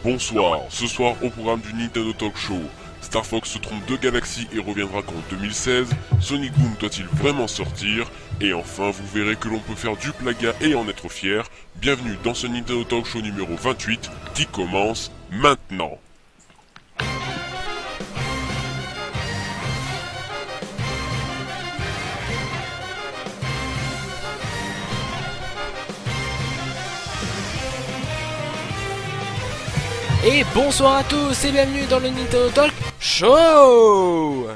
Bonsoir, ce soir au programme du Nintendo Talk Show. Star Fox se trompe de galaxie et reviendra qu'en 2016. Sonic Boom doit-il vraiment sortir? Et enfin, vous verrez que l'on peut faire du plagiat et en être fier. Bienvenue dans ce Nintendo Talk Show numéro 28 qui commence maintenant. Et bonsoir à tous et bienvenue dans le Nintendo Talk Show.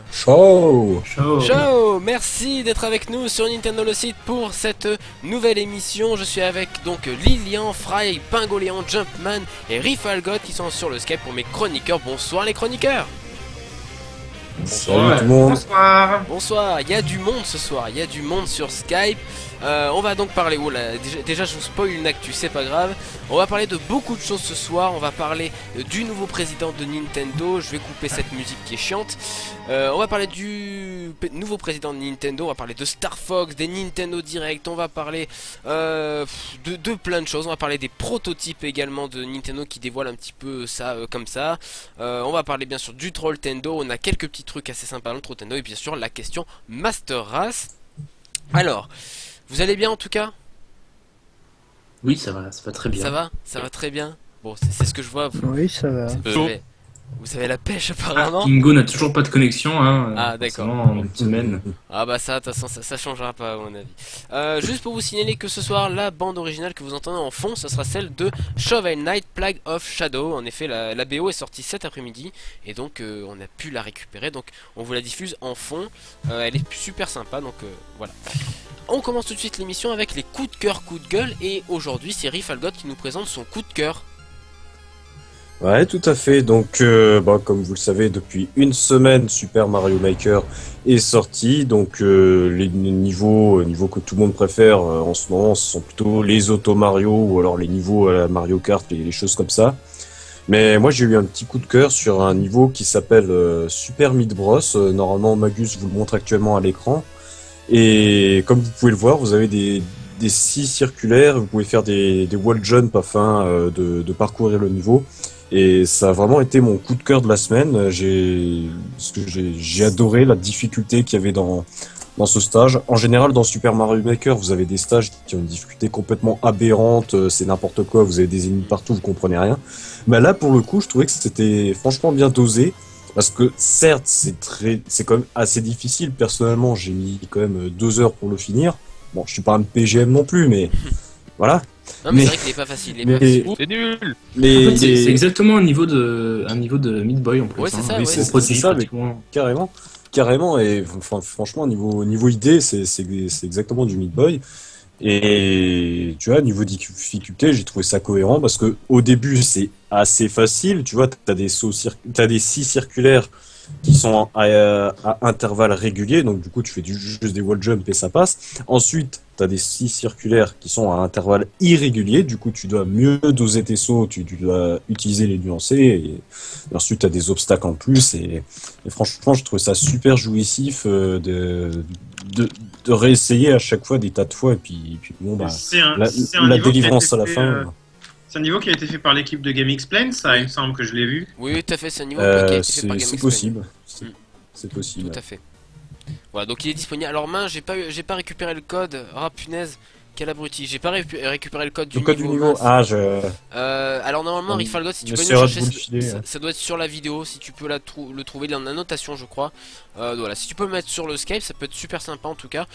Merci d'être avec nous sur Nintendo le site pour cette nouvelle émission. Je suis avec donc Lilian, Fry, Pingoléon, Jumpman et Rifalgot qui sont sur le Skype pour mes chroniqueurs. Bonsoir les chroniqueurs. Salut tout le monde. Bonsoir, il y a du monde ce soir, il y a du monde sur Skype. On va donc parler, oh là, déjà je vous spoil une actu, c'est pas grave. On va parler de beaucoup de choses ce soir. On va parler du nouveau président de Nintendo. Je vais couper cette musique qui est chiante. On va parler du nouveau président de Nintendo. On va parler de Star Fox, des Nintendo Direct. On va parler de plein de choses. On va parler des prototypes également de Nintendo qui dévoilent un petit peu ça comme ça. On va parler bien sûr du Trolltendo. On a quelques petits trucs assez sympas dans le Trolltendo. Et bien sûr la question Master Race. Alors... vous allez bien en tout cas? Oui, ça va très bien. Ça va très bien. Bon, c'est ce que je vois. Oui, ça va. Vous avez la pêche apparemment. Kingo n'a toujours pas de connexion, hein. Ah d'accord. En une semaine. Ah bah ça, de toute façon, ça changera pas à mon avis. Juste pour vous signaler que ce soir, la bande originale que vous entendez en fond, ça sera celle de Shovel Knight Plague of Shadow. En effet, la BO est sortie cet après-midi et donc on a pu la récupérer. Donc on vous la diffuse en fond. Elle est super sympa, donc voilà. On commence tout de suite l'émission avec les coups de cœur, coups de gueule. Et aujourd'hui, c'est Rifalgot qui nous présente son coup de cœur. Ouais, tout à fait. Donc, comme vous le savez, depuis une semaine, Super Mario Maker est sorti. Donc, les niveaux que tout le monde préfère en ce moment, ce sont plutôt les Auto Mario ou alors les niveaux à la Mario Kart et les choses comme ça. Mais moi, j'ai eu un petit coup de cœur sur un niveau qui s'appelle Super Meat Bros. Normalement, Magus vous le montre actuellement à l'écran. Et comme vous pouvez le voir, vous avez des scies circulaires, vous pouvez faire des wall jump afin de parcourir le niveau. Et ça a vraiment été mon coup de cœur de la semaine. J'ai adoré la difficulté qu'il y avait dans ce stage. En général, dans Super Mario Maker, vous avez des stages qui ont une difficulté complètement aberrante, c'est n'importe quoi, vous avez des ennemis partout, vous comprenez rien. Mais là, pour le coup, je trouvais que c'était franchement bien dosé. Parce que certes, c'est quand même assez difficile. Personnellement, j'ai mis quand même 2 heures pour le finir. Bon, je suis pas un PGM non plus, mais voilà. Non mais c'est vrai qu'il est pas facile. C'est nul. En fait, c'est exactement un niveau de Meat Boy en plus. Ouais, c'est ça. Oui, Ouais, c'est ça, mais carrément. Et enfin, franchement, niveau idée, c'est exactement du Meat Boy. Et tu vois, niveau difficulté, j'ai trouvé ça cohérent parce que au début c'est assez facile. Tu vois, t'as des scies circulaires qui sont à intervalles réguliers, donc du coup tu fais juste des wall jump et ça passe. Ensuite, t'as des scies circulaires qui sont à intervalles irréguliers, du coup tu dois mieux doser tes sauts, tu dois utiliser les nuancés. Et ensuite t'as des obstacles en plus. Et franchement, je trouve ça super jouissif de réessayer à chaque fois des tas de fois et puis bon bah la délivrance à la fin. C'est un niveau qui a été fait par l'équipe de Game Explain, ça il me semble que je l'ai vu. Oui, tout à fait, c'est un niveau qui a été fait par Game C'est Explain. possible. C'est possible. Tout à fait. Voilà, donc il est disponible. Alors mince, j'ai pas récupéré le code. Ah punaise, quel abruti. J'ai pas récupéré le code du niveau. Ah, alors normalement, Rifalgot, si tu peux nous chercher, ça doit être sur la vidéo. Si tu peux le trouver dans la notation, je crois. Voilà, si tu peux le mettre sur le Skype, ça peut être super sympa en tout cas.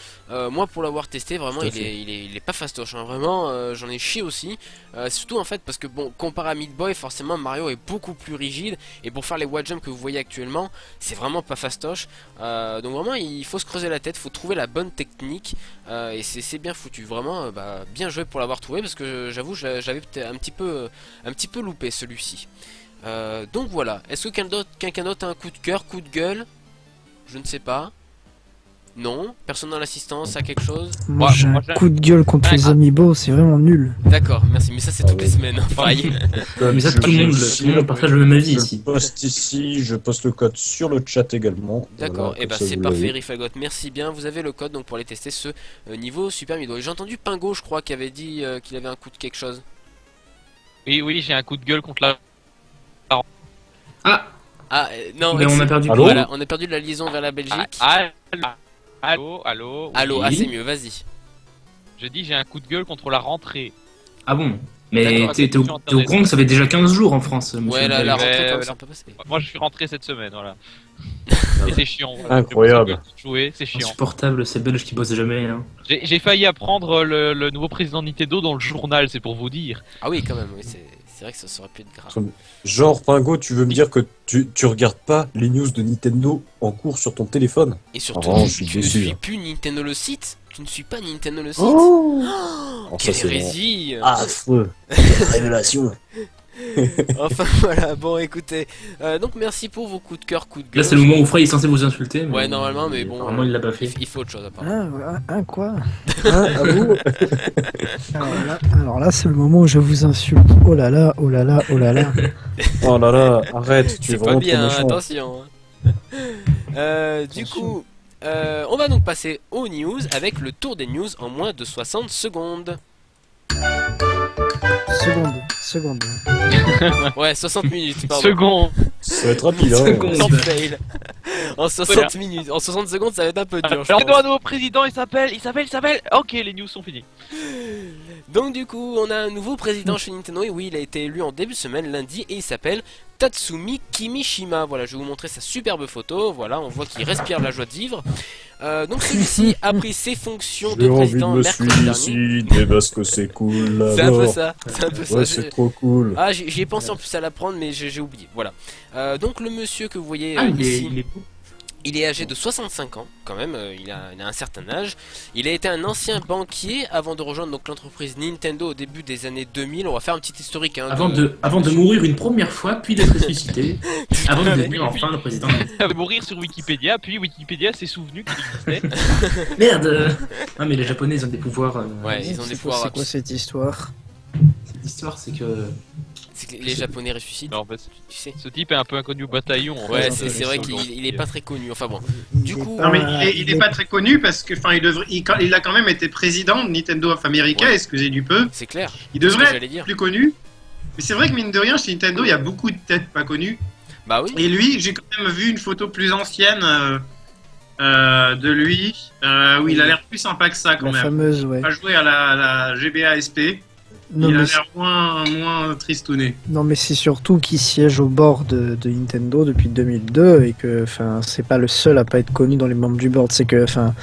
Moi, pour l'avoir testé, vraiment, il est pas fastoche. Hein. Vraiment, j'en ai chié aussi. Surtout en fait parce que bon, comparé à Meat Boy, forcément Mario est beaucoup plus rigide. Et pour faire les wall jump que vous voyez actuellement, c'est vraiment pas fastoche. Donc vraiment, il faut se creuser la tête, faut trouver la bonne technique. Et c'est bien foutu. Vraiment, bien joué pour l'avoir trouvé parce que j'avoue, j'avais un petit peu loupé celui-ci. Donc voilà. Est-ce que quelqu'un d'autre a un coup de cœur, coup de gueule? Je ne sais pas. Non? Personne dans l'assistance a quelque chose? Moi j'ai un coup de gueule contre les amiibo, c'est vraiment nul. D'accord, merci, mais ça c'est toutes les semaines. Mais ça, tout le monde partage le même avis ici. Je poste le code sur le chat également. D'accord, et bah c'est parfait, Rifalgot, merci bien. Vous avez le code donc pour aller tester ce niveau Super Meat Boy. J'ai entendu Pingo, je crois, qui avait dit qu'il avait un coup de quelque chose. Oui, j'ai un coup de gueule contre la Non, mais on a perdu. Voilà, on a perdu la liaison vers la Belgique. Allô. Allô, Oui. c'est mieux, vas-y. Je dis j'ai un coup de gueule contre la rentrée. Ah bon? Mais D'accord, t'es au courant que ça fait déjà 15 jours en France, monsieur. Ouais, la rentrée, Ouais, comme ouais. ça peut passer. Moi je suis rentré cette semaine, voilà. Et c'est chiant. Incroyable. Jouer, c'est chiant. Insupportable, ces Belges qui bossent jamais. Hein. J'ai failli apprendre le nouveau président de Nintendo dans le journal, c'est pour vous dire. Ah oui, quand même, oui, c'est vrai que ça aurait pu être grave. Genre, Pingo, tu veux me dire que tu regardes pas les news de Nintendo en cours sur ton téléphone? Et surtout, Oh, je suis tu ne déçu. suis plus Nintendo le site. Tu ne suis pas Nintendo le site. Oh, Quelle ça, c'est hérésie. affreux. Révélation. Enfin voilà, bon écoutez, donc merci pour vos coups de cœur, coups de gueule. Là, c'est le moment où Fred est censé vous insulter. Mais Ouais, normalement, mais bon. Apparemment, il l'a pas fait. Il faut autre chose, apparemment. Quoi? À vous. Alors là, c'est le moment où je vous insulte. Oh là là, oh là là, oh là là. Oh là là, arrête, tu es C'est pas vraiment bien, trop méchant. attention. Du coup, on va donc passer aux news avec le tour des news en moins de 60 secondes. Seconde. Ouais, 60 minutes, pardon. Second. Ça va être rapide, hein. Seconde. Sans fail. En 60 minutes, en 60 secondes, ça va être un peu dur, je Alors, pense. un nouveau président, il s'appelle. Ok, les news sont finies. Donc du coup, on a un nouveau président chez Nintendo, et oui, il a été élu en début de semaine, lundi, et il s'appelle Tatsumi Kimishima. Voilà, je vais vous montrer sa superbe photo, voilà, on voit qu'il respire la joie de vivre. Donc celui-ci a pris ses fonctions de J'ai envie de président me mercredi dernier. suicider parce que c'est cool là-bas. C'est un peu ça, c'est un peu ça. Ouais, c'est trop cool. Ah, j'y ai pensé en plus à l'apprendre, mais j'ai oublié, voilà. Donc le monsieur que vous voyez Ah, il ici... est beau. Il est âgé de 65 ans, quand même, il a un certain âge. Il a été un ancien banquier avant de rejoindre donc l'entreprise Nintendo au début des années 2000. On va faire un petit historique. Hein, Avant de mourir une première fois, puis d'être ressuscité, avant de devenir enfin le président. Il va mourir sur Wikipédia, puis Wikipédia s'est souvenu qu'il existait. Merde. Ah, mais les Japonais, ils ont des pouvoirs. Ouais, ils ont des pouvoirs. C'est quoi cette histoire? Cette histoire, c'est que... C'est que les Japonais ressuscitent, Non, en fait, tu sais. ce type est un peu inconnu au bataillon. en Ouais, fait. c'est vrai qu'il est pas très connu. Enfin bon, du coup... Non, mais il est pas très connu parce que, enfin, il a quand même été président de Nintendo of America, Ouais. excusez du peu. C'est clair. Il C'est ce que devrait j'allais être dire. plus connu. Mais c'est vrai que mine de rien, chez Nintendo, il y a beaucoup de têtes pas connues. Bah oui. Et lui, j'ai quand même vu une photo plus ancienne de lui, où il a l'air plus sympa que ça quand La même. fameuse, ouais. Il a joué à la GBA SP. Non, Il a mais l'air moins tristouné. Non, mais c'est surtout qu'il siège au bord de Nintendo depuis 2002 et que, enfin, c'est pas le seul à pas être connu dans les membres du board. C'est que, enfin,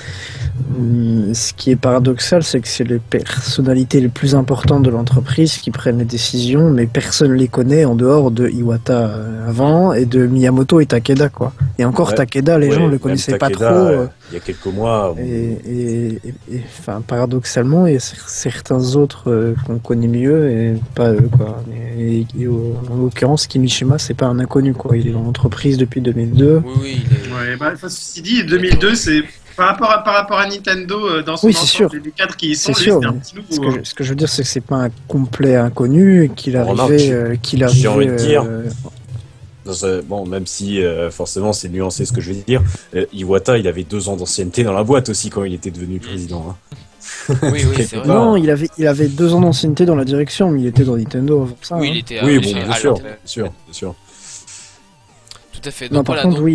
ce qui est paradoxal, c'est que c'est les personnalités les plus importantes de l'entreprise qui prennent les décisions, mais personne les connaît en dehors de Iwata avant et de Miyamoto et Takeda, quoi. Et encore Ouais. Takeda, les Ouais, gens le même connaissaient pas Takeda, trop. Il y a quelques mois. Enfin, paradoxalement, il y a certains autres qu'on connaît mieux et pas eux, quoi. En l'occurrence, Kimishima, c'est pas un inconnu, quoi. Il est dans l'entreprise depuis 2002. Oui, il est... Ouais, bah, ceci dit, 2002, c'est par rapport à Nintendo dans son Oui, c'est sûr. les cadres qui y sont, C'est lui, sûr, c'est un mais petit nouveau. hein. ce que je veux dire, c'est que c'est pas un complet inconnu et qu'il Remarque, arrivait, j'ai envie de dire. Bon, même si forcément c'est nuancé ce que je vais dire, Iwata il avait 2 ans d'ancienneté dans la boîte aussi quand il était devenu président. Hein. Oui, c'est Quelque vrai. part. Non, il avait 2 ans d'ancienneté dans la direction, mais il était dans Nintendo avant ça. Oui, hein. il était Oui, bon, chez bien Alain. sûr, bien sûr. Tout à fait. Non, Donc par voilà, contre, donc...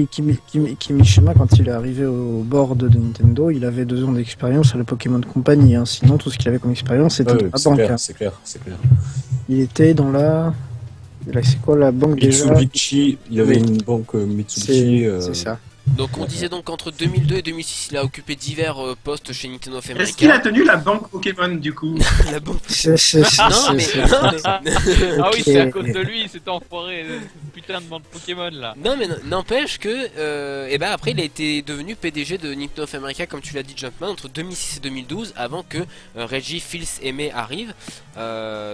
oui, Kimishima, quand il est arrivé au board de Nintendo, il avait 2 ans d'expérience à la Pokémon Company. Hein. Sinon, tout ce qu'il avait comme expérience, c'était Ouais, dans la c'est banque. clair, Hein. c'est clair. Il était dans la... Là, c'est quoi la banque déjà? Mitsubishi, il avait Oui. une banque Mitsubishi. C'est ça. Donc on disait donc qu'entre 2002 et 2006, il a occupé divers postes chez Nintendo of Est-ce qu'il a America. tenu la banque Pokémon du coup? La banque... Non, Non, mais... Ah oui, c'est à Ok. cause de lui, cet enfoiré, putain de bande Pokémon là. Non mais n'empêche que et ben après il a été devenu PDG de Nintendo of America comme tu l'as dit Jumpman entre 2006 et 2012 avant que Reggie Fils-Aimé arrive.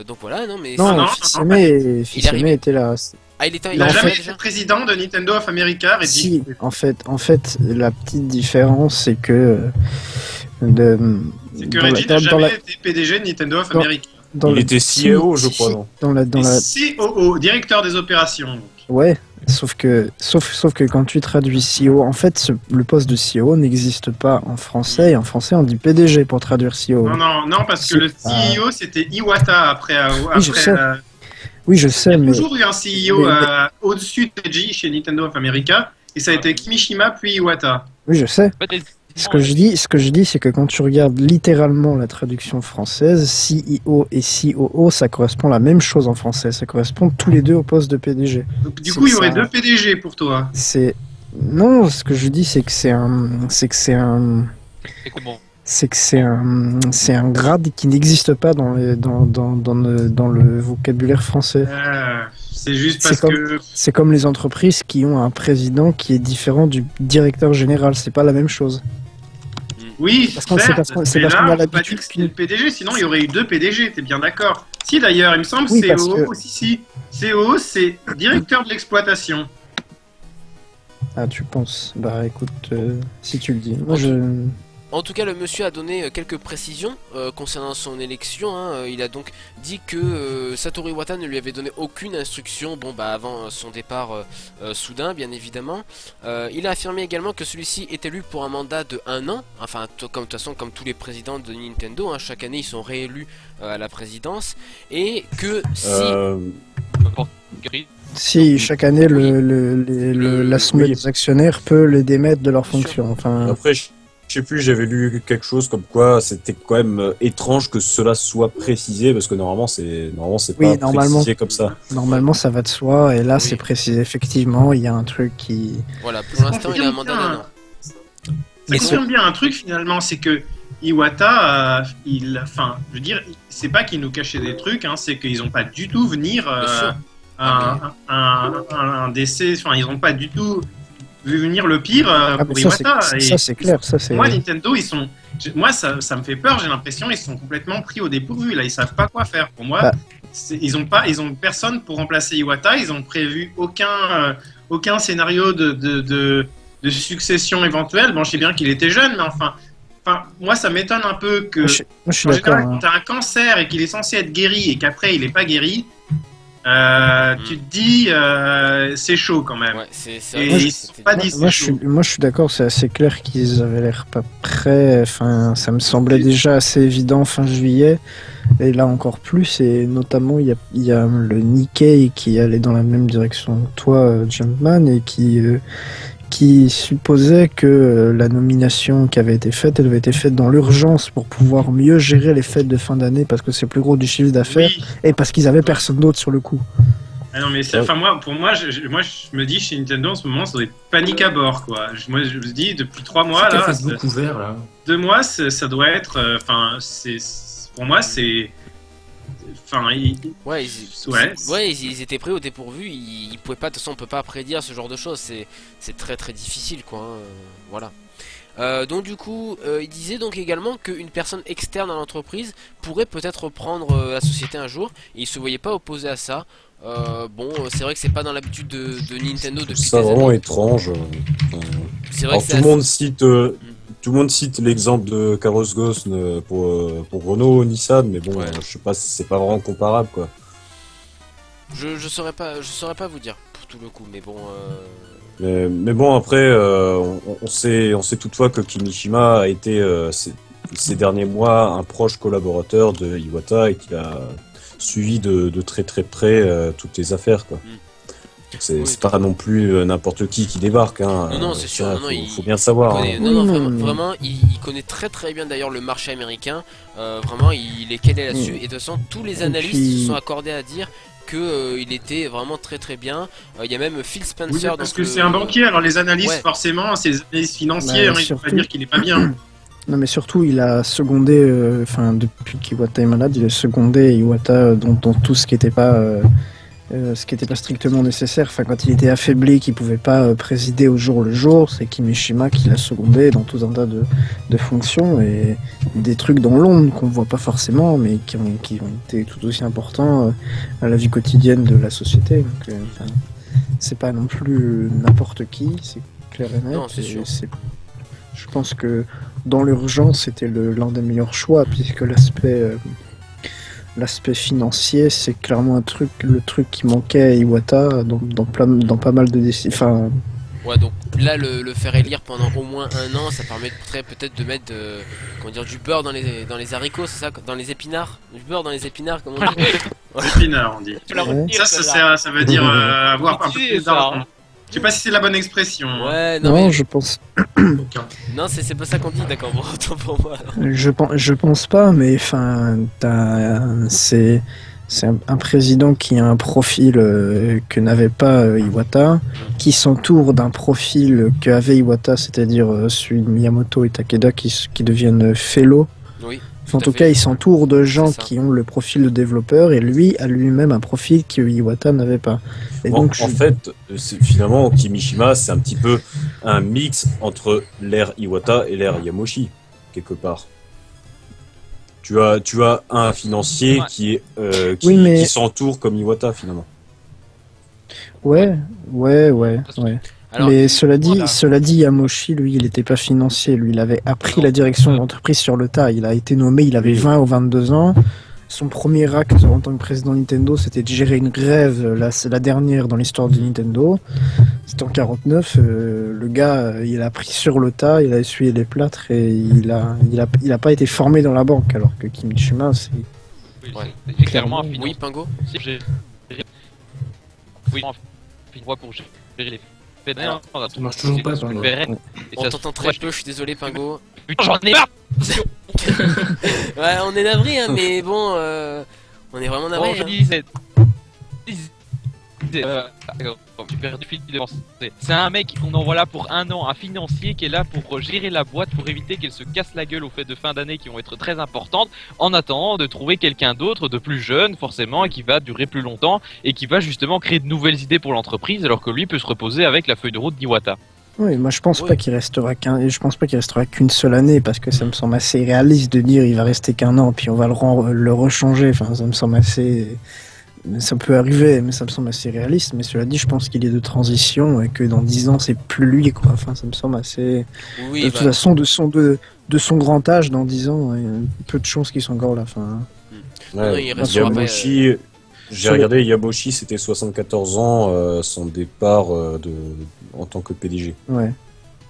Donc voilà non mais Non, non, Fils-Aimé arrivait. était là. ah il était Il a en jamais fait- été président de Nintendo of America, Reggie. Si, en fait, la petite différence, c'est que C'est que Reggie n'a jamais été PDG de Nintendo of dans- America. Il était CEO, je crois, non? Dans la, Et COO, directeur des opérations. donc. ouais, sauf que quand tu traduis CEO, en fait, le poste de CEO n'existe pas en français. Et en français, on dit PDG pour traduire CEO. Non, parce que le CEO c'était Iwata après. je sais. Oui, je sais, Il y a mais... toujours eu un CEO au-dessus de Teiji chez Nintendo of America, et ça a été Kimishima puis Iwata. Oui, je sais. Ce que je dis, c'est que quand tu regardes littéralement la traduction française, CEO et COO, ça correspond à la même chose en français. Ça correspond tous les deux au poste de PDG. Donc, du coup, il y aurait deux PDG pour toi. Non, ce que je dis, c'est que c'est un grade qui n'existe pas dans le vocabulaire français. C'est juste parce que... C'est comme les entreprises qui ont un président qui est différent du directeur général. C'est pas la même chose. Oui, c'est parce qu'on a l'habitude que c'est le PDG, sinon il y aurait eu deux PDG, t'es bien d'accord. Si d'ailleurs, il me semble oui, COO aussi, si. COO, c'est directeur de l'exploitation. Ah, tu penses? Bah écoute, si tu le dis. En tout cas, le monsieur a donné quelques précisions concernant son élection. Il a donc dit que Satoru Iwata ne lui avait donné aucune instruction avant son départ soudain, bien évidemment. Il a affirmé également que celui-ci est élu pour un mandat de 1 an. Enfin, de toute façon, comme tous les présidents de Nintendo, chaque année ils sont réélus à la présidence. Et que si chaque année l'assemblée des actionnaires peut les démettre de leurs fonctions. Enfin... Après, je sais plus, j'avais lu quelque chose comme quoi c'était quand même étrange que cela soit précisé, parce que normalement c'est pas précisé comme ça. Normalement ça va de soi, et là c'est précisé, effectivement, il y a un truc qui... Voilà, pour l'instant il a un mandat d'un an. Ça confirme bien un truc finalement, c'est que Iwata, c'est pas qu'ils nous cachaient des trucs, c'est qu'ils ont pas du tout venir un décès, ils ont pas du tout vu venir le pire pour Iwata. Ça c'est clair, moi Nintendo ça me fait peur, j'ai l'impression ils sont complètement pris au dépourvu, là ils savent pas quoi faire. Pour moi ils ont personne pour remplacer Iwata, ils ont prévu aucun scénario de succession éventuelle. Bon, je sais bien qu'il était jeune, mais enfin moi ça m'étonne un peu que moi, je suis d'accord, quand t'as un cancer et qu'il est censé être guéri et qu'après il est pas guéri, tu te dis c'est chaud quand même. Ouais, moi je suis d'accord, c'est assez clair qu'ils avaient l'air pas prêts. Enfin, ça me semblait déjà assez évident fin juillet, et là encore plus, et notamment il y a le Nikkei qui allait dans la même direction que toi, Jumpman, et qui supposait que la nomination qui avait été faite, elle avait été faite dans l'urgence pour pouvoir mieux gérer les fêtes de fin d'année, parce que c'est plus gros du chiffre d'affaires, et parce qu'ils avaient personne d'autre sur le coup. Ah non, mais pour moi, je me dis chez Nintendo en ce moment, ça doit être panique à bord, quoi. Moi, je me dis depuis 3 mois là, Facebook ouvert là. 2 mois, ça doit être, pour moi, c'est. Ils étaient pris au dépourvu, ils pouvaient pas, de toute façon on peut pas prédire ce genre de choses, c'est très très difficile quoi, voilà. Donc du coup, il disait donc également qu'une personne externe à l'entreprise pourrait peut-être reprendre la société un jour, et il se voyait pas opposé à ça. C'est vrai que c'est pas dans l'habitude de Nintendo depuis des années. C'est vraiment étrange. C'est vrai que tout le monde cite l'exemple de Carlos Ghosn pour Renault, Nissan, mais bon, je sais pas, c'est pas vraiment comparable quoi. Je saurais pas vous dire pour tout le coup, mais bon. Mais bon, après, on sait toutefois que Kimishima a été ces derniers mois un proche collaborateur de Iwata, et qu'il a suivi de très très près toutes les affaires quoi. C'est pas non plus n'importe qui débarque. Non, c'est sûr. Il faut bien savoir. Vraiment, il connaît très très bien d'ailleurs le marché américain. Vraiment, il est calé là-dessus. Et de toute façon, tous les analystes se sont accordés à dire qu'il était vraiment très très bien. Il y a même Phil Spencer. Parce que c'est un banquier, alors les analystes, forcément, c'est les analystes financiers, ils ne vont pas dire qu'il est pas bien. Non, mais surtout, il a secondé, depuis qu'Iwata est malade, il a secondé Iwata dans tout ce qui n'était pas. Ce qui n'était pas strictement nécessaire. Enfin, quand il était affaibli, qu'il pouvait pas présider au jour le jour, c'est Kimishima qui l'a secondé dans tout un tas de fonctions, et des trucs dans l'ombre qu'on voit pas forcément, mais qui ont été tout aussi importants à la vie quotidienne de la société. Donc, c'est pas non plus n'importe qui, c'est clair et net. Non, c'est sûr. Je pense que dans l'urgence, c'était l'un des meilleurs choix, puisque l'aspect financier, c'est clairement le truc qui manquait à Iwata dans pas mal de décisions. Enfin, Ouais, donc là, le faire élire pendant au moins un an, ça permettrait peut-être de mettre comment dire, du beurre dans les haricots, c'est ça? Dans les épinards? Du beurre dans les épinards, comme on dit. Épinards, on dit. Ça veut dire avoir un peu plus d'argent. Je sais pas si c'est la bonne expression. Ouais, non, mais... je pense. Non, c'est pas ça qu'on dit, d'accord, bon, autant pour moi. Alors. Je pense pas, mais enfin, c'est un président qui a un profil que n'avait pas Iwata, qui s'entoure d'un profil qu'avait Iwata, c'est-à-dire celui de Miyamoto et Takeda qui deviennent fellow. Oui. En tout cas, il s'entoure de gens qui ont le profil de développeur et lui a lui-même un profil que Iwata n'avait pas. Et bon, donc, en fait, finalement, Kimishima, c'est un petit peu un mix entre l'ère Iwata et l'ère Yamoshi, quelque part. Tu as un financier qui s'entoure comme Iwata, finalement. Ouais. Alors, mais cela dit, Yamoshi, lui, il n'était pas financier. Lui, il avait appris la direction de l'entreprise sur le tas. Il a été nommé, il avait 20 ou 22 ans. Son premier acte en tant que président Nintendo, c'était de gérer une grève, la dernière dans l'histoire de Nintendo. C'était en 49. Le gars, il a appris sur le tas, il a essuyé les plâtres et il a pas été formé dans la banque. Alors que Kimishima, c'est... Ouais. Clairement, oui, Pingo. Oui, pour gérer les... Ça marche toujours pas, On t'entend très peu, je suis désolé, Pingo. Putain, j'en ai marre. Ouais, on est navré, hein, mais bon, on est vraiment navré. C'est un mec qu'on envoie là pour un an, un financier qui est là pour gérer la boîte, pour éviter qu'elle se casse la gueule aux fêtes de fin d'année qui vont être très importantes, en attendant de trouver quelqu'un d'autre, de plus jeune forcément, et qui va durer plus longtemps, et qui va justement créer de nouvelles idées pour l'entreprise, alors que lui peut se reposer avec la feuille de route d'Iwata. Oui, moi je pense pas qu'il restera qu'une seule année, parce que ça me semble assez réaliste de dire il va rester qu'un an puis on va le rechanger. Enfin, ça me semble assez, ça peut arriver, mais ça me semble assez réaliste. Mais cela dit, je pense qu'il est de transition et que dans 10 ans c'est plus lui, quoi. Enfin, ça me semble assez. Oui, de toute façon, de son grand âge, dans 10 ans, il y a peu de chances qu'il soit encore là. Enfin. Ouais, Yamoshi, j'ai regardé, Yamoshi, c'était 74 ans, son départ en tant que PDG. Ouais.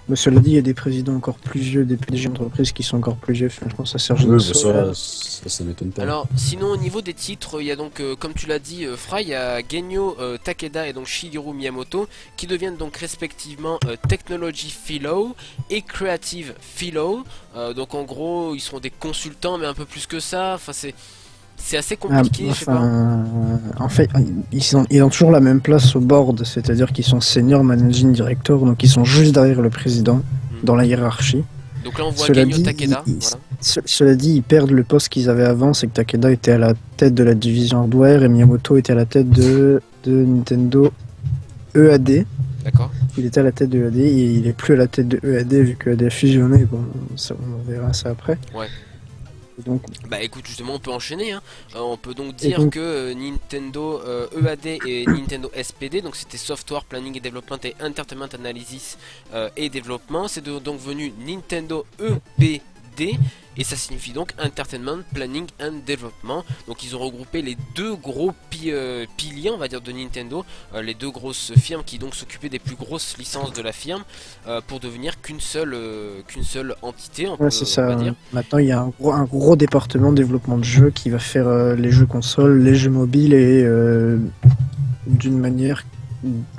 Mais cela dit, il y a des présidents encore plus vieux, des PDG d'entreprise qui sont encore plus vieux. Enfin, je pense à Serge ça m'étonne pas. Alors, sinon, au niveau des titres, il y a donc, comme tu l'as dit, Fry, il y a Genyo Takeda et donc Shigeru Miyamoto qui deviennent donc respectivement Technology Fellow et Creative Fellow. Donc, en gros, ils seront des consultants, mais un peu plus que ça. Enfin, c'est assez compliqué, je sais pas. En fait, ils ont toujours la même place au board, c'est-à-dire qu'ils sont senior managing director, donc ils sont juste derrière le président dans la hiérarchie. Donc là on voit Genyo Takeda. Cela dit, ils perdent le poste qu'ils avaient avant, c'est que Takeda était à la tête de la division hardware et Miyamoto était à la tête de Nintendo EAD. D'accord. Il était à la tête de EAD et il est plus à la tête de EAD vu que EAD a fusionné. Bon, on verra ça après. Ouais. Donc... Bah écoute, justement on peut enchaîner, hein. On peut donc dire que Nintendo EAD et Nintendo SPD, donc c'était Software Planning et Development et Entertainment Analysis et Développement, c'est donc venu Nintendo EPD et ça signifie donc Entertainment Planning and Development. Donc ils ont regroupé les deux gros piliers, on va dire, de Nintendo, les deux grosses firmes qui donc s'occupaient des plus grosses licences de la firme pour devenir qu'une seule entité, c'est ça. On va dire. Maintenant il y a un gros département de développement de jeux qui va faire les jeux consoles, les jeux mobiles et d'une manière,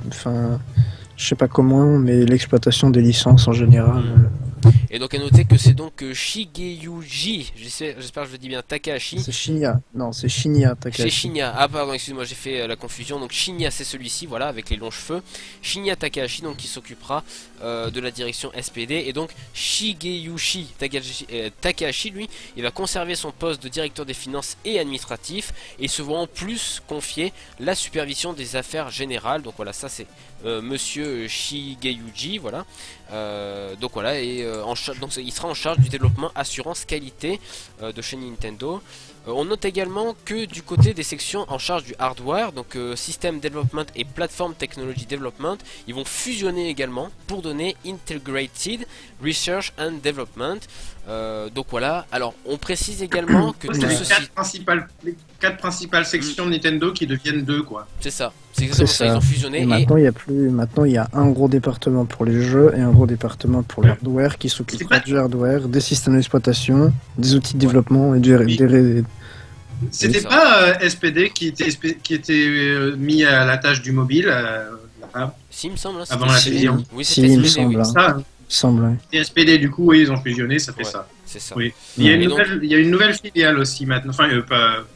enfin je sais pas comment, mais l'exploitation des licences en général. Et donc à noter que c'est donc Shigeyuji, j'espère que je le dis bien, Takahashi. C'est Shinya, non c'est Shinya Takahashi. C'est Shinya, ah pardon, excuse-moi, j'ai fait la confusion. Donc Shinya c'est celui-ci, voilà, avec les longs cheveux. Shinya Takahashi, donc qui s'occupera de la direction SPD. Et donc Shigeyushi Takahashi, lui, il va conserver son poste de directeur des finances et administratif. Et se voit en plus confier la supervision des affaires générales. Donc voilà, ça c'est monsieur Shigeyuji, voilà. Donc voilà, et donc il sera en charge du développement assurance qualité de chez Nintendo. On note également que du côté des sections en charge du hardware, donc System Development et Platform Technology Development, ils vont fusionner également pour donner Integrated Research and Development. Donc voilà, alors on précise également que tout ceci... les 4 principales sections de Nintendo qui deviennent 2 quoi. C'est ça, c'est exactement ça, ils ont fusionné. Et maintenant, il y a un gros département pour les jeux et un gros département pour le hardware qui s'occupe du hardware, des systèmes d'exploitation, des outils de développement et C'était pas SPD qui était mis à la tâche du mobile si, il me semble, avant la fusion. Oui, c'était SPD, Et SPD, du coup, oui, ils ont fusionné, ça fait ça. C'est ça. Oui. Il y a une nouvelle filiale aussi maintenant, enfin,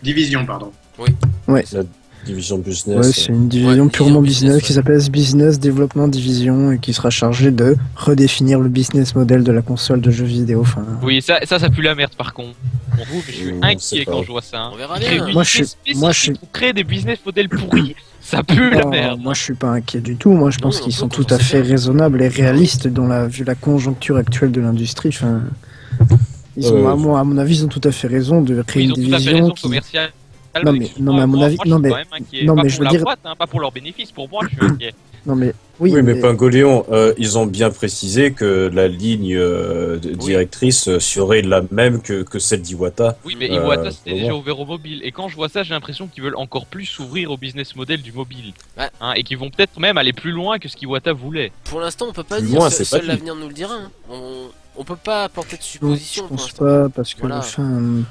division, pardon. Oui. Ouais. La division business. Ouais, c'est une division purement business qui s'appelle Business Development Division et qui sera chargée de redéfinir le business model de la console de jeux vidéo. Enfin... Oui, ça pue la merde par contre. Pour vous, mais je suis inquiet quand je vois ça. Hein. On verra bien. Moi, je suis pour créer des business models pourris. Ça pue la merde. Moi, je suis pas inquiet du tout. Moi, je pense qu'ils sont tout à fait raisonnables et réalistes vu la conjoncture actuelle de l'industrie. Enfin, ils ont, à mon avis, ils ont tout à fait raison de créer une division commerciale. Non mais à mon avis, je veux dire, boîte, hein, pas pour leurs bénéfices. Pour moi, je suis inquiet. Non mais mais Pingoléon, ils ont bien précisé que la ligne directrice serait la même que celle d'Iwata. Oui, mais Iwata c'était déjà ouvert au mobile. Et quand je vois ça, j'ai l'impression qu'ils veulent encore plus s'ouvrir au business model du mobile. Ouais. Hein, et qu'ils vont peut-être même aller plus loin que ce qu'Iwata voulait. Pour l'instant, on peut pas dire, seul l'avenir nous le dira. Hein. On peut pas apporter de supposition. Je pense pas, parce que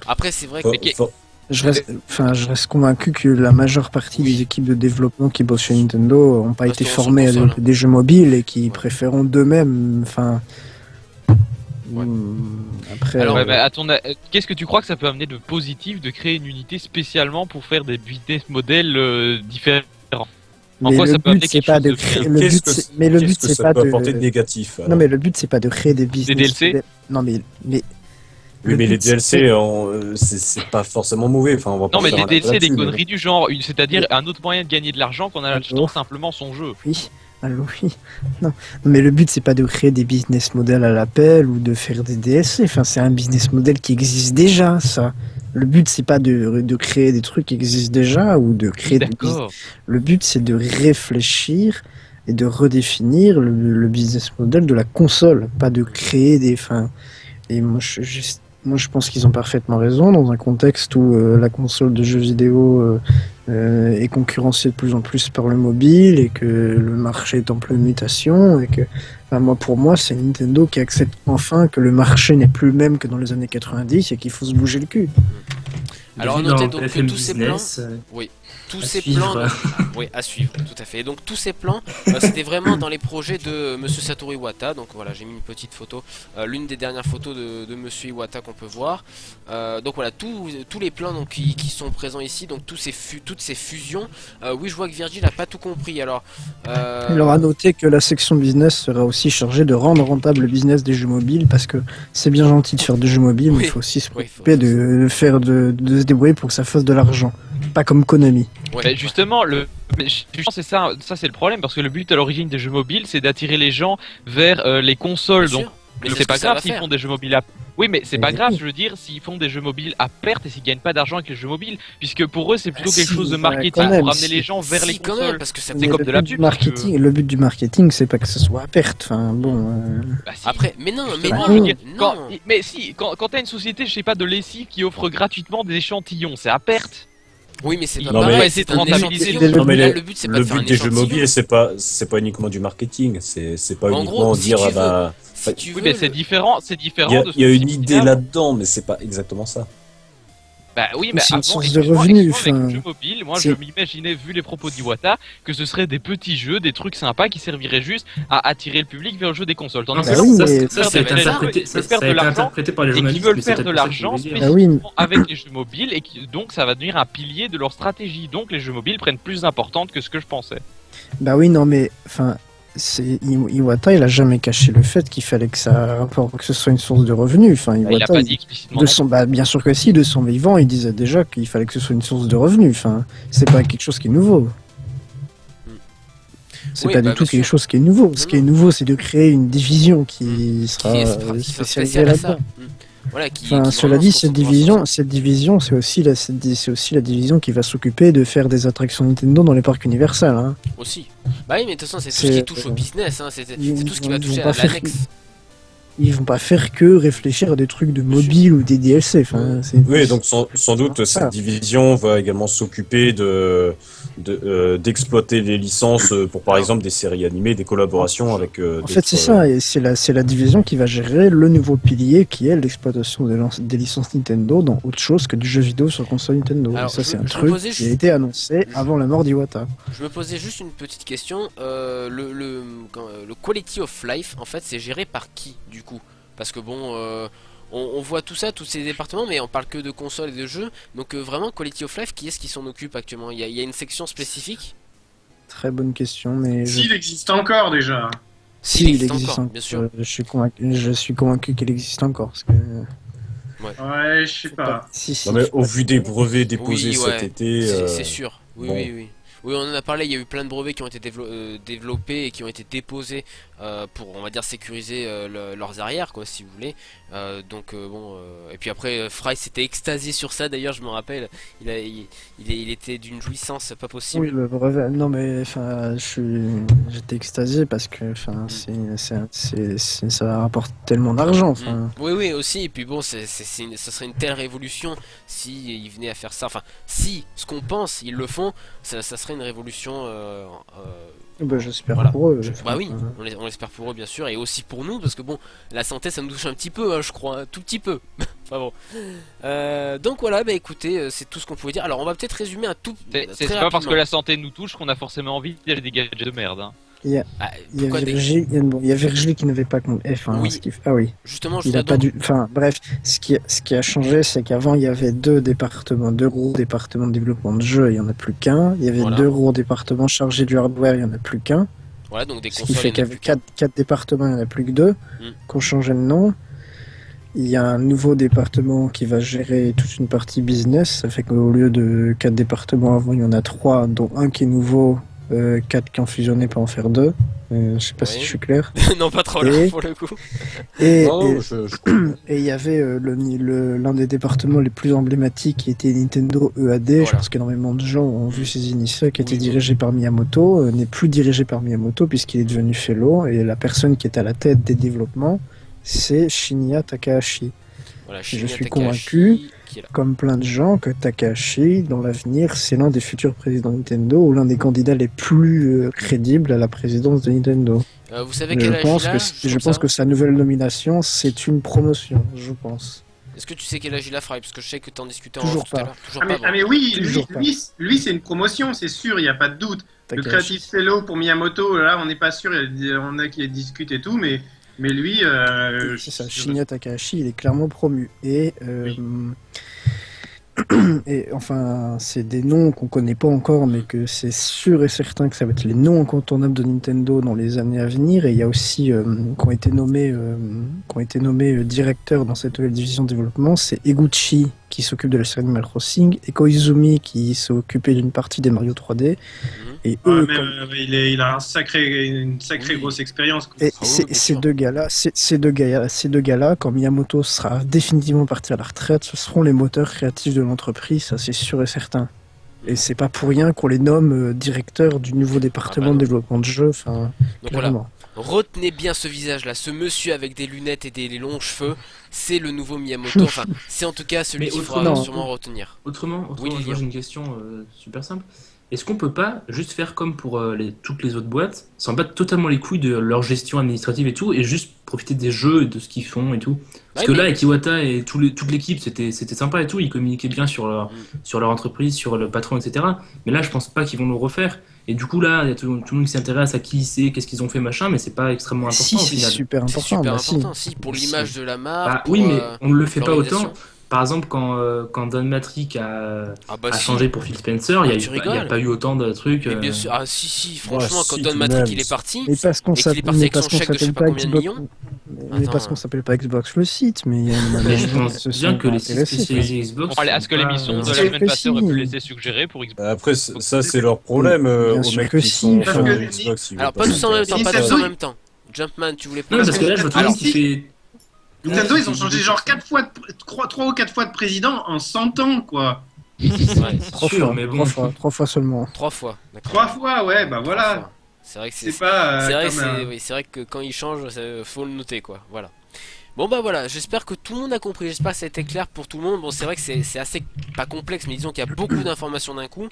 après, c'est vrai que... Je reste convaincu que la majeure partie des équipes de développement qui bossent chez Nintendo n'ont pas été formées à des jeux mobiles et qui préféreront d'eux-mêmes. Enfin. Après. Alors, qu'est-ce que tu crois que ça peut amener de positif de créer une unité spécialement pour faire des business models différents? En quoi ça peut amener quelque chose de créer? Mais le but c'est pas de apporter de négatif. Non mais le but c'est pas de créer des business. Des DLC. Non mais. Oui, mais les DLC, c'est pas forcément mauvais. Enfin, on va non, mais les DLC, des conneries du genre, c'est-à-dire un autre moyen de gagner de l'argent qu'en achetant simplement son jeu. Oui, non, mais le but c'est pas de créer des business models à l'appel ou de faire des DLC. Enfin, c'est un business model qui existe déjà, ça. Le but c'est pas de créer des trucs qui existent déjà ou de créer des business. Le but c'est de réfléchir et de redéfinir le business model de la console, pas de créer des. Et moi, je pense qu'ils ont parfaitement raison dans un contexte où la console de jeux vidéo est concurrencée de plus en plus par le mobile et que le marché est en pleine mutation et que, pour moi, c'est Nintendo qui accepte enfin que le marché n'est plus le même que dans les années 90 et qu'il faut se bouger le cul. Alors, notez donc que tous ces plans... Oui. Tous ces plans, oui, à suivre, tout à fait. Et donc tous ces plans, c'était vraiment dans les projets de Monsieur Satoru Iwata. Donc voilà, j'ai mis une petite photo, l'une des dernières photos de Monsieur Iwata qu'on peut voir. Donc voilà, tous les plans donc, qui sont présents ici, donc toutes ces fusions. Oui, je vois que Virgil n'a pas tout compris. Alors, il aura noté que la section business sera aussi chargée de rendre rentable le business des jeux mobiles, parce que c'est bien gentil de faire des jeux mobiles, mais il faut aussi se préoccuper de se débrouiller pour que ça fasse de l'argent. Pas comme Konami. Ouais, justement, c'est ça c'est le problème, parce que le but à l'origine des jeux mobiles, c'est d'attirer les gens vers les consoles. Donc c'est pas grave s'ils font des jeux mobiles à... Oui, mais c'est pas grave, je veux dire, s'ils font des jeux mobiles à perte et s'ils gagnent pas d'argent avec les jeux mobiles, puisque pour eux c'est plutôt quelque chose de marketing pour amener les gens vers les consoles. Parce que c'est comme de la pub. Le but du marketing, c'est pas que ce soit à perte. Enfin bon. Si. Après, mais non. Mais si, quand t'as une société, je sais pas, de lessive qui offre gratuitement des échantillons, c'est à perte. Oui, mais c'est pas pareil, c'est de rentabiliser le but, c'est pas de faire un échantillon. Le but des jeux mobiles, c'est pas uniquement du marketing, c'est pas uniquement dire oui, mais c'est différent. Il y a une idée là-dedans, mais c'est pas exactement ça. Bah oui, mais c'est une avant, source de revenus. Avec les jeux mobiles, moi je m'imaginais, vu les propos d'Iwata, que ce serait des petits jeux, des trucs sympas qui serviraient juste à attirer le public vers le jeu des consoles. Tandis que ça a été interprété par les journalistes, qui veulent faire de l'argent spécifiquement avec les jeux mobiles, et donc ça va devenir un pilier de leur stratégie. Donc les jeux mobiles prennent plus d'importance que ce que je pensais. Bah oui, non mais enfin. Iwata, il a jamais caché le fait qu'il fallait que ce soit une source de revenus. Enfin, Iwata, il a pas dit explicitement. Bien sûr que si, de son vivant, il disait déjà qu'il fallait que ce soit une source de revenus. Enfin, c'est pas quelque chose qui est nouveau. C'est pas du tout quelque chose qui est nouveau. Ce qui est nouveau, c'est de créer une division qui sera spécialisée là-dedans. voilà, cela dit, cette division, c'est aussi la division qui va s'occuper de faire des attractions Nintendo dans les parcs Universal. Hein. Aussi. Bah oui, mais de toute façon, c'est tout ce qui touche au business. Hein. C'est tout ce qui va toucher à l'annexe. Ils vont pas faire que réfléchir à des trucs de mobile ou des DLC. Enfin, oui, donc sans doute cette division va également s'occuper d'exploiter les licences pour par exemple des séries animées, des collaborations avec. En fait, c'est ça, et c'est la division qui va gérer le nouveau pilier qui est l'exploitation des licences Nintendo dans autre chose que du jeu vidéo sur console Nintendo. Alors, et ça, c'est un truc qui a été annoncé avant la mort d'Iwata. Je me posais juste une petite question. Le Quality of Life, en fait, c'est géré par qui du coup? Parce que bon, on voit tout ça, tous ces départements, mais on parle que de consoles et de jeux. Donc vraiment, Quality of Life, qui est-ce qui s'en occupe actuellement? Il y a une section spécifique? Très bonne question, mais... S'il existe encore déjà. S'il existe encore, bien sûr. Je suis convaincu qu'il existe encore. Parce que... Ouais, je sais pas. Non, mais au vu des brevets déposés cet été... C'est sûr, oui, bon. Oui. Oui, on en a parlé, il y a eu plein de brevets qui ont été développés et qui ont été déposés pour, on va dire, sécuriser leurs arrières, quoi, si vous voulez. Et puis après, Fry s'était extasié sur ça, d'ailleurs, je me rappelle, il était d'une jouissance pas possible. Oui, le brevet, non mais, enfin, j'étais extasié parce que, enfin, ça rapporte tellement d'argent, enfin. Oui, aussi, et puis bon, ça serait une telle révolution si ils venaient à faire ça, enfin, si, ce qu'on pense, ils le font, ça serait une révolution. J'espère pour eux. Bah oui, on l'espère pour eux bien sûr, et aussi pour nous, parce que bon, la santé ça nous touche un petit peu, hein, je crois, un tout petit peu. Enfin bon. Donc voilà, bah écoutez, c'est tout ce qu'on pouvait dire. Alors on va peut-être résumer un tout. C'est pas parce que la santé nous touche qu'on a forcément envie d'aller des gadgets de merde. Hein. Il y a Virgile qui n'avait pas compris. Oui. Justement, il a pas dû. Enfin, bref, ce qui a changé, c'est qu'avant il y avait deux gros départements de développement de jeux, il y en a plus qu'un. Il y avait deux gros départements chargés du hardware, il y en a plus qu'un. Voilà, donc des consoles. Ce qui fait qu'avec quatre départements, il n'y en a plus que deux. Qu'on changeait de nom. Il y a un nouveau département qui va gérer toute une partie business. Ça fait qu'au lieu de 4 départements avant, il y en a 3, dont un qui est nouveau. 4 qui ont fusionné pour en faire 2. Je sais pas si je suis clair. Non, pas trop là pour le coup. Et il y avait l'un des départements les plus emblématiques qui était Nintendo EAD. Je pense qu'énormément de gens ont vu ses initiales, qui était dirigé par Miyamoto. N'est plus dirigé par Miyamoto puisqu'il est devenu fellow. Et la personne qui est à la tête des développements, c'est Shinya Takahashi. Voilà, je suis convaincu, comme plein de gens, que Takahashi, dans l'avenir, c'est l'un des futurs présidents de Nintendo ou l'un des candidats les plus crédibles à la présidence de Nintendo. Vous savez quel âge il a? Je pense que sa nouvelle nomination, c'est une promotion, je pense. Est-ce que tu sais quel âge il a, Fry? Parce que je sais que tu en discutais tout à l'heure. Mais oui, lui c'est une promotion, c'est sûr, il n'y a pas de doute. Le Creative Fellow pour Miyamoto, là, on n'est pas sûr, on a qui discutent et tout, mais lui... c'est ça, Shinya Takahashi, il est clairement promu. Et enfin, c'est des noms qu'on connaît pas encore, mais que c'est sûr et certain que ça va être les noms incontournables de Nintendo dans les années à venir. Et il y a aussi, qui ont été nommés directeurs dans cette nouvelle division de développement, c'est Eguchi, qui s'occupe de la série Animal Crossing, et Koizumi, qui s'est occupé d'une partie des Mario 3D. Et eux, il a une sacrée grosse expérience. Et ces deux gars-là, quand Miyamoto sera définitivement parti à la retraite, ce seront les moteurs créatifs de l'entreprise, ça c'est sûr et certain. Et c'est pas pour rien qu'on les nomme directeurs du nouveau département de développement de jeux. Enfin, clairement. Voilà. Retenez bien ce visage-là, ce monsieur avec des lunettes et des longs cheveux, c'est le nouveau Miyamoto. Enfin, c'est en tout cas celui qu'il faudra sûrement retenir. Autrement, j'ai une question super simple. Est-ce qu'on peut pas juste faire comme pour toutes les autres boîtes, s'en battre totalement les couilles de leur gestion administrative et tout, et juste profiter des jeux et de ce qu'ils font et tout? Parce que là, avec Iwata et toute l'équipe, c'était sympa et tout, ils communiquaient bien sur leur entreprise, sur le patron, etc. Mais là, je pense pas qu'ils vont le refaire. Et du coup, là, il y a tout le monde qui s'intéresse à qui c'est, qu'est-ce qu'ils ont fait, machin, mais c'est pas extrêmement important au final. C'est super important. C'est super important, si, pour l'image de la marque. Oui, mais on ne le fait pas autant. Par exemple, quand Don Matrick a changé pour Phil Spencer, il n'y a pas eu autant de trucs. Mais bien sûr, si, franchement, quand Don Matrick il est parti, et parce qu'on s'appelle parce qu'on s'appelle pas Xbox le site, mais je pense bien que les sites spécialisés Xbox. Est-ce que l'émission de la semaine passée aurait pu laisser suggérer pour Xbox? Après, ça c'est leur problème aux mecs qui sont fans de Xbox. Alors pas tous en même temps, Jumpman, tu voulais pas. Non, parce que là, je vois tout le monde qui fait. Nintendo, ils ont changé genre 3 ou 4 fois de président en 100 ans, quoi. Ouais, Trois sûr, fois, mais bon. trois fois seulement. 3 fois. D'accord. 3 fois, ouais, bah Trois voilà. fois. C'est vrai que C'est pas. c'est vrai, comme, oui, c'est vrai que quand il change, faut le noter quoi. Voilà. Bon bah voilà, j'espère que tout le monde a compris, j'espère que ça a été clair pour tout le monde. Bon c'est vrai que c'est assez, pas complexe, mais disons qu'il y a beaucoup d'informations d'un coup.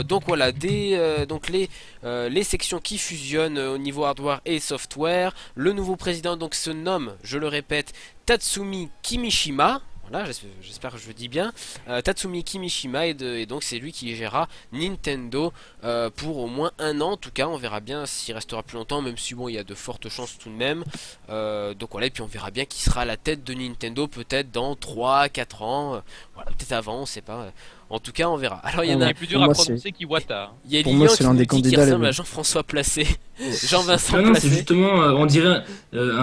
Donc voilà, donc les sections qui fusionnent au niveau hardware et software. Le nouveau président donc se nomme, je le répète, Tatsumi Kimishima. Voilà, j'espère que je le dis bien. Tatsumi Kimishima et donc c'est lui qui gérera Nintendo pour au moins 1 an. En tout cas, on verra bien s'il restera plus longtemps, même si bon, il y a de fortes chances tout de même. Donc voilà, et puis on verra bien qui sera à la tête de Nintendo peut-être dans 3-4 ans. Voilà, peut-être avant, on sait pas. En tout cas, on verra. Alors il y en a. C'est plus dur à prononcer qu'Iwata. Il y a Pour moi, c'est l'un des qui candidats ressemble les- à Jean-François Placé. Jean-Vincent Non, non, c'est Placé. justement, on dirait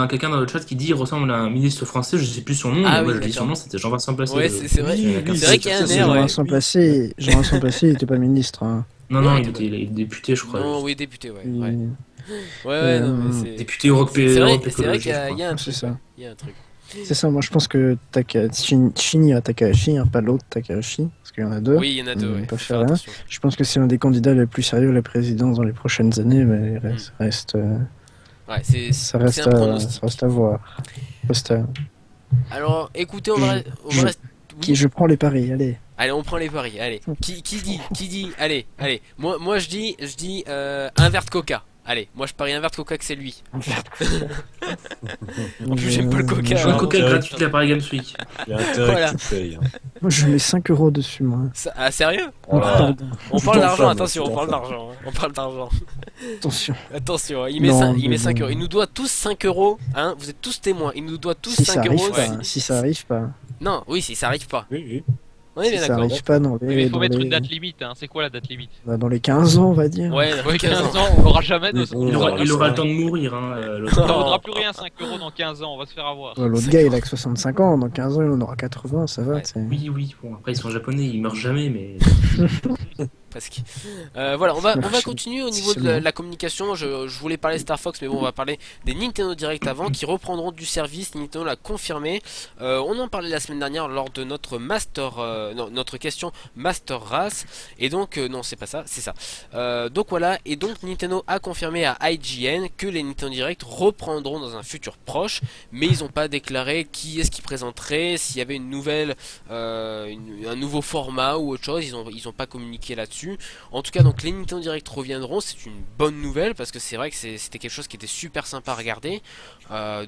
quelqu'un dans le chat qui dit il ressemble à un ministre français, je sais plus son nom, Ah mais moi oui, je dis son d'accord. nom, c'était Jean-Vincent Placé. Ouais, c'est vrai. C'est vrai qu'il y a un air. Ouais. Jean-Vincent Placé, Jean-Vincent Placé, il était pas ministre. Hein. Non, non, Ouais, il est député, je crois. Non, oui, député, ouais. Il- Ouais, ouais, non, mais c'est. Député européen. C'est vrai, Europe c'est vrai Écologie, qu'il y a, je il y a un C'est truc. ça. Ouais. Il y a un truc. C'est ça, moi je pense que Shinya Takahashi, hein, pas l'autre Takahashi, parce qu'il y en a deux. Oui, il y en a deux, On ouais. peut Faut faire faire rien. attention. Je pense que c'est un des candidats les plus sérieux à la présidence dans les prochaines années, mais reste, Ouais, c'est ça reste, un pronostic. ça reste à voir. Alors, écoutez, on va rester. Qui je prends les paris, allez. Allez, on prend les paris. Allez. Qui dit allez. Moi je dis un verre de coca. Allez, moi je parie un verre de coca que c'est lui. En plus, j'aime pas le coca. Je veux hein. coca gratuit de la Paris Games Week. Il y a intérêt Voilà. que tu payes. Moi je mets 5 euros dessus, moi. Ah, sérieux? Voilà. On Je parle t'en d'argent, fais, attention, je on t'en parle fais. d'argent. On parle d'argent. Attention. Attention, il Non, met mais 5 bon. euros. Il nous doit tous 5 euros. Hein, vous êtes tous témoins. Il nous doit tous Si ça 5 arrive euros. pas, si ça arrive pas. Non, oui, si ça arrive pas. Oui, oui. On est Si bien ça d'accord. arrive pas dans Mais il faut dans mettre les- une date limite, hein. C'est quoi la date limite? dans les 15 ans, on va dire. Ouais, Ouais, 15 ans, on l'aura jamais. Oui, On Il on aura verra le ça. temps de mourir, hein. ne vaudra plus rien 5 euros dans 15 ans, on va se faire avoir. Ouais, l'autre gars, il a que 65 ans, dans 15 ans, il en aura 80, ça va. Ouais. c'est- Oui, oui, bon, après ils sont japonais, ils meurent jamais, mais. Presque. Voilà, on va Merci. continuer au niveau de Seulement. la communication. Je voulais parler Star Fox, mais bon, on va parler des Nintendo Direct avant, qui reprendront du service. Nintendo l'a confirmé. On en parlait la semaine dernière lors de notre notre question Master Race. Et donc, non, c'est pas ça, c'est ça. Donc voilà, et donc Nintendo a confirmé à IGN que les Nintendo Direct reprendront dans un futur proche, mais ils n'ont pas déclaré qui est-ce qui présenterait, s'il y avait une nouvelle, un nouveau format ou autre chose. Ils ont pas communiqué là-dessus. En tout cas, donc les Nintendo Direct reviendront, c'est une bonne nouvelle parce que c'est vrai que c'était quelque chose qui était super sympa à regarder.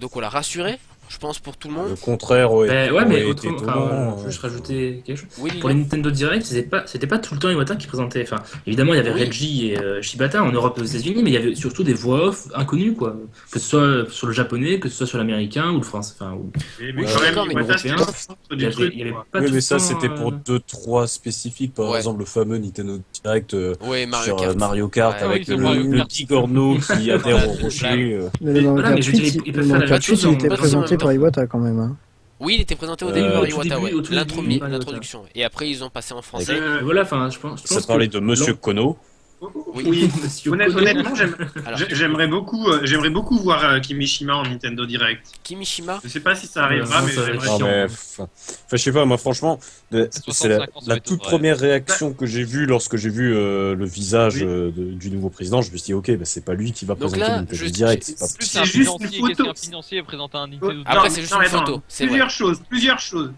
Donc voilà, rassuré, je pense pour tout le monde. Le contraire, ouais. Ben, ouais, mais aurait autrement, été enfin, étonnant, je veux juste rajouter quelque chose. Oui, Pour les Nintendo Direct, c'était pas tout le temps Iwata qui présentait. Enfin, évidemment, il y avait Oui. Reggie et Shibata en Europe et aux États-Unis, mais il y avait surtout des voix off inconnues, quoi. Que ce soit sur le japonais, que ce soit sur l'américain ou le français. Enfin, Mais Oui, quand d'accord, même, mais Iwata, c'était européen, le centre il y du avait, truc. il y avait quoi. pas Oui, tout mais le ça temps, c'était pour 2-3 spécifiques, par Ouais. exemple le fameux Nintendo Direct Ouais, Mario sur Kart. Mario Kart Ouais, avec oui, sur Mario le Kart. petit corneau qui adhère au rocher. Mais Mais le voilà, Mario mais je veux Kart dire, 8, ils peuvent le faire Mario la Kart même 8, chose il était en- présenté en- par Iwata quand même. Hein. Oui, il était présenté au début par au tout Iwata, début, ouais. au tout début, par L'introduction. Et après, ils ont passé en français. Voilà, enfin, je pense Ça parlait de Monsieur Kono. Oui, Monsieur honnêtement, Alors, j'aimerais beaucoup voir Kimishima en Nintendo Direct. Kimishima. Je sais pas si ça arrivera, non, mais ça- j'aimerais Non, bien. mais, enfin, je sais pas, moi franchement, c'est 65 ans, ça va la être toute vrai. première réaction que j'ai vue lorsque j'ai vu le visage Oui. du nouveau président. Je me suis dit, ok, bah, c'est pas lui qui va Donc présenter là, Nintendo je- Direct. je- c'est pas Plus C'est un juste une financier, photo. qu'est-ce qu'un financier présentant un Nintendo Direct? Après, c'est juste une mais attends, photo, c'est Plusieurs choses.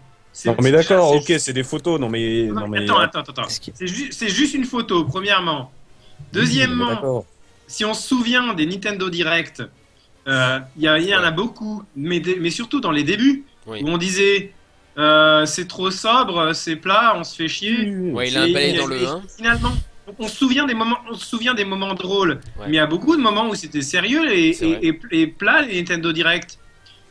Non, mais d'accord, c'est- ok, c'est des photos, non mais. Non, mais Attends. Est-ce qu'il- C'est juste une photo, premièrement. Deuxièmement, D'accord. si on se souvient des Nintendo Direct, il y en a beaucoup, mais surtout dans les débuts, Oui. où on disait c'est trop sobre, c'est plat, on se fait chier. Ouais, il a un Et- balai et- dans le et 1. Finalement, on se souvient des moments drôles, Ouais. mais il y a beaucoup de moments où c'était sérieux C'est vrai. et plat les Nintendo Direct.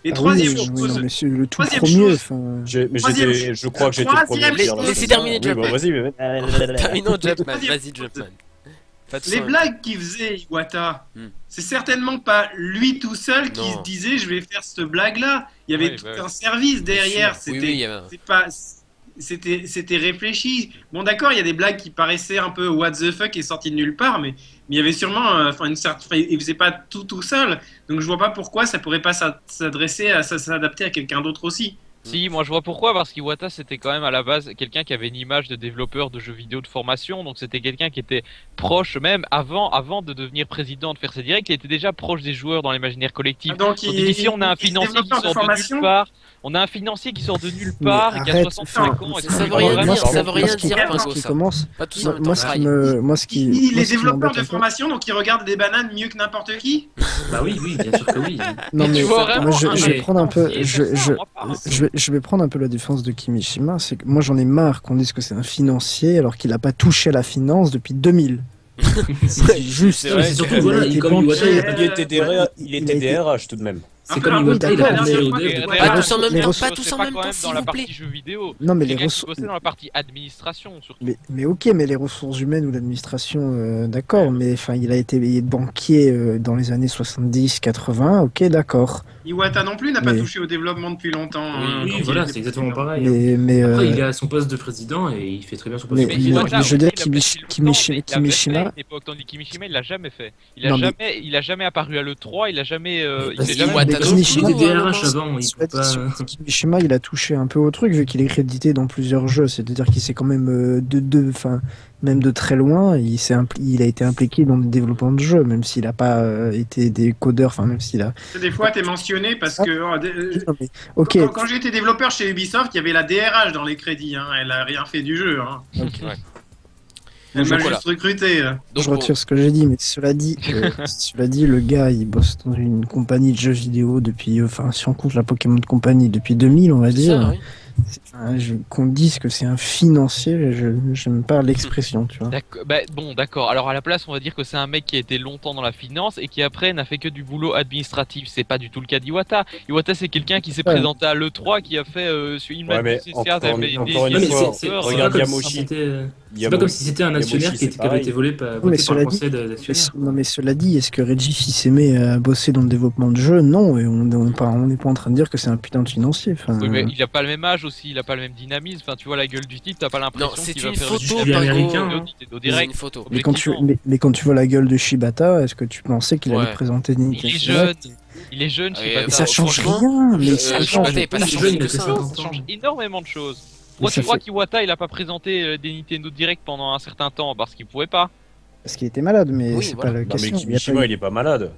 Et Ah troisième oui, oui, chose, non, mais c'est le tout Troisième premier. chose. enfin, Mais je crois que j'étais le premier à Troisième dire chose. là, Laissez c'est terminer ça. Oui, Jumpman. bah, vas-y, mais. Terminons Jumpman, Troisième vas-y chose. Jumpman. Pas de les son. blagues qu'il faisait Iwata, Hmm. c'est certainement pas lui tout seul qui Non. se disait je vais faire cette blague là. Il y avait Ouais, tout bah ouais. un service derrière. Bien sûr. Oui, C'était oui, il y avait un- c'est pas c'était réfléchi. Bon, d'accord, il y a des blagues qui paraissaient un peu what the fuck et sorties de nulle part, mais il y avait sûrement, il faisait pas tout seul, donc je vois pas pourquoi ça pourrait pas s'adapter à quelqu'un d'autre aussi. Si, moi je vois pourquoi, parce qu'Iwata c'était quand même à la base quelqu'un qui avait une image de développeur de jeux vidéo de formation, donc c'était quelqu'un qui était proche, même avant de devenir président, de faire ses directs, il était déjà proche des joueurs dans l'imaginaire collectif. Donc ici on a un financier qui sort de nulle part, et qui a 65 ans. Ça veut rien dire, Pingo, pas tout ça. Moi, il est développeur de formation, donc il regarde des bananes mieux que n'importe qui. Bah oui, bien sûr que oui. Non mais moi, je vais prendre un peu, je vais prendre un peu la défense de Kimishima, c'est que moi j'en ai marre qu'on dise que c'est un financier alors qu'il n'a pas touché à la finance depuis 2000. C'est juste. C'est vrai, surtout voilà, il était DRH tout de même. C'est comme Iwata, il a pas tous en même temps, dans la partie jeux vidéo. Non mais les ressources. Dans la partie administration surtout. Mais ok, mais les ressources humaines ou l'administration, d'accord, mais enfin il a été banquier dans les années 70-80, ok, d'accord. Iwata non plus n'a pas touché au développement depuis longtemps. Oui, voilà, c'est exactement pareil. Mais après, il est à son poste de président et il fait très bien son poste de président. Mais je veux dire, Kimishima. Tandis que Kimishima, il l'a jamais fait. Il a jamais apparu à l'E3, il a jamais. Il était DRH avant. Kimishima, il a touché un peu au truc vu qu'il est crédité dans plusieurs jeux. C'est-à-dire qu'il s'est quand même même de très loin, il a été impliqué dans le développement de jeux, même s'il n'a pas été des codeurs, enfin même s'il a... Des fois, t'es mentionné parce que quand j'ai été développeur chez Ubisoft, il y avait la DRH dans les crédits, hein. Elle a rien fait du jeu. Hein. Elle m'a juste recruté. Donc, je retire ce que j'ai dit, mais cela dit, le gars, il bosse dans une compagnie de jeux vidéo depuis, si on compte la Pokémon Company, depuis 2000, on va dire. Ça, oui. Qu'on dise que c'est un financier, je n'aime pas l'expression, tu vois. D'accord. Alors à la place, on va dire que c'est un mec qui a été longtemps dans la finance et qui après n'a fait que du boulot administratif. C'est pas du tout le cas d'Iwata. Iwata, c'est quelqu'un qui s'est présenté à l'E3, qui a fait une regarde Yamoshi. C'est pas comme si c'était un actionnaire qui avait été volé par le conseil d'actionnaire. Non, mais cela dit, est-ce que Reggie Fils-Aimé a bossé dans le développement de jeux? Non, et on n'est pas en train de dire que c'est un putain de financier. Oui, mais il a pas le même âge aussi, il a pas le même dynamisme. Enfin, tu vois la gueule du type, t'as pas l'impression qu'il va faire une photo. Mais quand tu vois la gueule de Shibata, est-ce que tu pensais qu'il allait présenter Nintendo? Il est jeune, Shibata. Et ça change rien. Mais ça change énormément de choses. Moi, tu crois qu'Iwata il a pas présenté des Nintendo Direct pendant un certain temps parce qu'il pouvait pas? Parce qu'il était malade, mais c'est pas la question. Mais Kimishima, il est pas malade.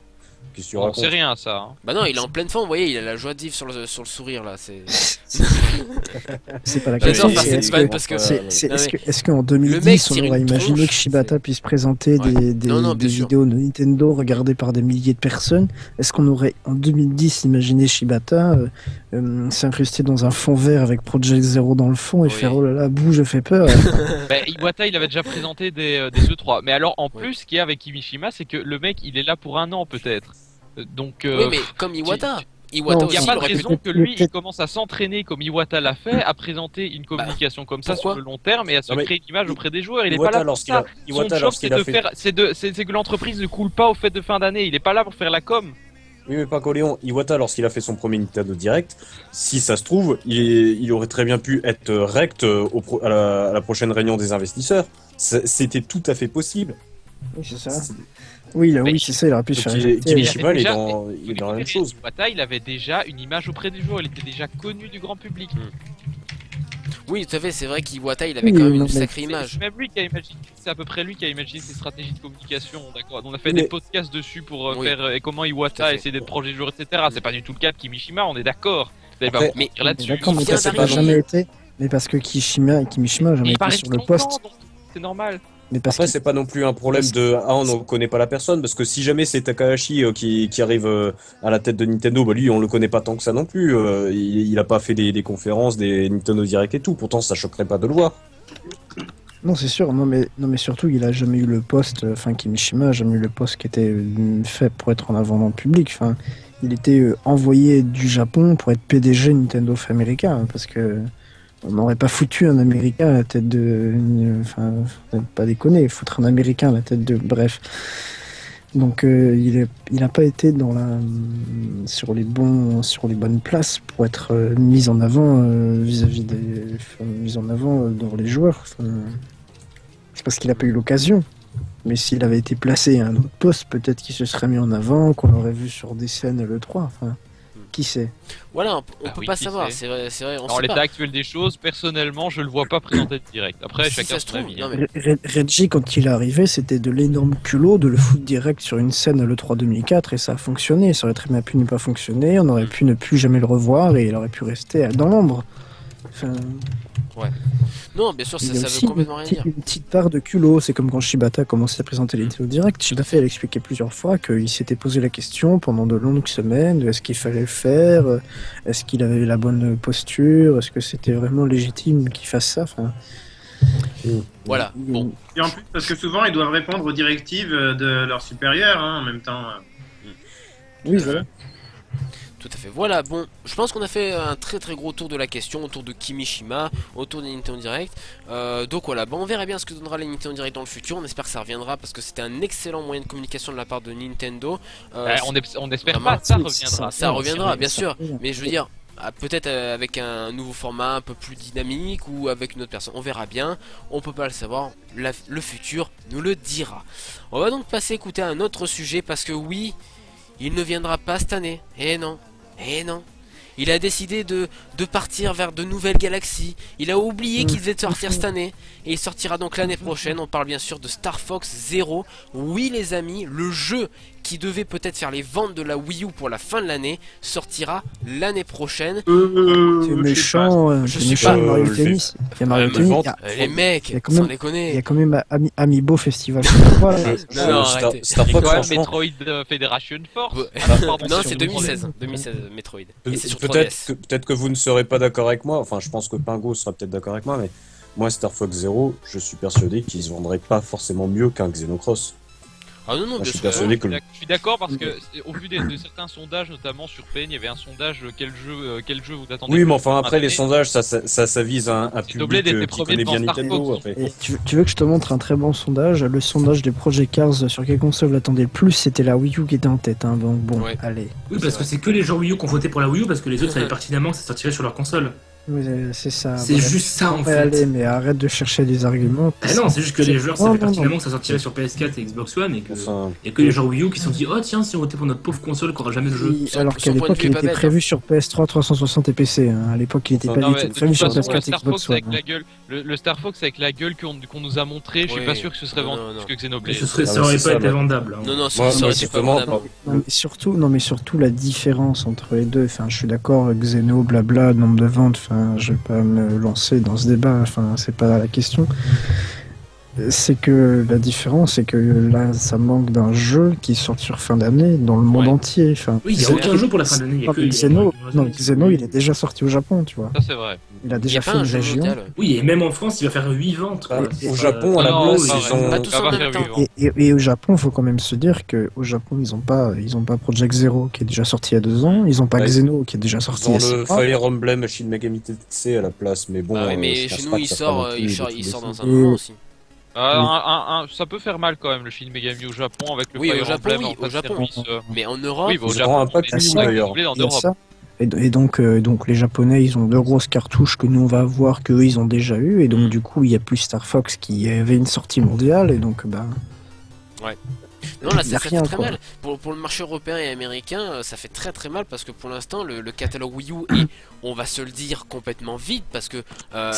C'est rien ça. Hein. Bah non, il est en pleine forme, vous voyez, il a la joie de vivre sur le sourire là. C'est pas la question. Est-ce qu'en 2010 on aurait imaginé que Shibata puisse présenter des vidéos de Nintendo regardées par des milliers de personnes? Est-ce qu'on aurait en 2010 imaginé Shibata s'incruster dans un fond vert avec Project Zero dans le fond et faire oh là là, bouge, je fais peur? Iwata il avait déjà présenté des E3. Mais alors en plus, ce qu'il y a avec Kimishima, c'est que le mec il est là pour un an peut-être. Donc, oui, mais comme Iwata. Il n'y a pas de raison que lui il commence à s'entraîner comme Iwata l'a fait, à présenter une communication comme ça sur le long terme et à se créer une image auprès des joueurs. Il n'est pas là pour ça. Son job c'est que l'entreprise ne coule pas aux fêtes de fin d'année. Il n'est pas là pour faire la com. Oui, mais pas Coléon. Iwata, lorsqu'il a fait son premier Nintendo Direct, si ça se trouve, il aurait très bien pu être rect à la prochaine réunion des investisseurs. C'était tout à fait possible. Oui, c'est ça. Oui, c'est ça, il aurait pu se faire Kimishima, il est dans la même chose. Iwata, il avait déjà une image auprès des joueurs, il était déjà connu du grand public. Oui, tout à fait, c'est vrai qu'Iwata, il avait quand même une sacrée image. C'est même lui qui a imaginé, c'est à peu près lui qui a imaginé ses stratégies de communication, d'accord. On a fait des podcasts dessus pour faire et comment Iwata essaie d'être proche des joueurs, etc. C'est pas du tout le cas de Kimishima, on est d'accord. Mais là-dessus, mais ça n'a jamais été. Mais parce que Kimishima n'a jamais été sur le poste. C'est normal. Mais après, c'est pas non plus un problème on ne connaît pas la personne, parce que si jamais c'est Takahashi qui arrive à la tête de Nintendo, lui on le connaît pas tant que ça non plus. Il a pas fait des conférences, des Nintendo Direct et tout. Pourtant, ça choquerait pas de le voir. Non, c'est sûr. Non, mais surtout, il a jamais eu le poste. Kimishima a jamais eu le poste qui était fait pour être en avant dans le public. Enfin, il était envoyé du Japon pour être PDG Nintendo of America, parce que. On n'aurait pas foutu un Américain à la tête de... Enfin, pas déconner, foutre un Américain à la tête de... Bref. Donc il n'a pas été sur les bonnes places pour être mis en avant mis en avant devant les joueurs. C'est parce qu'il n'a pas eu l'occasion. Mais s'il avait été placé à un autre poste, peut-être qu'il se serait mis en avant, qu'on l'aurait vu sur des scènes le 3. Enfin, qui sait? Voilà, on peut pas savoir. C'est vrai. En l'état actuel des choses, personnellement, je le vois pas présenté direct. Après, chacun son avis. Reggie, quand il est arrivé, c'était de l'énorme culot de le foutre direct sur une scène le 3 2004 et ça a fonctionné. Ça aurait très bien pu ne pas fonctionner. On aurait pu ne plus jamais le revoir et il aurait pu rester dans l'ombre. Enfin... Ouais. Non, bien sûr, ça veut complètement rien dire. Une petite part de culot, c'est comme quand Shibata a commencé à présenter les vidéos directs. Shibata, elle expliqué plusieurs fois qu'il s'était posé la question pendant de longues semaines, est-ce qu'il fallait le faire, est-ce qu'il avait la bonne posture, est-ce que c'était vraiment légitime qu'il fasse ça, enfin... Voilà, bon. Et en plus, parce que souvent, ils doivent répondre aux directives de leurs supérieurs, en même temps. Oui, voilà. Tout à fait. Voilà, bon, je pense qu'on a fait un très très gros tour de la question, autour de Kimishima, autour des Nintendo Direct. Donc voilà, bon, on verra bien ce que donnera les Nintendo Direct dans le futur. On espère que ça reviendra parce que c'était un excellent moyen de communication de la part de Nintendo. On espère pas que ça reviendra. Ça reviendra, bien sûr. Mais je veux dire, peut-être avec un nouveau format un peu plus dynamique ou avec une autre personne. On verra bien. On peut pas le savoir. Le futur nous le dira. On va donc passer écouter un autre sujet parce que oui, il ne viendra pas cette année. Eh non. Eh non, il a décidé de partir vers de nouvelles galaxies. Il a oublié qu'il devait sortir cette année. Et il sortira donc l'année prochaine. On parle bien sûr de Star Fox Zero. Oui les amis, le jeu qui devait peut-être faire les ventes de la Wii U pour la fin de l'année sortira l'année prochaine. C'est méchant, je suis pas pas Mario Tennis. Il y a Mario Tennis. Les mecs, sans déconner. Il y a quand même Amiibo Festival. Non, arrêtez. Star Fox, franchement. Metroid Federation Force. Non, c'est 2016 Metroid. Et c'est sur 3DS. Peut-être que vous ne serez pas d'accord avec moi. Enfin, je pense que Pingo sera peut-être d'accord avec moi, mais moi, Star Fox Zero, je suis persuadé qu'il se vendrait pas forcément mieux qu'un Xenocross. Ah non, non, je suis persuadé que... Je suis d'accord parce que au vu de certains sondages, notamment sur PN, il y avait un sondage quel jeu vous attendez. Oui, mais enfin après les sondages, ça vise un public qui connaît bien Nintendo. Après. Et tu veux que je te montre un très bon sondage? Le sondage des Project Cars sur quelle console l'attendait le plus, c'était la Wii U qui était en tête. Hein, donc bon, allez. Oui, parce que c'est que les gens Wii U qui ont voté pour la Wii U parce que les autres savaient pertinemment que ça sortirait sur leur console. Oui, c'est ça. C'est juste ça en fait. Allez, mais arrête de chercher des arguments. Ah non, c'est juste que les joueurs savaient pertinemment que ça sortirait sur PS4 et Xbox One et que les gens Wii U qui se sont dit oh tiens si on votait pour notre pauvre console qui aura jamais le jeu. Alors qu'à l'époque il était prévu sur PS3, 360 et PC. Hein. À l'époque il était pas du tout prévu sur PS4 et Xbox One. Le Star Fox avec la gueule qu'on nous a montré, je suis pas sûr que ce serait vendu plus que Xenoblade. Ça aurait pas été vendable. Non, non, ça aurait été pas vendable. Mais surtout la différence entre les deux. Enfin, je suis d'accord, Xeno, blabla, nombre de ventes. Enfin, je vais pas me lancer dans ce débat. Enfin, c'est pas la question. C'est que la différence, c'est que là, ça manque d'un jeu qui sort sur fin d'année dans le monde entier. Enfin, oui, il n'y a aucun jeu pour la fin d'année. Xeno, il est déjà sorti au Japon, tu vois. Ça, c'est vrai. Il a déjà fait une région. Oui, et même en France, il va faire 8 ventes. Au Japon, à la base, ils ont. Et au Japon, il faut quand même se dire qu'au Japon, ils ont pas Project Zero qui est déjà sorti il y a 2 ans. Ils ont pas Xeno qui est déjà sorti il y a 6 ans. Ils ont le Fire Emblem Shin Megami Tensei à la place, mais bon. Mais chez nous, il sort dans un moment aussi. Ça peut faire mal quand même le Shin Megami au Japon avec le Fire Emblem au Japon. Mais en Europe, au Japon, d'ailleurs. En Europe. Et donc les Japonais, ils ont 2 grosses cartouches que nous on va avoir, qu'eux ils ont déjà eu, et donc du coup il y a plus Star Fox qui avait une sortie mondiale, et donc ouais. Non, là ça fait très mal. Pour le marché européen et américain, ça fait très mal parce que pour l'instant le catalogue Wii U est, on va se le dire, complètement vide parce que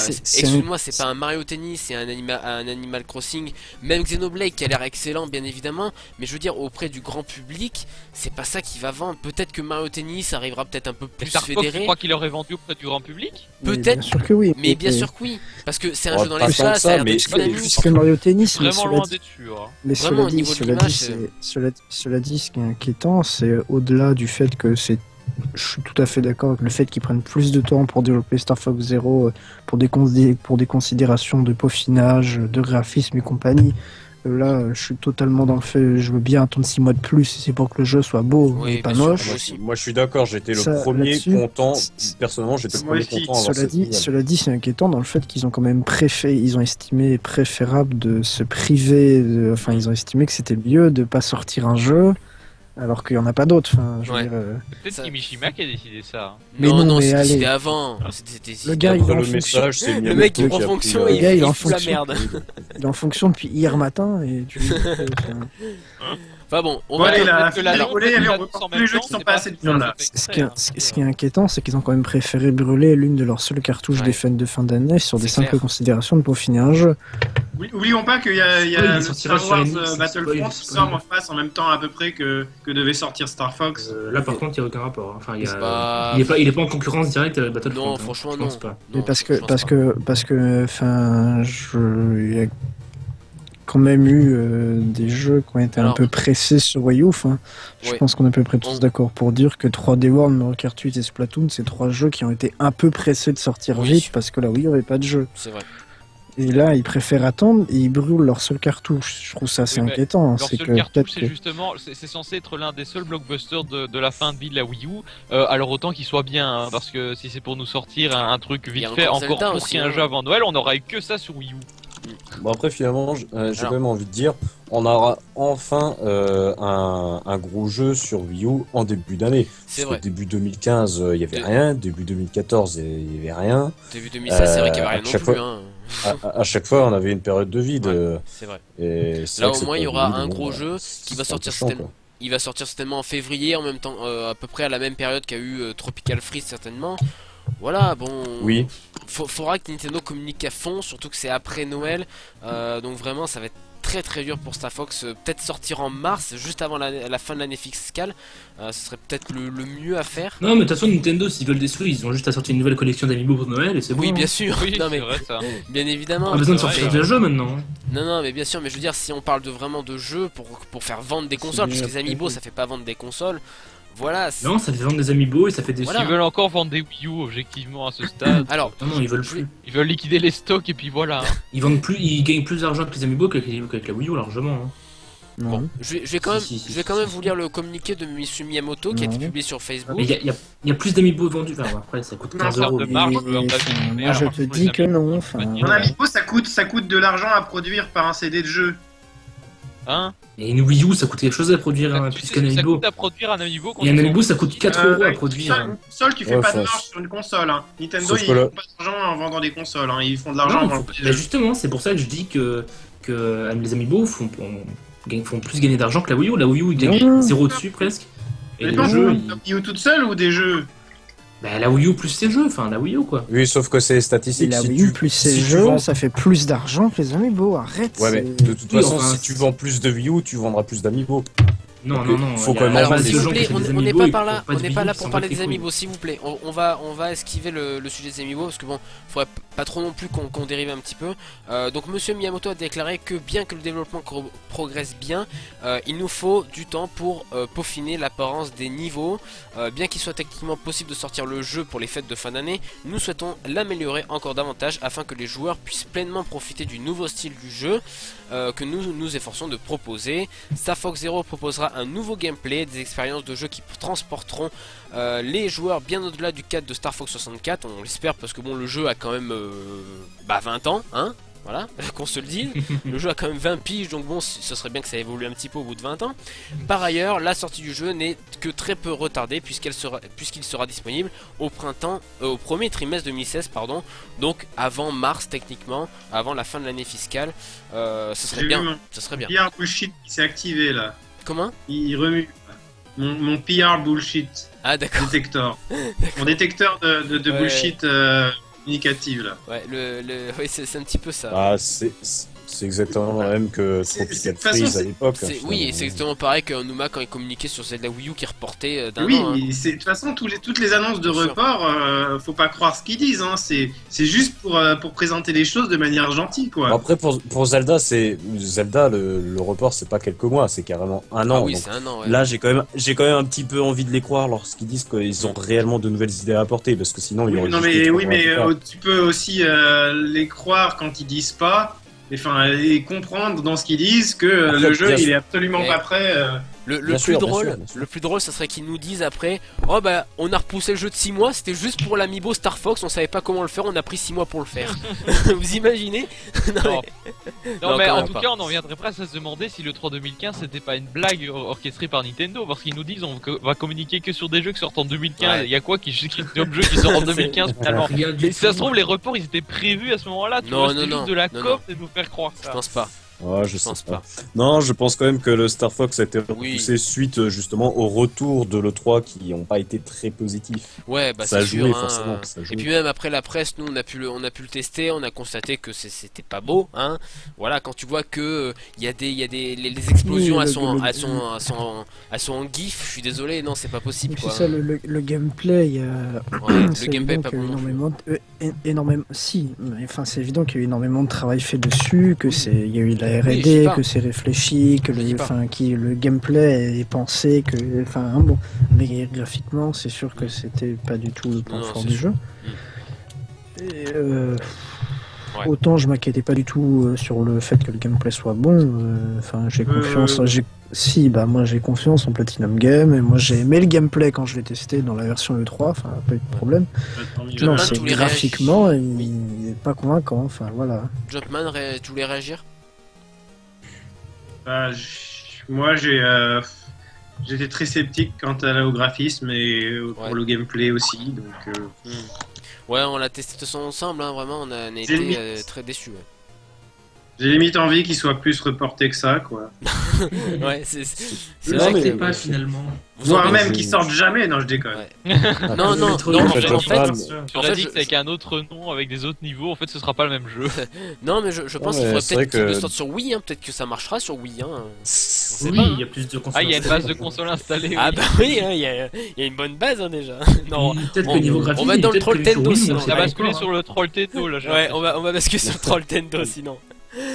excuse-moi, c'est pas un Mario Tennis, c'est un Animal Crossing, même Xenoblade qui a l'air excellent bien évidemment, mais je veux dire auprès du grand public, c'est pas ça qui va vendre. Peut-être que Mario Tennis arrivera peut-être un peu plus fédéré. Tu crois qu'il aurait vendu auprès du grand public? Peut-être, bien sûr que oui. Mais bien sûr que oui, parce que c'est un jeu dans l'espace, ça a l'air d'être dynamique. Puisque Mario Tennis, vraiment loin d'être sûr. Mais vraiment au niveau de l'image. Cela dit, ce qui est inquiétant, c'est au-delà du fait que je suis tout à fait d'accord avec le fait qu'ils prennent plus de temps pour développer Star Fox Zero pour des considérations de peaufinage, de graphisme et compagnie. Là, je suis totalement dans le fait, je veux bien attendre 6 mois de plus si c'est pour que le jeu soit beau et pas moche. Moi, je suis d'accord, j'étais le premier content. Personnellement, j'étais le premier content. Cela dit, c'est inquiétant dans le fait qu'ils ont quand même ils ont estimé préférable de se priver, enfin, ils ont estimé que c'était mieux de pas sortir un jeu. Alors qu'il n'y en a pas d'autres. Enfin, peut-être Kimishima qui a décidé ça. Mais non, c'était avant. Le gars, il est en fonction. Le mec, il prend fonction et il fout la merde. Il est en fonction depuis hier matin et tu. Enfin bon, on va aller là. Les jeux qui sont pas assez bien là. Ce qui est inquiétant, c'est qu'ils ont quand même préféré brûler l'une de leurs seules cartouches des fans de fin d'année sur des simples considérations de peaufiner un jeu. Oublions pas qu'il y a le Star Wars Battlefront qui sort en face en même temps à peu près que devait sortir Star Fox. Là par contre il n'y a aucun rapport. Enfin, il est pas en concurrence directe avec Battlefront. Non, franchement non. Mais parce que enfin il y a quand même eu des jeux qui ont été un peu pressés sur Wii U. Hein. Je pense qu'on est à peu près tous d'accord pour dire que 3D World, Mario Kart 8 et Splatoon, c'est 3 jeux qui ont été un peu pressés de sortir vite parce que la Wii U avait pas de jeu. C'est vrai. Et là, ils préfèrent attendre et ils brûlent leur seule cartouche. Je trouve ça assez inquiétant. Leur seule cartouche, c'est justement, c'est censé être l'un des seuls blockbusters de la fin de vie de la Wii U. Alors autant qu'il soit bien, hein, parce que si c'est pour nous sortir un truc vite fait, encore pour qu'il y ait un jeu avant Noël, on n'aura eu que ça sur Wii U. Bon après finalement j'ai quand même envie de dire on aura enfin un gros jeu sur Wii U en début d'année. C'est vrai. Début 2015 il y avait rien, début 2014 il y avait rien. Début 2016 c'est vrai qu'il y avait rien non plus. Hein. À chaque fois on avait une période de vide. C'est vrai. Et là au moins il y aura un gros jeu qui va sortir certainement. Il va sortir certainement en février en même temps à peu près à la même période qu'a eu Tropical Freeze certainement. Voilà, bon. Oui. Faudra que Nintendo communique à fond, surtout que c'est après Noël. Donc vraiment, ça va être très très dur pour Star Fox. Peut-être sortir en mars, juste avant la fin de l'année fiscale. Ce serait peut-être le mieux à faire. Non, mais de toute façon, Nintendo, s'ils veulent des sous, ils ont juste à sortir une nouvelle collection d'Amiibo pour Noël et c'est bon. Oui, bien sûr. Oui, non, mais vrai, ça. bien évidemment. On a besoin de sortir des jeux maintenant. Non, mais bien sûr, mais je veux dire, si on parle de vraiment de jeux pour faire vendre des consoles, parce que les Amiibo, ça fait pas vendre des consoles. Voilà. Non, ça fait vendre des Amiibo et ça fait des Ils veulent encore vendre des Wii U objectivement à ce stade. Alors, non, ils veulent plus. Ils veulent liquider les stocks et puis voilà. Ils vendent plus, ils gagnent plus d'argent que les Amiibo qu'avec la Wii U largement. Hein. Bon, je vais quand même vous lire le communiqué de Monsieur Miyamoto qui a été publié sur Facebook. Mais il y a plus d'Amiibo vendus. Enfin, après, ça coûte 15 euros. Moi, je te dis que non. Un Amiibo, ça coûte de l'argent à produire par un CD de jeu. Hein? Et une Wii U, ça coûte quelque chose à produire plus qu'un Amiibo. Ça coûte à produire un Amiibo. Et un Amiibo, ça coûte 4 euros à produire. Une console, tu fais pas de marge sur une console. Hein. Nintendo, ils font pas d'argent en vendant des consoles. Hein. Ils font de l'argent en vendant des jeux. Justement, c'est pour ça que je dis que les Amiibo font plus gagner d'argent que la Wii U. La Wii U, ils gagnent 0 dessus presque. Et les jeux. La Wii U toute seule ou des jeux? Bah la Wii U plus ses jeux, enfin la Wii U quoi. Oui, sauf que c'est statistique. Et la Wii U plus ses jeux, ça fait plus d'argent que les Amiibo, arrête. Ouais, mais de toute façon, si tu vends plus de Wii U, tu vendras plus d'Amiibo. Non, faut quand même alors, s'il vous plaît, on n'est pas par là, on n'est pas là pour parler des Amiibo, s'il vous plaît. On va esquiver le sujet des Amiibo parce que bon, faudrait pas trop non plus qu'on dérive un petit peu. Donc Monsieur Miyamoto a déclaré que bien que le développement progresse bien, il nous faut du temps pour peaufiner l'apparence des niveaux. Bien qu'il soit techniquement possible de sortir le jeu pour les fêtes de fin d'année, nous souhaitons l'améliorer encore davantage afin que les joueurs puissent pleinement profiter du nouveau style du jeu que nous nous efforçons de proposer. Star Fox Zero proposera un nouveau gameplay, des expériences de jeu qui transporteront les joueurs bien au-delà du cadre de Star Fox 64, on l'espère parce que bon, le jeu a quand même 20 ans, hein. Voilà, qu'on se le dise. Le jeu a quand même 20 piges, donc bon, ce serait bien que ça évolue un petit peu au bout de 20 ans. Par ailleurs, la sortie du jeu n'est que très peu retardée puisqu'il sera disponible au premier trimestre 2016, pardon. Donc avant mars techniquement, avant la fin de l'année fiscale. Ce serait bien. Ce serait bien. PR bullshit qui s'est activé là. Comment? Il remue. Mon PR bullshit. Ah d'accord. Détecteur. Mon détecteur de bullshit. Indicative là. Ouais, oui, c'est un petit peu ça. Ah, c'est exactement la même que Tropical Freeze à l'époque. Oui, c'est exactement pareil que Numa quand il communiquait sur Zelda Wii U qui reportait d'un an. Oui, de toute façon, toutes les annonces de report, faut pas croire ce qu'ils disent. Hein. C'est juste pour présenter les choses de manière gentille, quoi. Après, pour Zelda, le report, c'est pas quelques mois, c'est carrément un an. Ah oui, c'est un an. Ouais. Là, j'ai quand même un petit peu envie de les croire lorsqu'ils disent qu'ils ont réellement de nouvelles idées à apporter, parce que sinon, tu peux aussi les croire quand ils disent pas. et comprendre dans ce qu'ils disent que le jeu il est absolument pas prêt. Le plus drôle, ça serait qu'ils nous disent après, oh bah on a repoussé le jeu de 6 mois, c'était juste pour l'amiibo Star Fox, on savait pas comment le faire, on a pris 6 mois pour le faire. Vous imaginez? Non mais en tout cas, on en viendrait presque à se demander si le 3 2015 c'était pas une blague orchestrée par Nintendo, parce qu'ils nous disent on va communiquer que sur des jeux qui sortent en 2015. Il y a quoi qui comme jeu qui sort en 2015 finalement? Mais si ça se trouve les reports ils étaient prévus à ce moment-là. C'était juste de la com et de nous faire croire ça. Je pense pas. Ouais, je pense pas. Non, je pense quand même que le Star Fox a été repoussé suite justement au retour de l'E3 qui n'ont pas été très positifs. Ouais, bah ça a joué sûr, forcément. Ça et puis même après la presse, nous on a pu le tester, on a constaté que c'était pas beau, hein. Voilà, quand tu vois que il y a les explosions, elles sont en gif. Je suis désolé, non, c'est pas possible. C'est ça, le gameplay, il y a. Le gameplay pas bon. Énormément. Si, enfin c'est évident qu'il y a eu énormément de travail fait dessus, que il y a eu la R&D, que c'est réfléchi, que le gameplay est pensé, que bon, mais graphiquement c'est sûr que c'était pas du tout le point fort du jeu. Et, autant je m'inquiétais pas du tout sur le fait que le gameplay soit bon. J'ai confiance. Moi j'ai confiance en Platinum Game et moi j'ai aimé le gameplay quand je l'ai testé dans la version E3. Pas eu de problème. Non, c'est graphiquement il est pas convaincant. Voilà. Jumpman, tu voulais réagir? Moi j'étais très sceptique quant au graphisme et pour le gameplay aussi, donc ouais, on l'a testé de toute façon ensemble, hein, vraiment on a été très déçus. J'ai limite envie qu'il soit plus reporté que ça, quoi. Ouais, c'est vrai que pas finalement. Voire même qu'ils sortent jamais, non, je déconne. Ouais. non, en fait, tu aurais dit que c'est avec un autre nom, avec des autres niveaux, en fait ce sera pas le même jeu. Non, mais je pense qu'il faudrait peut-être qu'il le sorte sur Wii, hein, peut-être que ça marchera sur Wii. Hein. Oui, il y a plus de consoles. Il y a une base de console installée. Ah bah oui, il y a une bonne base déjà. Non, peut-être que niveau graphique, on va dans le Troll Tendo sinon. On va basculer sur le Troll Tendo là. Ouais, on va basculer sur le Troll Tendo sinon.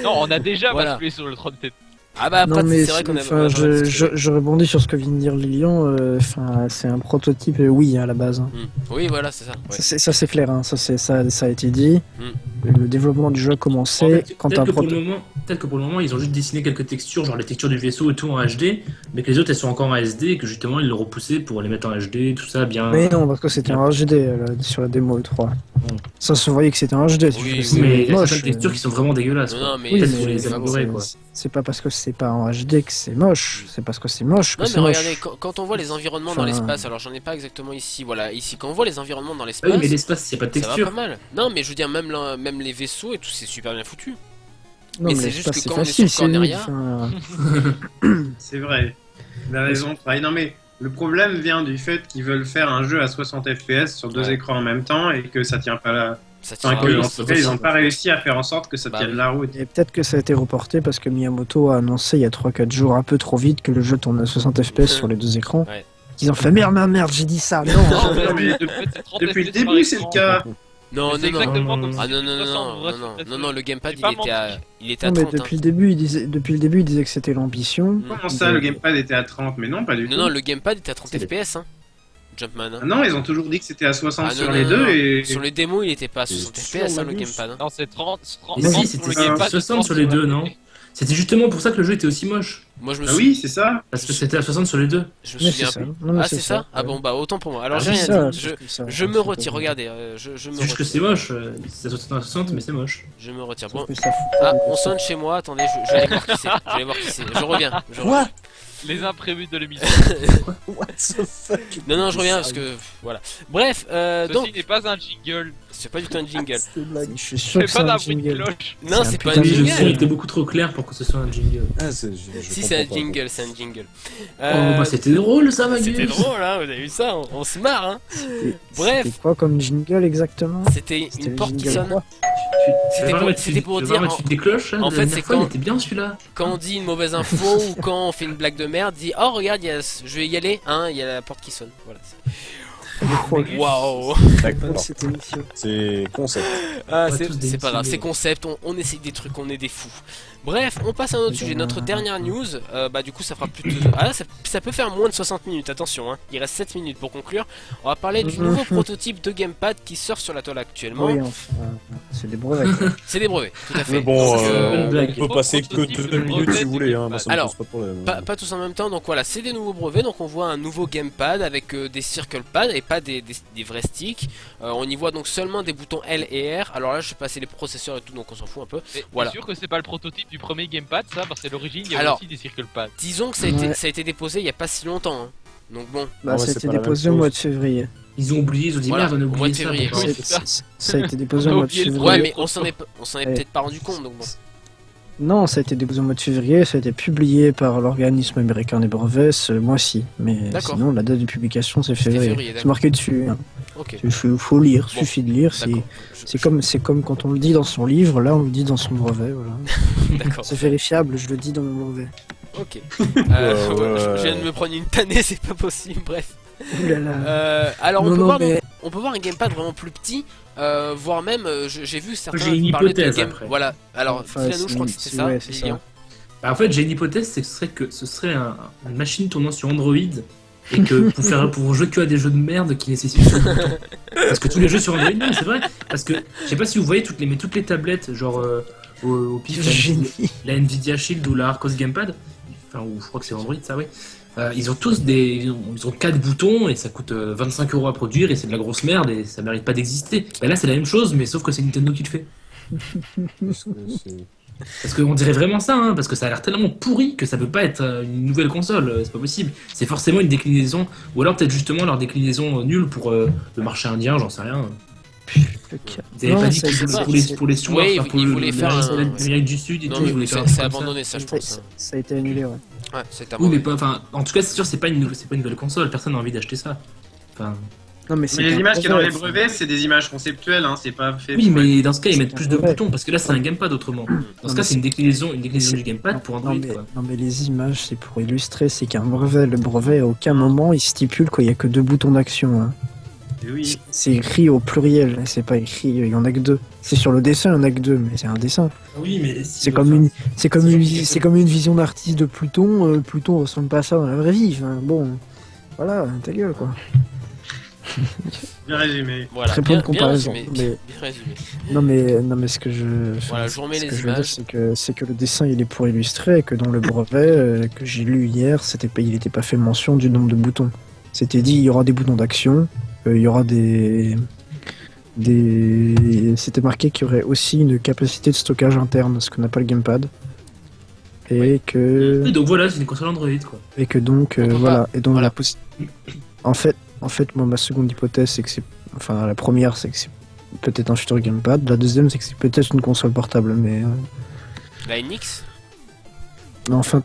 Non, on a déjà basculé sur le Troll Tendo. Ah bah après, c'est vrai qu'on a. Je rebondis sur ce que vient de dire Lilian. C'est un prototype Wii à la base. Oui, voilà, c'est ça. Ouais. Ça c'est clair. Hein. Ça a été dit. Le développement du jeu a commencé quand peut-être que pour le moment, ils ont juste dessiné quelques textures, genre les textures du vaisseau et tout en HD, mais que les autres elles sont encore en SD et que justement ils l'ont repoussé pour les mettre en HD, tout ça bien. Mais non, parce que c'était en HD sur la démo E3. Ça se voyait que c'était en HD. Mais il y a certaines textures qui sont vraiment dégueulasses. Non, mais les améliorer quoi. C'est pas parce que c'est pas en HD que c'est moche, c'est parce que c'est moche. Non, mais regardez, quand on voit les environnements dans l'espace, alors j'en ai pas exactement ici, voilà, ici, quand on voit les environnements dans l'espace. Oui, mais l'espace, c'est pas de texture. Ça va pas mal. Non, mais je veux dire, même les vaisseaux et tout, c'est super bien foutu. Non, mais c'est juste que quand on est sur Corneria. C'est vrai. Il a raison. Non, mais le problème vient du fait qu'ils veulent faire un jeu à 60 FPS sur deux écrans en même temps et que ça tient pas là. Ils n'ont pas réussi à faire en sorte que ça tienne la route. Et peut-être que ça a été reporté parce que Miyamoto a annoncé il y a 3-4 jours un peu trop vite que le jeu tourne à 60 FPS sur les deux écrans. Ils ont fait merde, j'ai dit ça. Non, depuis le début, c'est le cas. Non, le gamepad il était à 30. Mais depuis le début, il disait que c'était l'ambition. Comment ça, le gamepad était à 30? Mais non, pas du tout. Non, le gamepad était à 30 FPS, hein. Jumpman. Ah non, ils ont toujours dit que c'était à 60 sur les deux et... Sur les démos, il était pas à 60 FPS, le gamepad. Non, c'est 30. Mais si, c'était 60 sur les deux, non? C'était justement pour ça que le jeu était aussi moche. Moi je me souviens. Oui, c'est ça. Parce que c'était à 60 sur les deux. Je me souviens plus. Ah, c'est ça? Ah bon, bah autant pour moi. Alors j'ai rien dit. Je me retire, regardez. C'est juste que c'est moche. C'est à 60, mais c'est moche. Je me retire. Bon. Ah, on sonne chez moi. Attendez, je vais aller voir qui c'est. Je reviens. Quoi? Les imprévus de l'émission. What the fuck? Non, je reviens parce que voilà. Bref, donc. Ceci n'est pas un jingle. C'est pas du tout un jingle. Je suis sûr que c'est un jingle. Non, c'est pas un jingle. Le son était beaucoup trop clair pour que ce soit un jingle. Si c'est un jingle, c'est un jingle. Oh bah c'était drôle ça, ma gueule. C'était drôle, hein. Vous avez vu ça? On se marre, hein. Bref. C'était quoi comme jingle exactement? C'était une porte qui sonne. C'était pour dire. Des cloches. En fait, c'est quand. C'était bien celui-là. Quand on dit une mauvaise info ou quand on fait une blague de merde, dit oh regarde, je vais y aller, hein, il y a la porte qui sonne. Voilà. Waouh! C'est concept. Ah, c'est pas grave, c'est concept, on essaye des trucs, on est des fous. Bref, on passe à un autre sujet, notre dernière news, bah du coup ça fera plus de... Ah ça peut faire moins de 60 minutes, attention, hein. Il reste 7 minutes pour conclure. On va parler du nouveau prototype de gamepad qui sort sur la toile actuellement. Oui, enfin, c'est des brevets. C'est des brevets, tout à fait. Mais bon, on peut passer que 2 minutes si vous voulez, hein. Moi, ça me alors, pose pas de problème. pas tous en même temps, donc voilà, c'est des nouveaux brevets, donc on voit un nouveau gamepad avec des circle pads et pas des vrais sticks. On y voit donc seulement des boutons L et R, alors là je sais pas, c'est les processeurs et tout, donc on s'en fout un peu. Voilà. C'est sûr que c'est pas le prototype du premier gamepad, ça, parce que à l'origine il y avait Alors, aussi des circle pads. Disons que ça a été déposé il y a pas si longtemps, hein. Donc bon. Bah, ça a été déposé au mois de février. Ils ont oublié, ils ont dit Voilà, merde, on a au mois de oublié février. ça. Oui. Ça a été déposé au mois de février. Ouais, mais on s'en est peut-être pas rendu compte, donc bon. Non, ça a été déposé au mois de février, ça a été publié par l'organisme américain des brevets ce mois-ci. Mais sinon, la date de publication, c'est février. C'est marqué dessus. Hein. Ok. Il faut lire, suffit de lire. C'est comme quand on le dit dans son livre, là on le dit dans son brevet. Voilà. D'accord. C'est vérifiable, je le dis dans mon brevet. Ok. Je viens de me prendre une tannée, c'est pas possible, bref. Alors on peut voir un gamepad vraiment plus petit, voire même, j'ai vu certains parler de game... Voilà, alors dis-nous, je crois que c'était ça, Lilian. Bah, en fait, j'ai une hypothèse, c'est que ce serait une machine tournant sur Android et que pour jouer que à des jeux de merde qui nécessitent un bouton. Parce que tous les jeux sur Android, non, c'est vrai. Parce que je sais pas si vous voyez toutes les tablettes, genre au pif, la Nvidia Shield ou la Arcos Gamepad, enfin, ou je crois que c'est Android, ça, oui. Ils ont tous ils ont 4 boutons et ça coûte 25 € à produire et c'est de la grosse merde et ça mérite pas d'exister. Bah là c'est la même chose mais sauf que c'est Nintendo qui le fait. Parce qu'on dirait vraiment ça, hein, parce que ça a l'air tellement pourri que ça peut pas être une nouvelle console, c'est pas possible. C'est forcément une déclinaison, ou alors peut-être justement leur déclinaison nulle pour le marché indien, j'en sais rien. Ils avaient pas dit que pour les sous, oui, pour ils voulaient faire l'Amérique du Sud et tout, ils voulaient faire c'est abandonné ça, je pense. Ça a été annulé, ouais. Ouais, c'est abandonné. Oui, mais pas, en tout cas, c'est sûr, c'est pas une nouvelle console, personne n'a envie d'acheter ça. Enfin... Non, mais les images qu'il y a dans les brevets, c'est des images conceptuelles, hein, c'est pas fait. Oui, mais dans ce cas, ils mettent plus de boutons parce que là, c'est un gamepad autrement. Dans ce cas, c'est une déclinaison du gamepad pour Android. Non, mais les images, c'est pour illustrer, c'est qu'un brevet, le brevet, à aucun moment, il stipule qu'il y a que 2 boutons d'action. Hein. Oui. C'est écrit au pluriel, c'est pas écrit, il y en a que 2. C'est sur le dessin, il y en a que 2, mais c'est un dessin. Oui, mais c'est comme une vision d'artiste de Pluton. Pluton ressemble pas à ça dans la vraie vie. Enfin, bon, voilà, ta gueule quoi. Bien résumé. Voilà, très bonne comparaison. Bien résumé. Non mais ce que je. Voilà, je vous remets les images. C'est que le dessin il est pour illustrer et que dans le brevet que j'ai lu hier, il n'était pas fait mention du nombre de boutons. C'était dit il y aura des boutons d'action. Il y aura c'était marqué qu'il y aurait aussi une capacité de stockage interne, ce que n'a pas le gamepad. Et que... Et donc voilà, c'est une console Android quoi. Et que donc, voilà. Et donc voilà. En fait, moi, ma seconde hypothèse, c'est que c'est... Enfin, la première, c'est que c'est peut-être un futur gamepad. La deuxième, c'est que c'est peut-être une console portable, mais... La NX ? Non, enfin...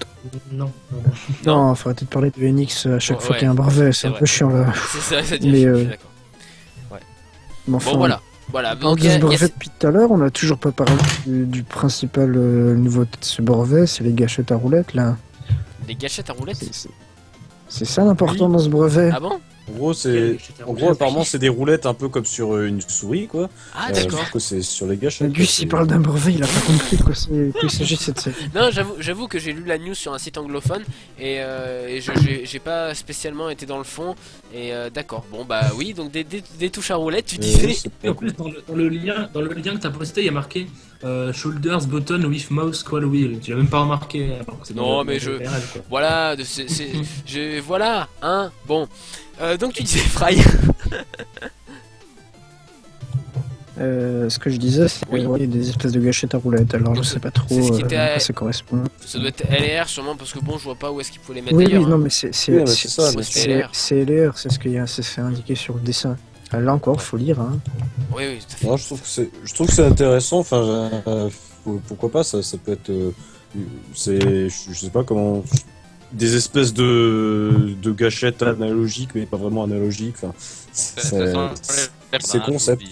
Non, faut arrêter de parler de NX à chaque fois qu'il y a un brevet, c'est un peu chiant là. C'est ça, mais d'accord. Ouais. Mais enfin, bon, voilà. Donc, ce brevet depuis tout à l'heure, on a toujours pas parlé du principal nouveauté de ce brevet, c'est les gâchettes à roulettes là. Les gâchettes à roulettes ? C'est ça l'important dans ce brevet. Ah bon ? En gros, apparemment, c'est des roulettes un peu comme sur une souris, quoi. Ah, d'accord. Que c'est sur les gâchettes. Gus, il parle d'un brevet, il a pas compris de quoi il s'agit de cette série. Non, j'avoue que j'ai lu la news sur un site anglophone et j'ai pas spécialement été dans le fond. Et d'accord. Bon, bah oui, donc des touches à roulettes, tu disais. Et en plus, dans le lien que t'as posté, il y a marqué Shoulders Button with Mouse Scroll Wheel. Tu l'as même pas remarqué. Non, mais voilà, voilà, hein. Bon. Donc tu disais Fry. Ce que je disais, c'est qu'il y a des espèces de gâchettes à roulettes. Alors je sais pas trop à quoi ça correspond. Ça doit être LR sûrement parce que bon, je vois pas où est-ce qu'il faut les mettre. Oui, non, mais c'est LR, c'est ce qu'il y a, c'est indiqué sur le dessin. Là encore, faut lire. Hein. Oui, tout à fait. Non, je trouve que c'est intéressant. Enfin, pourquoi pas, ça peut être. Je sais pas comment. Des espèces de gâchettes analogiques, mais pas vraiment analogiques. Enfin, c'est concept.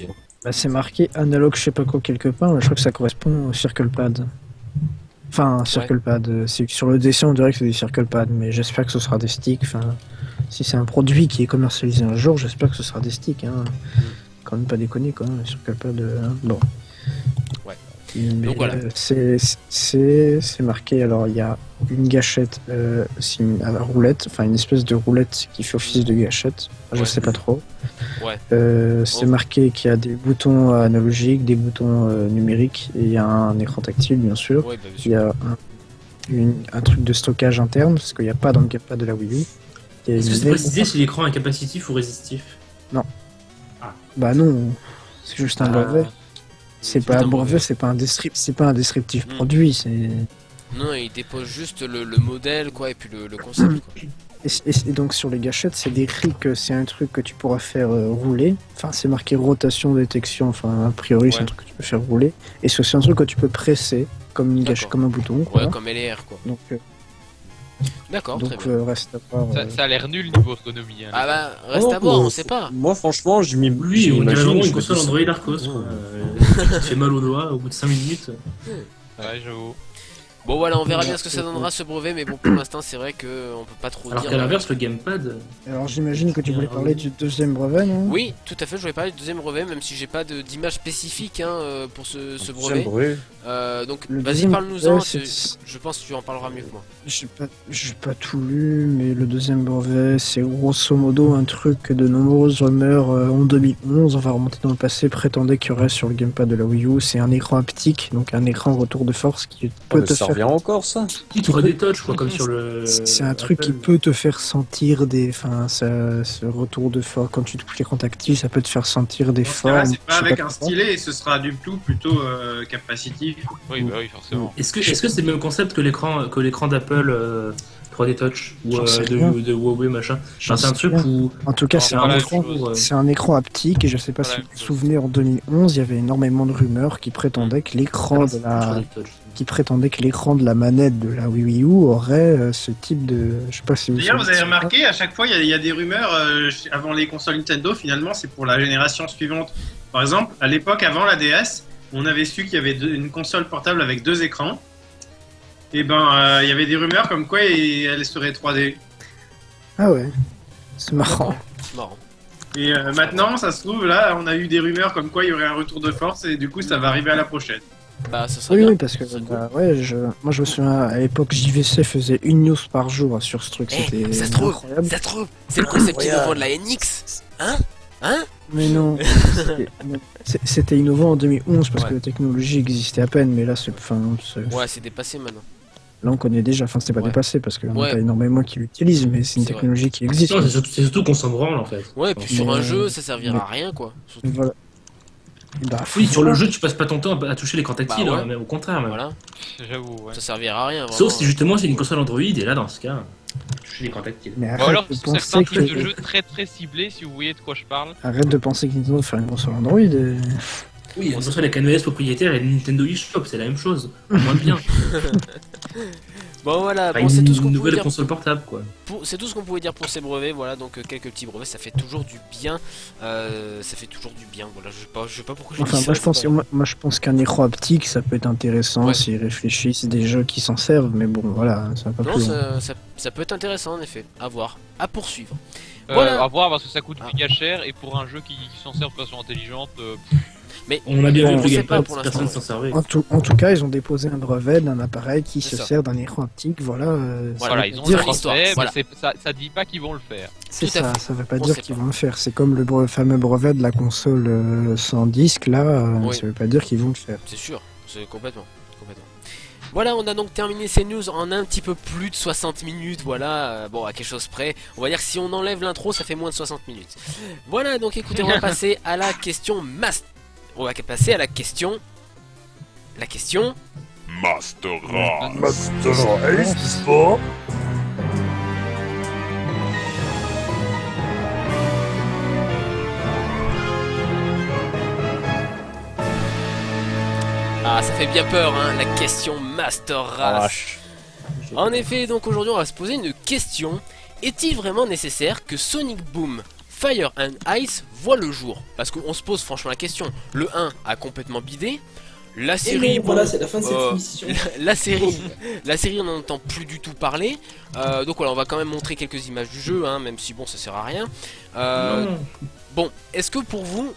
Bah, c'est marqué analogue, je sais pas quoi quelque part. Je crois que ça correspond au circle pad. Enfin, circle pad. C'est sur le dessin, on dirait que c'est des circle pad, mais j'espère que ce sera des sticks. Enfin, si c'est un produit qui est commercialisé un jour, j'espère que ce sera des sticks. Hein. Quand même pas déconner, quoi. Circle pad. Bon. Ouais. Donc voilà. C'est marqué, alors il y a une gâchette, c'est une roulette, enfin une espèce de roulette qui fait office de gâchette, je sais pas trop. Ouais. C'est marqué qu'il y a des boutons analogiques, des boutons numériques, et il y a un écran tactile bien sûr. Ouais, bah, Il y a un truc de stockage interne, parce qu'il n'y a pas dans le gamepad de la Wii U. Est-ce que c'est précisé si l'écran est capacitif ou résistif? Non. Ah. Bah non, c'est juste un brevet. C'est pas un brevet, c'est pas un descriptif produit, c'est... Non, il dépose juste le modèle, quoi, et puis le concept, quoi. Et donc sur les gâchettes, c'est décrit que c'est un truc que tu pourras faire rouler. Enfin, c'est marqué rotation, détection, enfin, a priori, c'est un truc que tu peux faire rouler. Et c'est aussi un truc que tu peux presser, comme une gâchette, comme un bouton. Quoi. Ouais, comme LR, quoi. Donc, d'accord, donc reste à voir. Ça a l'air nul niveau autonomie. Hein, ah bah, reste à voir, on sait pas. Moi, franchement, je m'y lui, on dirait vraiment une console Android Arcos. Ça fait mal au doigt au bout de 5 minutes. Ouais, j'avoue. Bon voilà, on verra bien ce que ça donnera ce brevet, mais bon pour l'instant c'est vrai que on peut pas trop dire. Alors qu'à l'inverse, le gamepad. Alors j'imagine que tu voulais parler du deuxième brevet, non? Oui, tout à fait, je voulais parler du deuxième brevet, même si j'ai pas d'image spécifique pour ce brevet. Donc vas-y, parle-nous-en, je pense que tu en parleras mieux que moi. J'ai pas tout lu, mais le deuxième brevet, c'est grosso modo un truc que de nombreuses rumeurs en 2011, on va remonter dans le passé, prétendaient qu'il y aurait sur le gamepad de la Wii U. C'est un écran haptique, donc un écran retour de force qui peut te faire... encore ça. Tu aurais des touches quoi, comme sur le. C'est un truc qui peut te faire sentir des. Enfin, ce retour de force. Quand tu touches l'écran tactile, ça peut te faire sentir des formes. C'est pas avec un stylet, ce sera du Bluetooth plutôt capacitif. Oui, bah oui, forcément. Est-ce que c'est le même concept que l'écran d'Apple 3D Touch ou de Huawei machin? C'est un truc où. En tout cas, c'est un écran haptique et je sais pas si vous vous souvenez, en 2011, il y avait énormément de rumeurs qui prétendaient que l'écran de la manette de la Wii U aurait ce type de... Je sais pas si vous D'ailleurs, vous avez remarqué, à chaque fois, il y a des rumeurs avant les consoles Nintendo, finalement, c'est pour la génération suivante. Par exemple, à l'époque, avant la DS, on avait su qu'il y avait une console portable avec 2 écrans. Et ben, il y avait des rumeurs comme quoi elle serait 3D. Ah ouais, c'est marrant. C'est marrant. Et maintenant, ça se trouve, là, on a eu des rumeurs comme quoi il y aurait un retour de force et du coup, ça va arriver à la prochaine. Bah, ça serait bien. Oui, parce que ouais, moi je me souviens à l'époque JVC faisait une news par jour sur ce truc. C'était ça se trouve, c'est le concept innovant de la NX, hein? Mais non, c'était innovant en 2011 parce que la technologie existait à peine, mais là c'est ouais, c'est dépassé maintenant. Là on connaît déjà, enfin c'était pas dépassé parce qu'il y en a pas énormément qui l'utilisent, mais c'est une technologie qui existe. Non, c'est surtout qu'on s'en branle en fait. Ouais, et puis sur un jeu ça servira à rien quoi. Voilà. Bah, oui, sur le jeu, tu passes pas ton temps à toucher l'écran tactile, mais au contraire. Même. Voilà. J'avoue. Ouais. Ça servira à rien. Vraiment. Sauf si justement c'est une console Android, et là, dans ce cas, toucher l'écran tactile. Mais ou alors, certains types de jeux très très ciblés, si vous voyez de quoi je parle. Arrête de penser que Nintendo va faire une console Android. Oui, on serait la CanOS propriétaire et le Nintendo eShop, c'est la même chose. Moins bien. Bon voilà, c'est tout ce qu'on pouvait dire. Console portable quoi. C'est tout ce qu'on pouvait dire pour ces brevets, voilà, donc quelques petits brevets, ça fait toujours du bien. Voilà, je sais pas pourquoi je dis ça. Moi je pense qu'un écran haptique ça peut être intéressant s'ils réfléchissent, des jeux qui s'en servent, mais bon voilà, ça va pas plus. Ça peut être intéressant en effet, à voir, à poursuivre. Voilà. À voir parce que ça coûte méga cher et pour un jeu qui s'en sert de façon intelligente. Mais on a bien vu que le gamepad, personne s'en servait. En tout cas, ils ont déposé un brevet d'un appareil qui se sert d'un écran optique. Voilà, ils ont leur histoire. Mais ça dit pas qu'ils vont le faire. C'est ça, ça veut pas dire qu'ils vont le faire. C'est comme le fameux brevet de la console sans disque, là, ça veut pas dire qu'ils vont le faire. C'est sûr, c'est complètement. Voilà, on a donc terminé ces news en un petit peu plus de 60 minutes, voilà, bon, à quelque chose près. On va dire que si on enlève l'intro, ça fait moins de 60 minutes. Voilà, donc écoutez, on va passer à la question On va passer à la question... Master Race. Master Race, pas. Ah, ça fait bien peur, hein, la question Master Race. En effet, donc aujourd'hui, on va se poser une question. Est-il vraiment nécessaire que Sonic Boom Fire and Ice voit le jour? Parce qu'on se pose franchement la question. Le 1 a complètement bidé. La série, voilà, c'est la fin de cette émission. La série, on n'en entend plus du tout parler. Donc voilà, on va quand même montrer quelques images du jeu, hein, même si bon, ça sert à rien. Bon, est-ce que pour vous,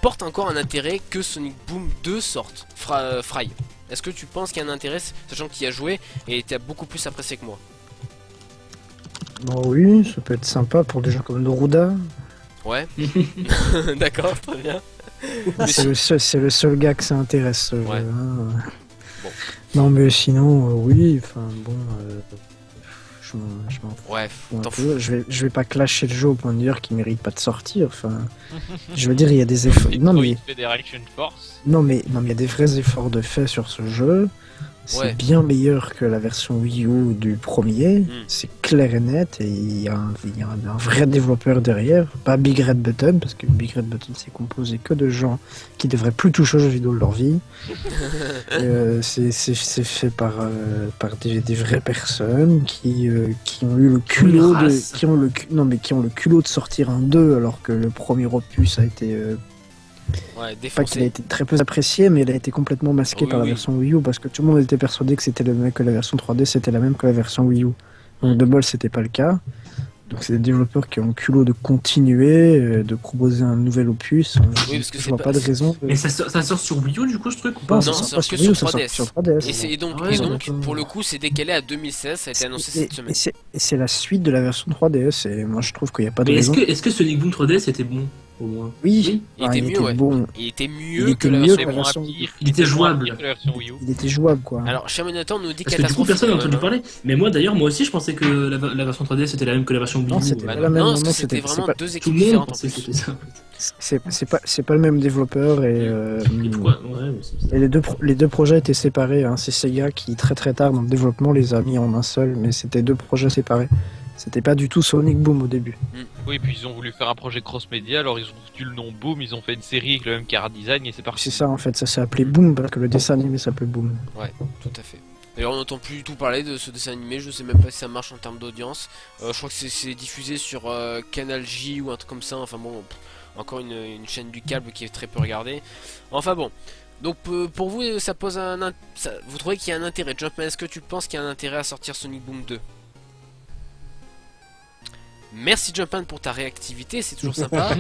porte encore un intérêt que Sonic Boom 2 sorte, Fry. Est-ce que tu penses qu'il y a un intérêt, sachant qu'il y a joué et tu as beaucoup plus apprécié que moi? Bon, oui, ça peut être sympa pour des gens comme Noruda. Ouais. D'accord, très bien. C'est le seul gars que ça intéresse. Ce Ouais. jeu, hein. Bon. Non, mais sinon, oui, enfin bon. Je m'en fous Ouais, un t'en peu. Je vais pas clasher le jeu au point de dire qu'il mérite pas de sortir. Enfin, je veux dire, il y a des efforts. Federation Force. Non, mais il y a des vrais efforts de fait sur ce jeu. C'est Ouais. bien meilleur que la version Wii U du premier. C'est clair et net. Et il y a un vrai développeur derrière. Pas Big Red Button, parce que Big Red Button c'est composé que de gens qui devraient plus toucher aux jeux vidéo de leur vie. C'est fait par des vraies personnes qui ont eu le culot qui ont le culot de sortir un 2 alors que le premier opus a été Ouais, pas qu'il a été très peu apprécié, mais il a été complètement masqué par la version Wii U parce que tout le monde était persuadé que c'était le même, que la version 3D c'était la même que la version Wii U. Donc de bol c'était pas le cas. Donc c'est des développeurs qui ont le culot de continuer, de proposer un nouvel opus. Oui, parce que je vois pas de raison. Mais ça sort sur Wii U du coup ce truc ou pas? Non, ça ça sort sort pas que sur sur Wii U, 3DS. ça sort sur 3DS. Et donc, ouais, pour le coup, c'est décalé à 2016, ça a été annoncé cette semaine. Et c'est la suite de la version 3DS et moi je trouve qu'il n'y a pas de Mais raison. est-ce que Sonic Boom 3DS était bon au moins? Oui, Il était mieux, ouais. bon. Il était Il mieux était que la mieux version. que la version Wii U. Il était jouable. Que la version Wii U. Il était jouable quoi. Alors, Shamanatan nous dit Parce que du coup catastrophe. personne n'a entendu parler. Mais moi d'ailleurs, moi aussi je pensais que la version 3DS était la même que la version Wii U. Non, c'était Bah pas la même. non, Non, parce que non, c'était c'est vraiment pas- deux Tout équipes le monde différentes en pensait que plus. c'était ça. c'est pas le même développeur et Et pourquoi? Ouais, mais c'est bizarre. et les deux projets étaient séparés. Hein. C'est Sega qui très très tard dans le développement les a mis en un seul, mais c'était deux projets séparés. C'était pas du tout Sonic Boom au début. Oui, puis ils ont voulu faire un projet cross-média, alors ils ont foutu le nom Boom, ils ont fait une série avec le même car design et c'est parti. C'est ça en fait, ça s'est appelé Boom parce que le dessin animé s'appelait Boom. Ouais, tout à fait. D'ailleurs, on n'entend plus du tout parler de ce dessin animé, je sais même pas si ça marche en termes d'audience. Je crois que c'est diffusé sur Canal J ou un truc comme ça, enfin bon, encore une chaîne du câble qui est très peu regardée. Enfin bon, donc pour vous, ça pose vous trouvez qu'il y a un intérêt, Jumpman, est-ce que tu penses qu'il y a un intérêt à sortir Sonic Boom 2? Merci Jumpman pour ta réactivité, c'est toujours sympa.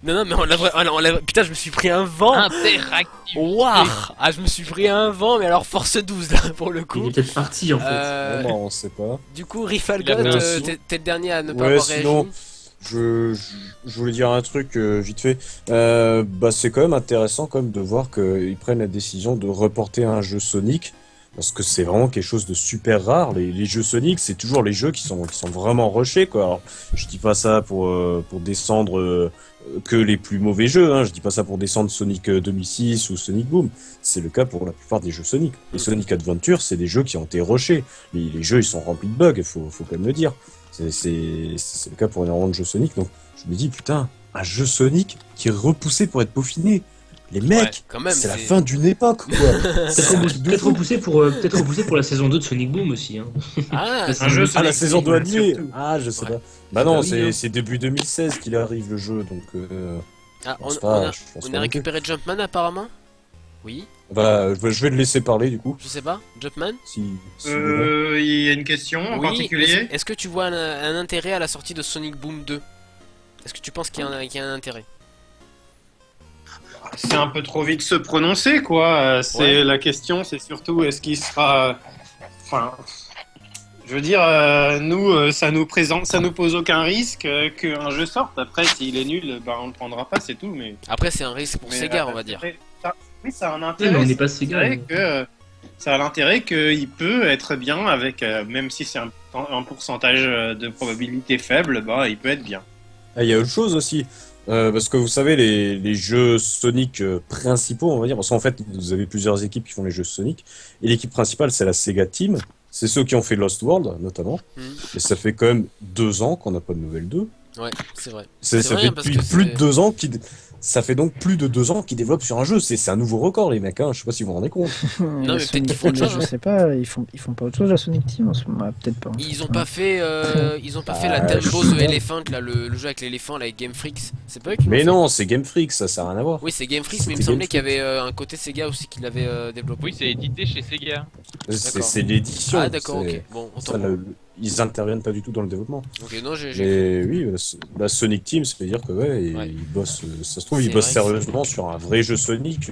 non mais putain, je me suis pris un vent. Interactif. Waouh. Ah, je me suis pris un vent, mais alors force 12 là pour le coup. Il est peut-être parti en fait. Bon, on sait pas. Du coup, Rifalgot, Il a fait un t'es le dernier à ne pas Ouais, avoir sinon, réagi. je voulais dire un truc vite fait. C'est quand même intéressant quand même de voir qu'ils prennent la décision de reporter un jeu Sonic. Parce que c'est vraiment quelque chose de super rare. Les jeux Sonic, c'est toujours les jeux qui sont vraiment rushés, quoi. Alors, je dis pas ça pour descendre que les plus mauvais jeux, hein. Je dis pas ça pour descendre Sonic 2006 ou Sonic Boom. C'est le cas pour la plupart des jeux Sonic. Les Sonic Adventure, c'est des jeux qui ont été rushés. Les jeux, ils sont remplis de bugs, faut quand même le dire. C'est le cas pour énormément de jeux Sonic. Donc, je me dis, putain, un jeu Sonic qui est repoussé pour être peaufiné. Les mecs, quand même, c'est la fin d'une époque, quoi. Peut-être repoussé pour la saison 2 de Sonic Boom aussi. Hein. Ah, C'est un jeu Ah, la Sonic saison Boom, doit animer. surtout. Ah, je sais Ouais. pas. Bah non, Bah oui, hein. c'est début 2016 qu'il arrive le jeu, donc ah, je pense on pas, a je pense on pas a non récupéré Jumpman apparemment. Oui, Bah, je vais le laisser parler du coup. je sais pas, Jumpman. Si Il y a une question en Oui, particulier. est-ce que tu vois un intérêt à la sortie de Sonic Boom 2? Est-ce que tu penses qu'il y a un intérêt? C'est un peu trop vite se prononcer, quoi. Ouais. La question, c'est surtout est-ce qu'il sera. Enfin, je veux dire, nous, ça nous pose aucun risque qu'un jeu sorte. Après, s'il est nul, ben on le prendra pas, c'est tout. Mais Après, c'est un risque pour mais, Sega, on va dire. Oui, ça a un Ouais, intérêt. mais on n'est c'est pas Sega. vrai que ça a l'intérêt qu'il peut être bien avec, même si c'est un pourcentage de probabilité faible, bah, il peut être bien. Ah, il y a autre chose aussi. Parce que vous savez, les jeux Sonic principaux, on va dire, parce qu'en fait, vous avez plusieurs équipes qui font les jeux Sonic, et l'équipe principale, c'est la Sega Team. C'est ceux qui ont fait Lost World, notamment. Et ça fait quand même 2 ans qu'on n'a pas de nouvelles d'eux. Ouais, c'est vrai. Ça vrai, fait parce plus, que plus c'est- de 2 ans ça fait donc plus de 2 ans qu'ils développent sur un jeu. C'est un nouveau record, les mecs. Hein. Je sais pas si vous vous rendez compte. mais peut-être qu'ils font autre chose, Je hein. sais pas, ils font pas autre chose à Sonic Team en ce moment. Peut-être pas. Ils ont pas fait, la Ah, Tempo je sais The pas. Elephant, là, le jeu avec l'éléphant, là, avec Game Freaks. C'est pas eux qui l'ont Mais fait. non, c'est Game Freak, ça a rien à voir. Oui, c'est Game Freaks, mais il me C'était semblait Game qu'il y avait un côté Sega aussi qui l'avait développé. Oui, c'est édité chez Sega. D'accord. C'est l'édition. Ah, d'accord, c'est- ok. Bon, ça, autant. ils interviennent pas du tout dans le développement. Ok, non, Mais oui, la Sonic Team, ça veut dire que ils bossent, ça se trouve, ils bossent sérieusement sur un vrai jeu Sonic.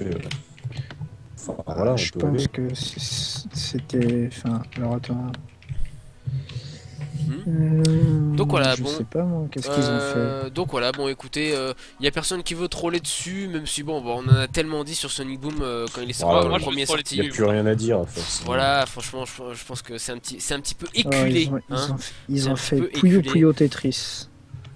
Enfin, voilà, je pense que c'était. Enfin, alors attends. Donc voilà, je bon. sais pas moi, qu'est-ce qu'ils ont fait. Donc voilà, bon écoutez, y a personne qui veut troller dessus, même si bon, on en a tellement dit sur Sonic Boom quand il est sorti, moi, le premier sorti. Il n'y a plus rien à dire à force. Voilà, franchement, je pense que c'est un petit peu éculé. Ils ont fait Puyo Puyo Tetris.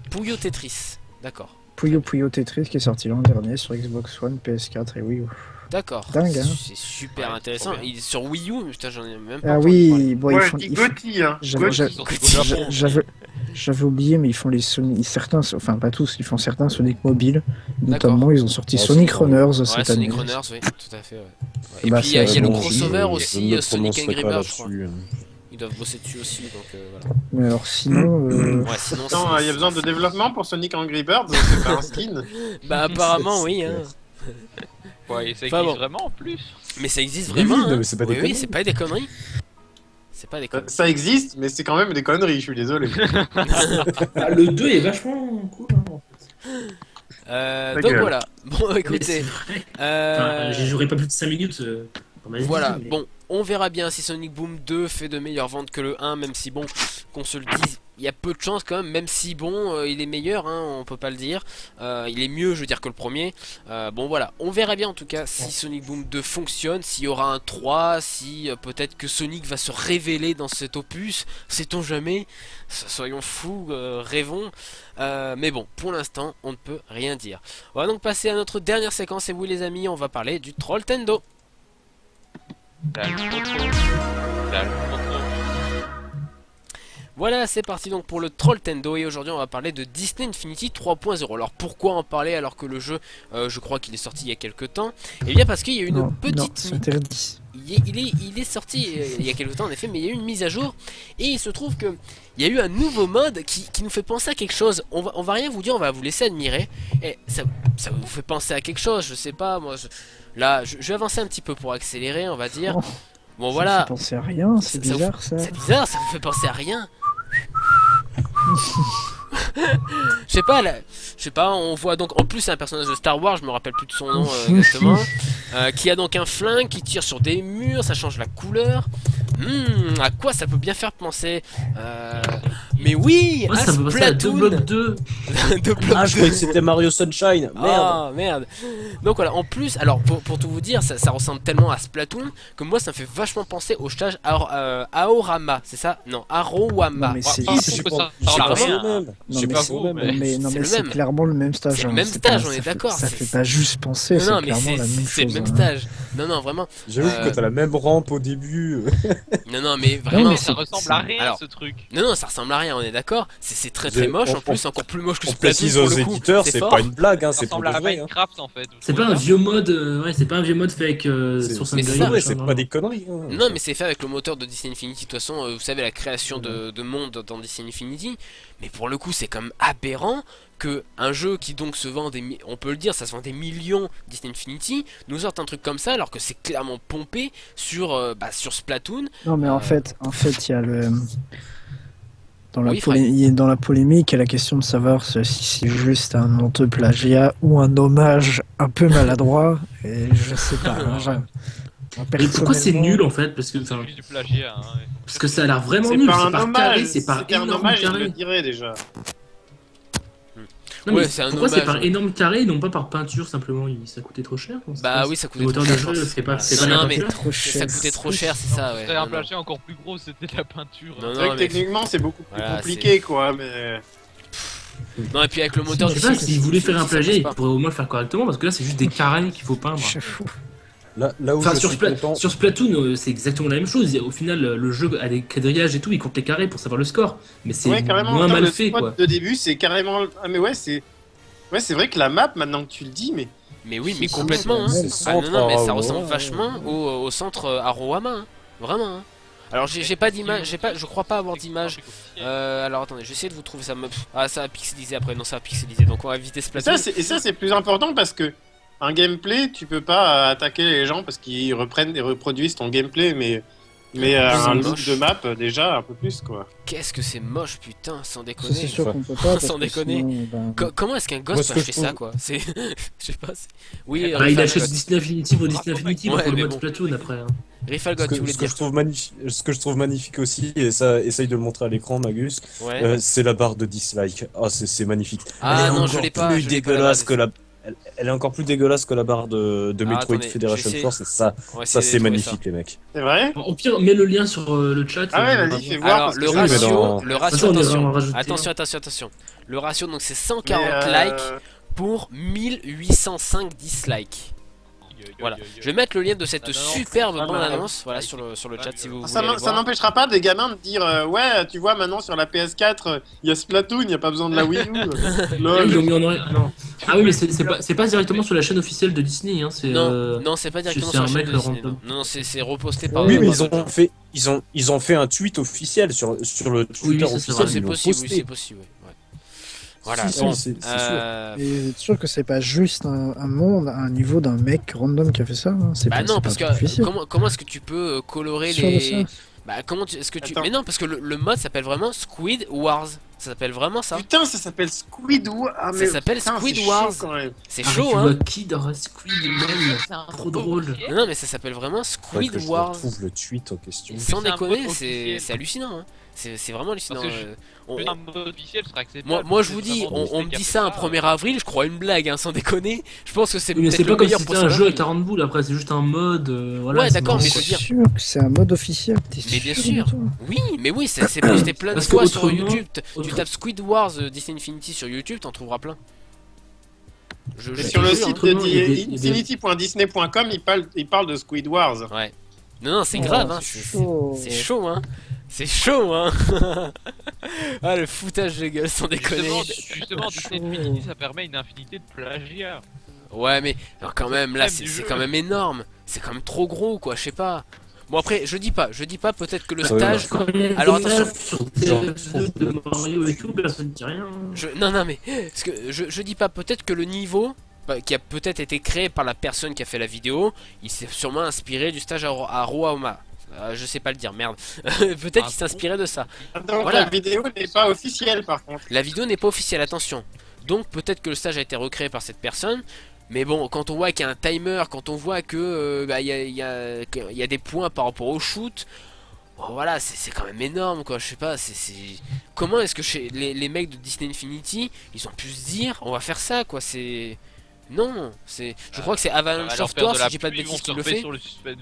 Puyo Tetris, d'accord. Puyo Puyo Tetris qui est sorti l'an dernier sur Xbox One, PS4 et Wii U. D'accord, dingue, hein. C'est super intéressant. Il est sur Wii U, putain, j'en ai même pas. Ah oui, bon, ouais, Gotti, hein. J'avais oublié, mais ils font les Sonic, certains, enfin pas tous, ils font certains Sonic Mobile. Notamment, ils ont sorti Sonic Runners cette année. Sonic Runners, oui, tout à fait. Ouais. Et puis il y a le crossover aussi, Sonic Angry Birds, je crois. Ils doivent bosser dessus aussi, donc voilà. Mais alors sinon... Attends, il y a besoin de développement pour Sonic Angry Birds, c'est pas un skin. Bah apparemment oui, hein. Ouais, ça existe vraiment en plus. Mais ça existe vraiment, hein. Mais c'est pas des conneries. Oui, c'est pas des conneries. C'est pas des conneries. Ça existe, mais c'est quand même des conneries, je suis désolé. Le 2 est vachement cool, hein, donc voilà. Bon, écoutez. J'y jouerai pas plus de 5 minutes. Voilà, bon, on verra bien si Sonic Boom 2 fait de meilleures ventes que le 1, même si bon, qu'on se le dise, il y a peu de chance quand même si bon, il est meilleur, hein, on peut pas le dire, il est mieux je veux dire que le premier, bon voilà, on verra bien en tout cas si Sonic Boom 2 fonctionne, s'il y aura un 3, si peut-être que Sonic va se révéler dans cet opus, sait-on jamais, soyons fous, rêvons, mais bon, pour l'instant, on ne peut rien dire. On va donc passer à notre dernière séquence, et oui les amis, on va parler du Trolltendo. Voilà, c'est parti donc pour le Trolltendo, et aujourd'hui on va parler de Disney Infinity 3.0. Alors pourquoi en parler alors que le jeu, je crois qu'il est sorti il y a quelques temps? Et bien parce qu'il y a une petite... Non, c'est interdit. Il est sorti il y a quelques temps en effet, mais il y a eu une mise à jour, et il se trouve que il y a eu un nouveau mode qui nous fait penser à quelque chose. On va rien vous dire, on va vous laisser admirer, et ça vous fait penser à quelque chose, je sais pas moi... Là, je vais avancer un petit peu pour accélérer, on va dire. Bon, voilà. Ça fait penser à rien, c'est bizarre ça. C'est bizarre, ça vous fait penser à rien. Je sais pas, on voit donc en plus un personnage de Star Wars, je me rappelle plus de son nom exactement, qui a donc un flingue qui tire sur des murs, ça change la couleur. À quoi ça peut bien faire penser? Mais oui, ça peut passer à Block 2. Je croyais que c'était Mario Sunshine. Merde. Ah, merde. Donc voilà, en plus, alors pour tout vous dire, ça ressemble tellement à Splatoon que moi ça me fait vachement penser au stage Aorama, c'est ça? Non, Arowama. Non, mais c'est c'est clairement le même stage. C'est le même stage, on est d'accord. Ça fait pas juste penser, c'est clairement la même chose. C'est le même stage. Non, vraiment. J'avoue que t'as la même rampe au début. Non, mais vraiment. Mais ça ressemble à rien ce truc. Non, ça ressemble à rien, on est d'accord. C'est très moche, en plus, encore plus moche que Splatoon. Précise aux éditeurs, c'est pas une blague, hein, c'est pour de vrai. Minecraft en fait. C'est pas un vieux mode, c'est pas un vieux mode fait avec sur c'est pas des conneries. Non, mais c'est fait avec le moteur de Disney Infinity. De toute façon, vous savez, la création de monde dans Disney Infinity. Mais pour le coup, c'est comme aberrant que un jeu qui donc se vend on peut le dire, ça se vend des millions, Disney Infinity, nous sorte un truc comme ça alors que c'est clairement pompé sur Splatoon. Non, mais en fait, il y a le dans la polémique, il y a la question de savoir si c'est juste un honteux plagiat ou un hommage un peu maladroit, et je sais pas. Mais pourquoi c'est nul en fait? Parce que du plagiat, parce que ça a l'air vraiment nul. C'est pas un hommage, c'est par un hommage, je le dirais déjà. Non, mais pourquoi c'est par énorme carré et non pas par peinture simplement? Ça coûtait trop cher? Bah oui, ça coûtait trop cher. Non, mais ça coûtait trop cher, c'est ça, ouais. Un plagiat encore plus gros, c'était de la peinture. C'est vrai que techniquement c'est beaucoup plus compliqué quoi, mais... Non, et puis avec le moteur... Je sais pas, s'ils voulaient faire un plagiat, ils pourraient au moins le faire correctement, parce que là c'est juste des carrés qu'il faut peindre. Là où sur Splatoon, c'est exactement la même chose. Au final, le jeu a des quadrillages et tout, il compte les carrés pour savoir le score. Mais c'est moins mal fait, quoi. De début, c'est carrément. Ah, mais c'est vrai que la map, maintenant que tu le dis, mais. Mais oui, mais complètement. Non, mais ça ressemble vachement au centre Arohama, vraiment. Alors, j'ai pas d'image, je crois pas avoir d'image. Alors, attendez, je vais essayer de vous trouver ça. Ah, ça va pixeliser après. Non, ça va pixeliser, donc on va éviter Splatoon. Et ça, c'est plus important parce que. Un gameplay, tu peux pas attaquer les gens parce qu'ils reprennent et reproduisent ton gameplay, mais Mais un look moche. de map, déjà, un peu plus, quoi. Qu'est-ce que c'est moche, putain, sans Ça, déconner. c'est sûr qu'on peut pas. Sans parce que déconner. sinon, ben, Comment est-ce qu'un Moi, gosse ce peut que acheter je ça, trouve- quoi? C'est... Je sais pas, oui, Bah, il achète Rifalgot, Disney Infinity pour Disney Infinity, Ouais, pour le mais mode bon. Splatoon après. Hein. Rifalgot, tu voulais Ce que dire? je trouve ce que je trouve magnifique aussi, et ça, essaye de le montrer à l'écran, Magus, Ouais. c'est la barre de dislike. Ah, c'est magnifique. Ah, Elle est non, je encore l'ai pas, plus je l'ai pas, la dégueulasse barre que la. Elle est encore plus dégueulasse que la barre de Ah, Metroid attendez, Federation je vais Force, et ça, On va ça essayer c'est de trouver magnifique, les mecs. C'est vrai? Au pire, mets le lien sur le chat. Ah ouais, et on vas-y, va fais voir. voir. Alors, parce le que ça, ratio, mais dans- le De toute ratio, façon, on devrait en attention, rajouter attention, un. attention, attention. Le ratio, donc c'est 140 Mais, likes pour 1805 dislikes. Voilà. Je vais mettre le lien de cette superbe Ah, bande-annonce, voilà, sur le chat si vous voulez Ça aller ça voir. n'empêchera pas des gamins de dire ouais, tu vois, maintenant sur la PS4, il y a Splatoon, il n'y a pas besoin de la Wii U. Ah, Lol. ils ont mis en oreille. Non. Ah oui, mais c'est pas directement sur la chaîne officielle de Disney. Hein. C'est Non, c'est pas directement c'est sur un la chaîne mec de Disney, random. non, c'est reposté par... Oui, mais par ils ont d'autres gens. fait, ils ont fait un tweet officiel sur le Twitter ça, c'est officiel. vrai. Ça, c'est ils l'ont possible, oui, posté. c'est possible, ouais. Voilà, Si, bon, c'est sûr. Et c'est sûr que c'est pas juste un monde à un niveau d'un mec random qui a fait ça. Hein. C'est Bah pas, non, c'est parce pas que officiel. comment est-ce que tu peux colorer Sûr de les... ça. Bah comment est-ce que tu... Attends. Mais non, parce que le mode s'appelle vraiment Squid Wars. Ça s'appelle vraiment ça. Putain, ça s'appelle Squid Wars. Ah, Ça mais s'appelle putain, Squid c'est chaud, Wars. quand même. C'est Ah, chaud, tu hein. vois qui dans Squid Man. Trop drôle. Non, mais ça s'appelle vraiment Faudrait Squid que je Wars. retrouve le tweet en question. Sans c'est un déconner, mode c'est officiel. hallucinant. Hein. C'est vraiment hallucinant. Parce que on- Un mode officiel sera acceptable. Moi je C'est vous dis, vraiment on Disney me qui a dit fait ça un 1er avril, je crois une blague, hein, sans déconner. Je pense que c'est Oui, mais peut-être c'est le pas comme si meilleur c'était pour un ça. jeu à 40 boules après, c'est juste un mode. Voilà, Ouais, c'est d'accord, mais marrant, je veux quoi. dire- sûr que c'est un mode officiel. T'es Mais bien sûr sûr. de toi Oui, mais oui, c'est posté plein de Parce fois que sur autrement- YouTube. Tu autre- tapes Squid Wars Disney Infinity sur YouTube, t'en trouveras plein. Je Et te sur le jure, site hein. autrement, il y a des- infinity.disney.com, il parle de Squid Wars. Ouais. Non, c'est Oh, grave, hein. c'est C'est chaud. c'est chaud, hein. C'est chaud, hein. Ah, le foutage de gueule, sans déconner. Justement, Disney Infinity, ça permet une infinité de plagiat. Ouais, mais alors, quand même, là, Même c'est du c'est jeu. quand même énorme. C'est quand même trop gros, quoi, je sais pas. Bon, après, je dis pas, peut-être que le Ah oui, stage. Quand il y a Alors, des attention. meufs sur TF2 de Mario et tout, personne ne dit rien. Non, mais parce que je dis pas, peut-être que le niveau bah, qui a peut-être été créé par la personne qui a fait la vidéo, il s'est sûrement inspiré du stage à Roaoma. Je sais pas le dire, merde. Peut-être Ah qu'il s'est inspiré de ça. Donc Voilà. la vidéo n'est pas officielle, par contre. La vidéo n'est pas officielle, attention. Donc peut-être que le stage a été recréé par cette personne. Mais bon, quand on voit qu'il y a un timer, quand on voit que bah, il y a des points par rapport au shoot, bon, voilà, c'est quand même énorme, quoi. Je sais pas, comment est-ce que chez les mecs de Disney Infinity, ils ont pu se dire, on va faire ça, quoi. C'est non, je crois que c'est Avalanche Alors, faire Software, de si la j'ai pas de pub, ils vont bêtises, qui le surfer fait. sur le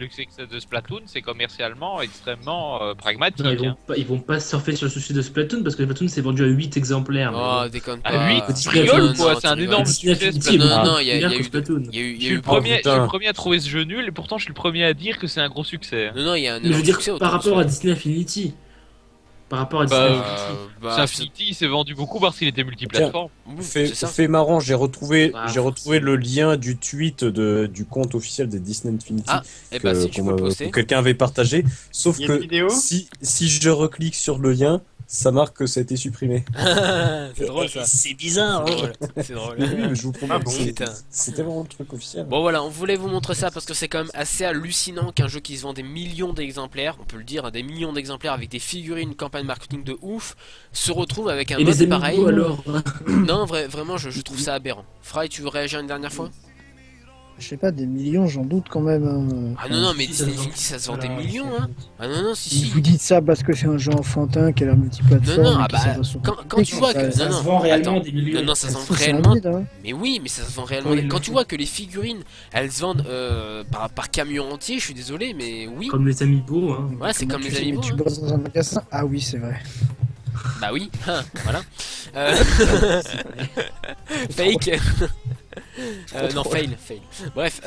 succès de Splatoon, c'est commercialement extrêmement pragmatique. Non, hein. ils vont pas surfer sur le succès de Splatoon parce que Splatoon s'est vendu à 8 exemplaires. Oh, déconne pas. Ah, 8, Petit tu rigoles Non, quoi, non, c'est tu un rigoles. énorme Disney succès Infinity, Splatoon. Non, non, il y a meilleur eu que Splatoon. Il y a eu Je suis le Oh, premier, putain. à trouver ce jeu nul et pourtant je suis le premier à dire que c'est un gros succès. Non, non, il y a un Mais je veux énorme dire, succès par autour de rapport ça. à Disney Infinity. Par rapport à Bah, Disney Infinity. bah, Infinity il s'est vendu beaucoup parce qu'il était multiplateforme. oui, Fait, c'est ça. fait marrant, j'ai retrouvé Ah, le lien du tweet du compte officiel des Disney Infinity Ah, et bah si tu peux le poster. que quelqu'un avait partagé. Sauf Il y a une que vidéo si je reclique sur le lien, ça marque que ça a été supprimé. C'est drôle ça. C'est bizarre. C'est Hein. drôle. C'est drôle. Oui, mais je vous promets, Ah bon, putain. c'était vraiment le truc officiel. Bon voilà, on voulait vous montrer ça parce que c'est quand même assez hallucinant qu'un jeu qui se vend des millions d'exemplaires, on peut le dire, hein, des millions d'exemplaires avec des figurines, une campagne marketing de ouf, se retrouve avec un Et mode les pareil. Amiibo alors Non, vraiment, je trouve ça aberrant. Fry, tu veux réagir une dernière fois? Je sais pas, des millions, j'en doute quand même. Hein. Ah non, non, mais si, ça Disney se vend. Infinity ça se vend des millions, hein. Ah non, non, si, Si si. vous dites ça parce que c'est un jeu enfantin qui a l'air multiplateforme. Non, non, et ah qui bah, s'adresse sur quand public, tu vois que. ça- Non, Ça non, se vend réellement attends. des millions. Non, non, ça se vend ça, c'est un réellement. vide, hein. Mais oui, mais ça se vend réellement. Oui, Quand le tu jeu. vois que les figurines, elles se vendent par camion entier, je suis désolé, mais oui. Comme les Amiibo. Hein. Ouais, c'est comme Tu les sais, Amiibo. mais tu bosses dans un magasin. Ah oui, c'est vrai. Bah oui, hein, voilà. Fake. Non, fail. Bref,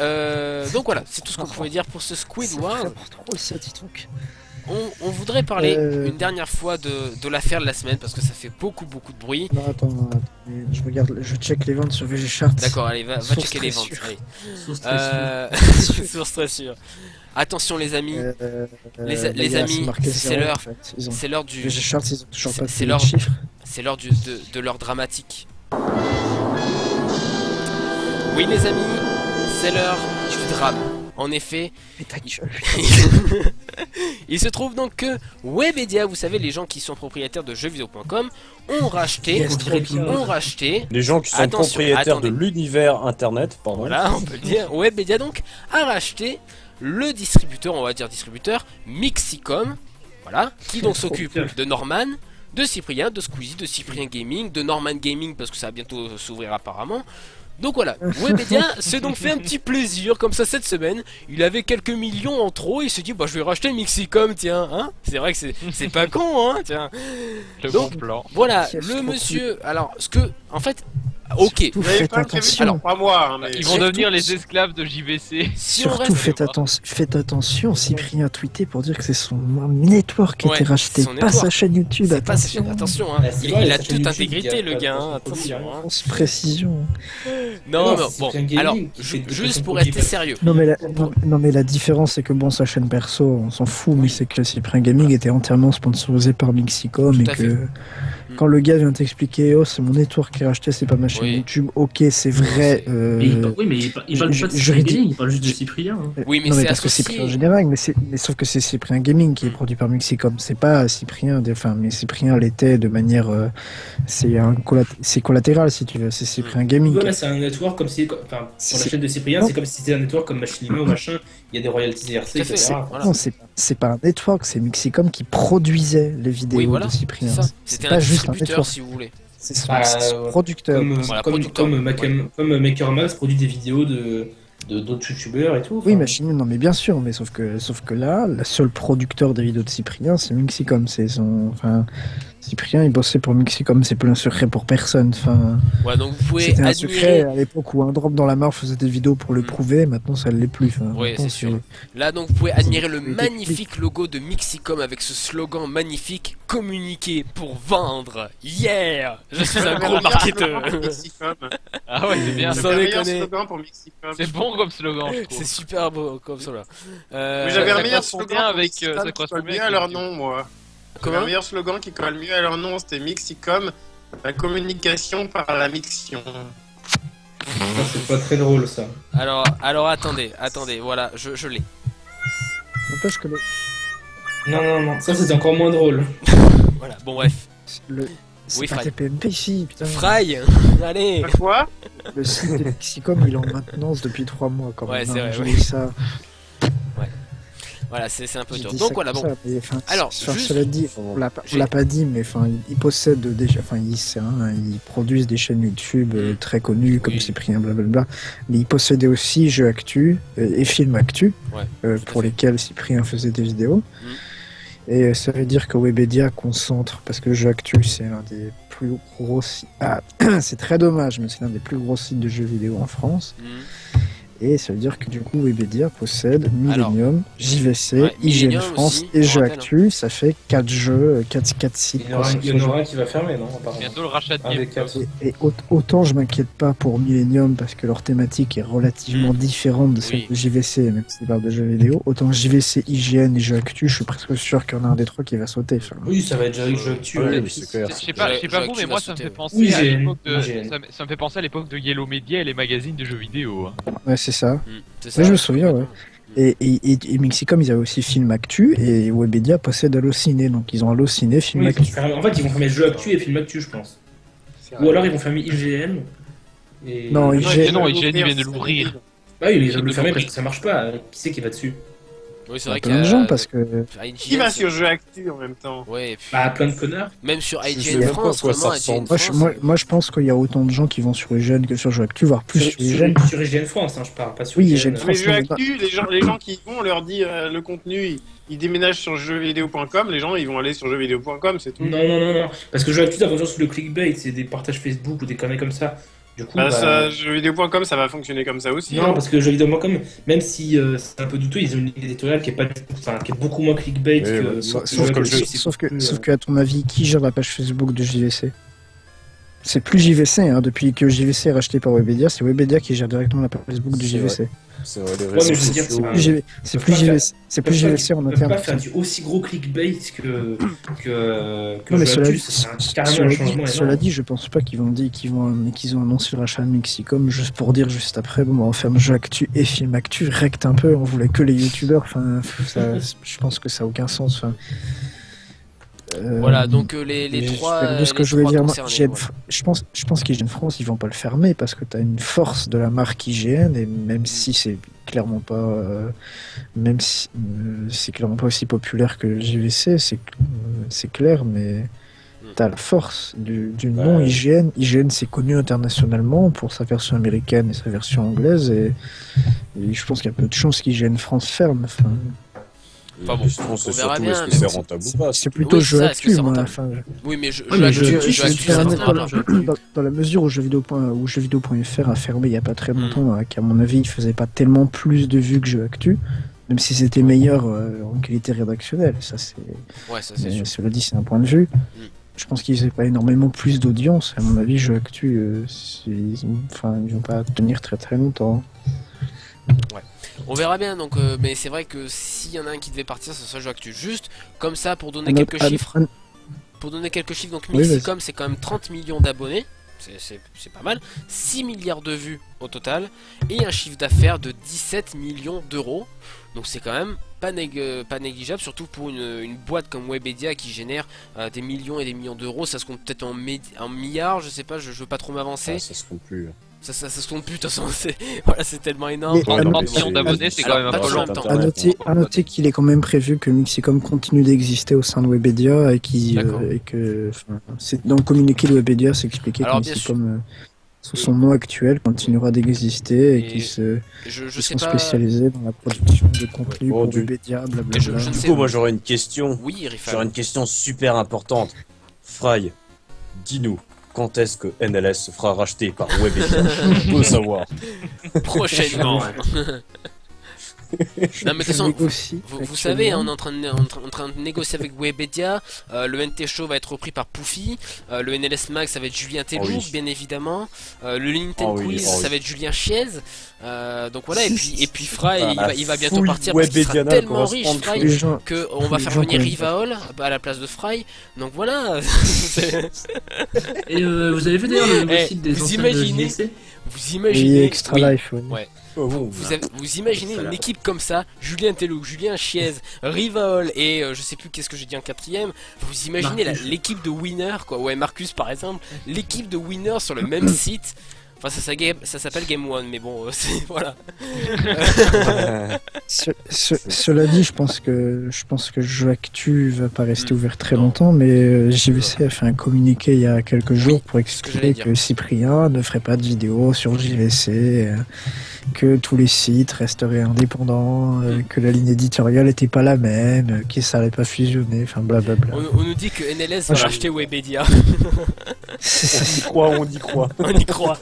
donc voilà, c'est tout ce qu'on pouvait dire pour ce Squid C'est Wars. vraiment trop ça, petit truc. On voudrait parler Euh. une dernière fois de l'affaire de la semaine parce que ça fait beaucoup de bruit. Non, attends, je regarde, je check les ventes sur VG Chart. D'accord, allez, va Source checker les très ventes. sûre. Allez. Sauce très sûre. Source très sûre. Attention les amis, les gars, amis, marqué c'est zéro, l'heure. en fait. Ils ont... c'est l'heure du, VG Chart, ils ont toujours c'est- pas c'est fait leur- de chiffres. c'est l'heure de l'heure dramatique. Oui les amis, c'est l'heure du drame. En effet, Mais ta gueule. il se trouve donc que Webedia, vous savez, les gens qui sont propriétaires de jeuxvideo.com, ont racheté, Les gens qui sont Attention, propriétaires attendez. de l'univers internet, pardon. Voilà, on peut le dire. Webedia donc a racheté le distributeur, on va dire distributeur, Mixicom, voilà, qui donc s'occupe de Norman, de Cyprien, de Squeezie, de Cyprien Gaming, de Norman Gaming parce que ça va bientôt s'ouvrir apparemment. Donc voilà, Webedia s'est donc fait un petit plaisir comme ça cette semaine. Il avait quelques millions en trop, il s'est dit bah je vais racheter Mixicom, tiens, hein. C'est vrai que c'est pas con, hein, tiens. Le Donc, bon plan. Voilà, Yes, le trop monsieur. Alors, ce que, en fait, ok. Surtout Vous avez faites pas prévu attention. alors 3 mois, hein, mais... Ils vont devenir les esclaves de JVC. Si on Surtout reste, faites attention, Cyprien a tweeté pour dire que c'est son network qui a Ouais, été racheté, son pas network. sa chaîne YouTube. c'est pas Attention, attention, hein. Ah, c'est Il, vrai, il la a chaîne toute YouTube, intégrité, il y a le pas gars, de hein, produit, attention. Hein. grosse précision. Non, non, mais c'est bon, un gaming alors, qui fait de juste façon pour être positive. sérieux. Non mais la différence c'est que bon sa chaîne perso on s'en fout mais c'est que Cyprien Gaming était entièrement sponsorisé par Mixicom Tout et à fait. que quand le gars vient t'expliquer oh c'est mon network qui a racheté c'est pas ma chaîne Oui. YouTube ok c'est vrai Mais oui, mais il parle pas de Cyprien Gaming, il parle juste de Cyprien. Hein. Oui, mais non, c'est parce que associé. Cyprien général mais sauf que c'est Cyprien Gaming qui est produit par Mixicom c'est pas Cyprien mais Cyprien l'était de manière c'est collatéral si tu veux c'est Cyprien Gaming Voilà, c'est un network comme si, enfin, pour la chaîne de Cyprien, Non. c'est comme si c'était un network comme Machinima ou machin, il y a des royalties ERC, Tout à fait, etc. voilà. non c'est pas un network c'est Mixicom qui produisait les vidéos Oui, voilà, de c'est Cyprien ça. c'est C'était pas un juste un distributeur, network si vous voulez. c'est son Bah, producteur Voilà, producteur. Comme Maker Max produit des vidéos de d'autres youtubeurs et tout. Oui, enfin, Machine, non mais bien sûr, mais sauf que là, le seul producteur des vidéos de Cyprien, c'est Mixicom, c'est son, enfin, Cyprien, il bossait pour Mixicom, c'est plus un secret pour personne, enfin, Ouais, donc vous pouvez c'était un admirer. secret à l'époque où un drop dans la mare faisait des vidéos pour le prouver, maintenant ça ne l'est plus, enfin, Oui, maintenant, c'est sûr. Là, donc, vous pouvez admirer le magnifique logo de Mixicom avec ce slogan magnifique communiquer pour vendre. Yeah! Je suis un gros marketeur. Ah ouais, c'est bien. Sans C'est le meilleur déconner. slogan pour Mixicom. C'est bon comme slogan, je C'est trouve. super beau comme ça là. Mais j'avais ça un meilleur correspond slogan bien pour avec, Mixicom ça qui correspond colle bien mieux avec à leur le- nom, moi. Comment J'avais un meilleur slogan qui colle mieux à leur nom, c'était Mixicom, la communication par la mixion. ça, c'est pas très drôle ça. Alors attendez, voilà, je l'ai. N'empêche que Non, ça c'est encore moins drôle. Voilà, bon bref. c'est Oui, pas Fry. TPMP ici, putain. Fry, allez. Quoi? Le site de Mixicom, il est en maintenance depuis 3 mois quand Ouais, même. c'est vrai, J'ai ouais. dit ça. Voilà, c'est un peu J'ai dur. dit Donc ça voilà, comme bon. ça, mais, enfin, Alors, enfin, juste- cela dit, on l'a pas dit, mais enfin, il possède déjà, enfin, ils produisent des chaînes YouTube très connues comme Oui. Cyprien, blablabla. Mais ils possédaient aussi Jeux Actu et Film Actu, Ouais, pour fait. lesquels Cyprien faisait des vidéos. Et ça veut dire que Webedia concentre, parce que Jeux Actu c'est l'un des plus gros sites. Ah, c'est très dommage, mais c'est l'un des plus gros sites de jeux vidéo en France. Et ça veut dire que du coup Webedia possède Millennium, JVC, ouais, IGN Millennium France aussi, et je Jeux rappelle, Actu, ça fait 4 jeux, 4 sites. Il y en aura un qui va fermer, non apparemment. Bientôt le rachat de Un des Game quatre. Et autant je m'inquiète pas pour Millennium parce que leur thématique est relativement différente de celle Oui. de JVC, même s'ils parlent de jeux vidéo, autant JVC, IGN et Jeux Actu, je suis presque sûr qu'il y en a un des trois qui va sauter. Enfin, Oui, ça va être avec Jeux Actu. Ouais, et mais puis- c'est clair. Je sais pas J'ai vous, mais activé moi à ça me sauter, fait ouais. penser Oui, à j'ai- l'époque moi, j'ai- ça me fait penser à l'époque de Yellow Media et les magazines de jeux vidéo. hein. ouais, c'est ça. C'est ça. Oui, je me souviens, ouais. Et Mixicom, ils avaient aussi Film Actu et Webedia possède Allociné, donc ils ont Allociné, Film Oui, Actu. en fait, ils vont fermer Jeux Actu et Film Actu, je pense. Ou alors ils vont fermer IGN. Et... Non, IGN, non, IGN, ils viennent de l'ouvrir. Bah oui, ils Ils veulent le fermer l'ouvrir. parce que ça marche pas. Qui c'est qui va dessus? Oui, c'est il y vrai a qu'il plein de gens parce que Qui va sur Jeux Actu en même temps? Ouais, et puis Bah plein de connards. même sur Je sais IGN même pas France, à quoi ça vraiment, IGN ressemble. France. moi je pense qu'il y a autant de gens qui vont sur IGN que sur Jeux Actu, voire plus sur IGN. Sur IGN France, hein, je parle pas sur Oui, IGN. IGN Mais France. Jeux Actu, les gens qui y vont, on leur dit le contenu, ils déménagent sur jeuxvideo.com, les gens ils vont aller sur jeuxvideo.com, c'est tout. Non. Parce que Jeux Actu, t'as besoin sous le clickbait, c'est des partages Facebook ou des conneries comme ça. Du coup, Bah, bah, ça, jeuxvideo.com, ça va fonctionner comme ça aussi. non, hein. parce que jeuxvideo.com, même si c'est un peu douteux, ils ont une ligne éditoriale qui est, pas, qui est beaucoup moins clickbait Oui, que. sauf Jeux que le Actu, jeu- c'est Sauf beaucoup plus, que à ton avis, qui gère la page Facebook de JVC? C'est plus JVC, hein. Depuis que JVC est racheté par Webedia, c'est Webedia qui gère directement la page Facebook du JVC. C'est vrai, les Ouais, mais réseaux je veux dire, sociaux. C'est plus JVC en Ils peuvent interne. pas faire du aussi gros clickbait que Non, mais Jeux Actu, c'est carrément un changement cela énorme. dit, je pense pas qu'ils ont annoncé le rachat de Mixicom juste pour dire juste après, bon, bah, on ferme Jeux Actu et Film Actu, recte un peu, on voulait que les youtubeurs, enfin, je pense que ça a aucun sens, enfin. Voilà, donc les trois. De ce que les je veux trois dire, concernés, IGN, voilà. je pense qu'IGN France, ils vont pas le fermer parce que tu as une force de la marque IGN et même si c'est clairement pas, c'est clairement pas aussi populaire que le JVC, c'est clair, mais t'as la force du nom IGN. IGN c'est connu internationalement pour sa version américaine et sa version anglaise et je pense qu'il y a peu de chances qu'IGN France ferme. Enfin, Enfin bon, c'est on verra surtout bien, est-ce que mais c'est bon, rentable ou pas. c'est plutôt Oui, jeu ça, est-ce que actu, c'est moi. rentable Enfin, Oui, mais je Ouais, mais Actu, Jeux Actu, Jeux c'est Actu, super ça rentable. tiendra pas. dans la mesure où jeuxvideo.fr a fermé il y a pas très longtemps, qu'à mon avis il faisait pas tellement plus de vues que Jeux Actu, même si c'était meilleur en qualité rédactionnelle, ça c'est. Ouais, ça c'est sûr. Cela dit, c'est un point de vue. Je pense qu'ils n'avaient pas énormément plus d'audience. À mon avis, Jeux Actu, ils vont pas tenir très très longtemps. Ouais. On verra bien, donc, mais c'est vrai que s'il y en a un qui devait partir, ce serait Jeux Actu. Juste comme ça pour donner quelques chiffres. Pour donner quelques chiffres, donc Mixicom c'est quand même 30 millions d'abonnés. C'est pas mal. 6 milliards de vues au total. Et un chiffre d'affaires de 17 millions d'euros. Donc c'est quand même pas négligeable, surtout pour une boîte comme Webedia qui génère des millions et des millions d'euros. Ça se compte peut-être en milliards, je sais pas, je veux pas trop m'avancer. Ah, ça se compte plus. Ça se compte plus, de toute façon, voilà, c'est tellement énorme. 30 millions d'abonnés, c'est quand même un peu Alors, longtemps. À noter qu'il est quand même prévu que Mixicom continue d'exister au sein de Webedia et que dans le communiqué de Webedia, c'est expliqué que Mixicom, sous son nom actuel, continuera d'exister et qu'ils sont spécialisés dans la production de contenu pour Webedia, blablabla. Du coup, moi j'aurais une question. Oui, Rifal. J'aurais une question super importante. Fry, dis-nous. Quand est-ce que NLS se fera racheter par Webedia? On peut savoir. Prochainement. Non mais de toute façon, vous savez, on est en train de négocier avec Webedia. Le NT Show va être repris par Poufy. Le NLS Mag ça va être Julien Telouk, bien évidemment. Le Nintendo Quiz ça va être Julien Chiez. Donc voilà, et puis Fry il va bientôt partir parce qu'il sera tellement riche Fry qu'on va faire venir Rivaol à la place de Fry. Donc voilà. Et vous avez vu d'ailleurs le site des vous anciens imaginez, de JVC? vous imaginez Extra Life, ouais. Vous imaginez une équipe comme ça, Julien Telouk, Julien Chiez, Rivaol et je sais plus qu'est-ce que j'ai dit en quatrième. Vous imaginez l'équipe de Winner, quoi, ouais, Marcus par exemple, l'équipe de Winner sur le même site. Enfin ça s'appelle Game One, mais bon, voilà. Cela dit, je pense que Jeux Actu va pas rester ouvert très longtemps, mais JVC a fait un communiqué il y a quelques jours pour expliquer que Cyprien ne ferait pas de vidéo sur JVC, que tous les sites resteraient indépendants, que la ligne éditoriale n'était pas la même, que ça n'allait pas fusionner, enfin blablabla. On nous dit que NLS va racheter Webedia. On y croit, on y croit. On y croit.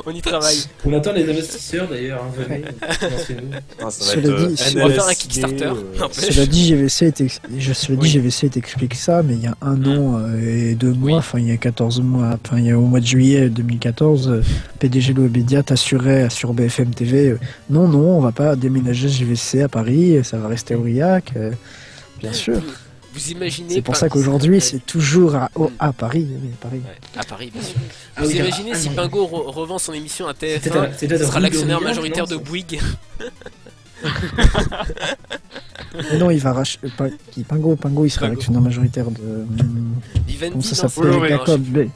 On y travaille. On attend les investisseurs d'ailleurs, hein, venez, financez-nous. On va faire un Kickstarter. Cela dit, JVC t'explique ça, mais il y a un an et 2 mois, enfin il y a 14 mois, enfin il y a au mois de juillet 2014, PDG de Webedia t'assurait sur BFM TV, non, on va pas déménager JVC à Paris, ça va rester à Aurillac, bien sûr. Vous imaginez. C'est pour ça qu'aujourd'hui c'est toujours à Paris. Ouais, à Paris, bien sûr. Vous imaginez si Pingo revend son émission à TF1, ce sera l'actionnaire majoritaire de Bouygues. Mais non, il va racheter. Pingo, il sera l'actionnaire majoritaire de. Comment ça s'appelle?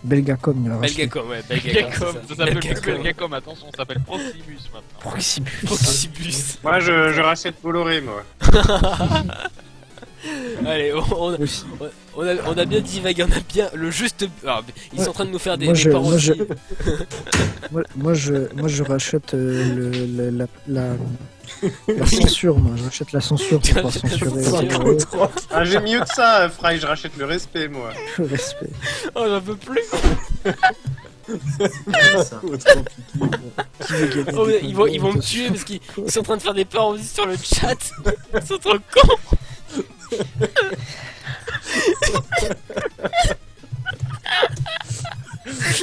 Belgacom. Belgacom, ouais. Belgacom. Ça s'appelle plus Belgacom, attention, ça s'appelle Proxibus maintenant. Proxibus. Moi, je rachète Bolloré, moi. Allez, on a bien divagué, on a bien le juste. Alors, ils sont en train de nous faire des parodies. Moi je rachète la censure, moi je rachète la censure pour pas censurer. Ah, j'ai mieux que ça, Fry, je rachète le respect, moi. Le respect. Oh, j'en peux plus. Ils vont me tuer parce qu'ils sont en train de faire des parodies sur le chat. Ils sont trop cons.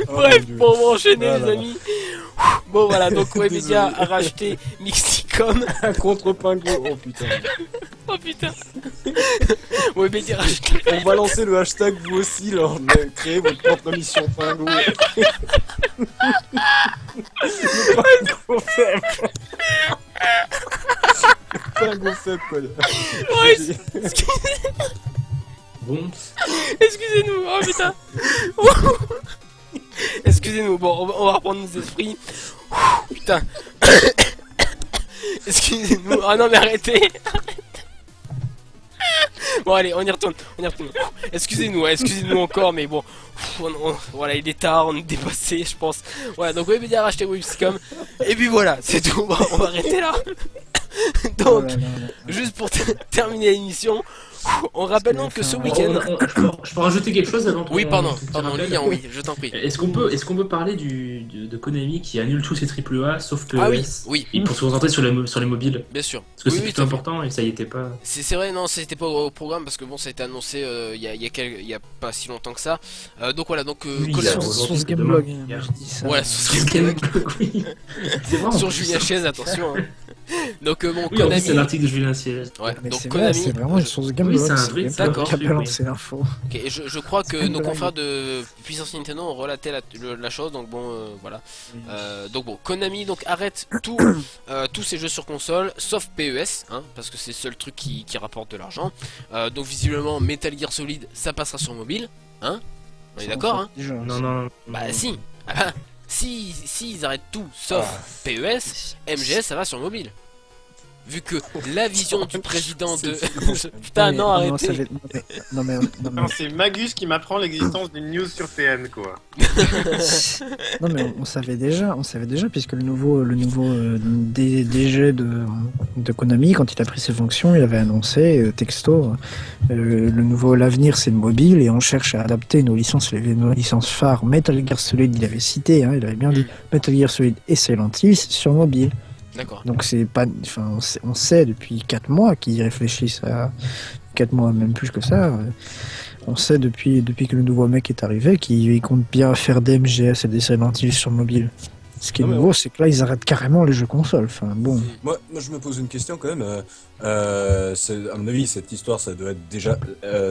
Bref, pour m'enchaîner les amis. Bon voilà, donc Webedia a racheté Mixicom. Contre Pingo, oh putain. Oh putain. Webedia racheté. On va lancer le hashtag vous aussi, là, créez votre propre émission Pingo. Pingo faible. Pingo faible, quoi. Bon. Excusez-nous, oh putain. Excusez-nous, bon, on va reprendre nos esprits. Putain. Excusez-nous. Ah non, mais arrêtez. Bon, allez, on y retourne. Excusez-nous encore, mais bon. Voilà, il est tard, on est dépassé, je pense. Voilà, donc Webedia a racheté Webscom. Et puis voilà, c'est tout. On va arrêter là. Donc, juste pour terminer l'émission. On rappelle donc que ce week-end. Je peux rajouter quelque chose avant. Oui, pardon, Lilian, oui, je t'en prie. Est-ce qu'on peut parler de Konami qui annule tous ses AAA sauf PES? Ah oui. Pour se concentrer sur les mobiles. Bien sûr. Parce que c'est plutôt important et ça y était pas. C'est vrai, non, c'était pas au programme parce que bon, ça a été annoncé il y a pas si longtemps que ça. Donc voilà, donc. Sur ce Gameblog. Voilà, sur Gameblog, oui. Sur Julien Chaise, attention. Donc bon, oui, Konami. C'est l'article de Julien Chaise. Ouais, mais donc Konami. C'est vraiment une source Gameblog. Oui, c'est un vrai. D'accord. C'est l'info. Ok, je crois que nos confrères de Puissance Nintendo ont relaté la chose, donc bon, voilà. Donc bon, Konami donc arrête tous ces jeux sur console, sauf PES, hein, parce que c'est le seul truc qui rapporte de l'argent. Donc visiblement, Metal Gear Solid, ça passera sur mobile, hein. On est d'accord, hein. Non. Bah si. Ah, si ils arrêtent tout, sauf PES, MGS, ça va sur mobile. Vu que la vision du président de... Putain, non, arrêtez. Non, c'est Magus qui m'apprend l'existence d'une news sur PN, quoi. Non, mais on savait déjà, puisque le nouveau DG de Konami, quand il a pris ses fonctions, il avait annoncé, texto, l'avenir c'est le mobile, et on cherche à adapter nos licences phares. Metal Gear Solid, il avait cité, hein, il avait bien dit, Metal Gear Solid et Silent Hill sur mobile. D'accord. Donc c'est pas, enfin, on sait depuis 4 mois qu'ils réfléchissent à 4 mois, même plus que ça. On sait depuis que le nouveau mec est arrivé qu'ils comptent bien faire des MGS et des Silent Hill sur mobile. Ce qui est nouveau, c'est que là ils arrêtent carrément les jeux consoles. Enfin bon. Moi je me pose une question quand même. À mon avis, cette histoire, ça doit être déjà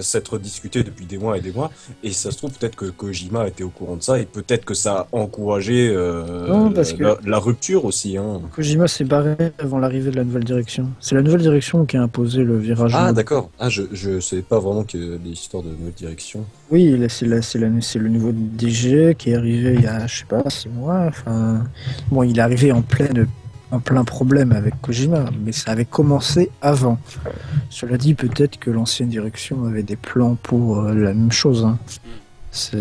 s'être discuté depuis des mois et des mois. Et ça se trouve peut-être que Kojima était au courant de ça et peut-être que ça a encouragé la rupture aussi. Hein. Kojima s'est barré avant l'arrivée de la nouvelle direction. C'est la nouvelle direction qui a imposé le virage. Ah d'accord. Ah je savais pas vraiment que l'histoire de nouvelle direction. Oui, c'est le nouveau DG qui est arrivé il y a je sais pas 6 mois. Enfin bon, il est arrivé en plein problème avec Kojima, mais ça avait commencé avant. Cela dit, peut-être que l'ancienne direction avait des plans pour la même chose. Hein. Ça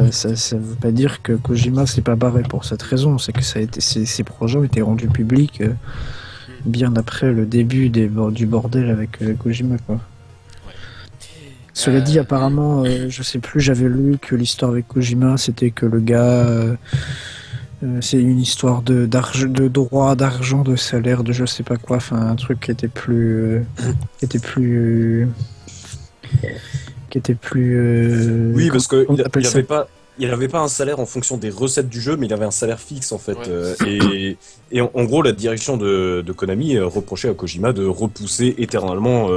veut pas dire que Kojima s'est pas barré pour cette raison. C'est que ces projets ont été rendus publics bien après le début du bordel avec Kojima, quoi. Cela dit, apparemment, je sais plus, j'avais lu que l'histoire avec Kojima, c'était que le gars... c'est une histoire de droit, d'argent, de salaire, de je sais pas quoi, enfin un truc qui était plus oui, parce que il avait pas un salaire en fonction des recettes du jeu, mais il avait un salaire fixe en fait. Ouais. Et en gros, la direction de Konami reprochait à Kojima de repousser éternellement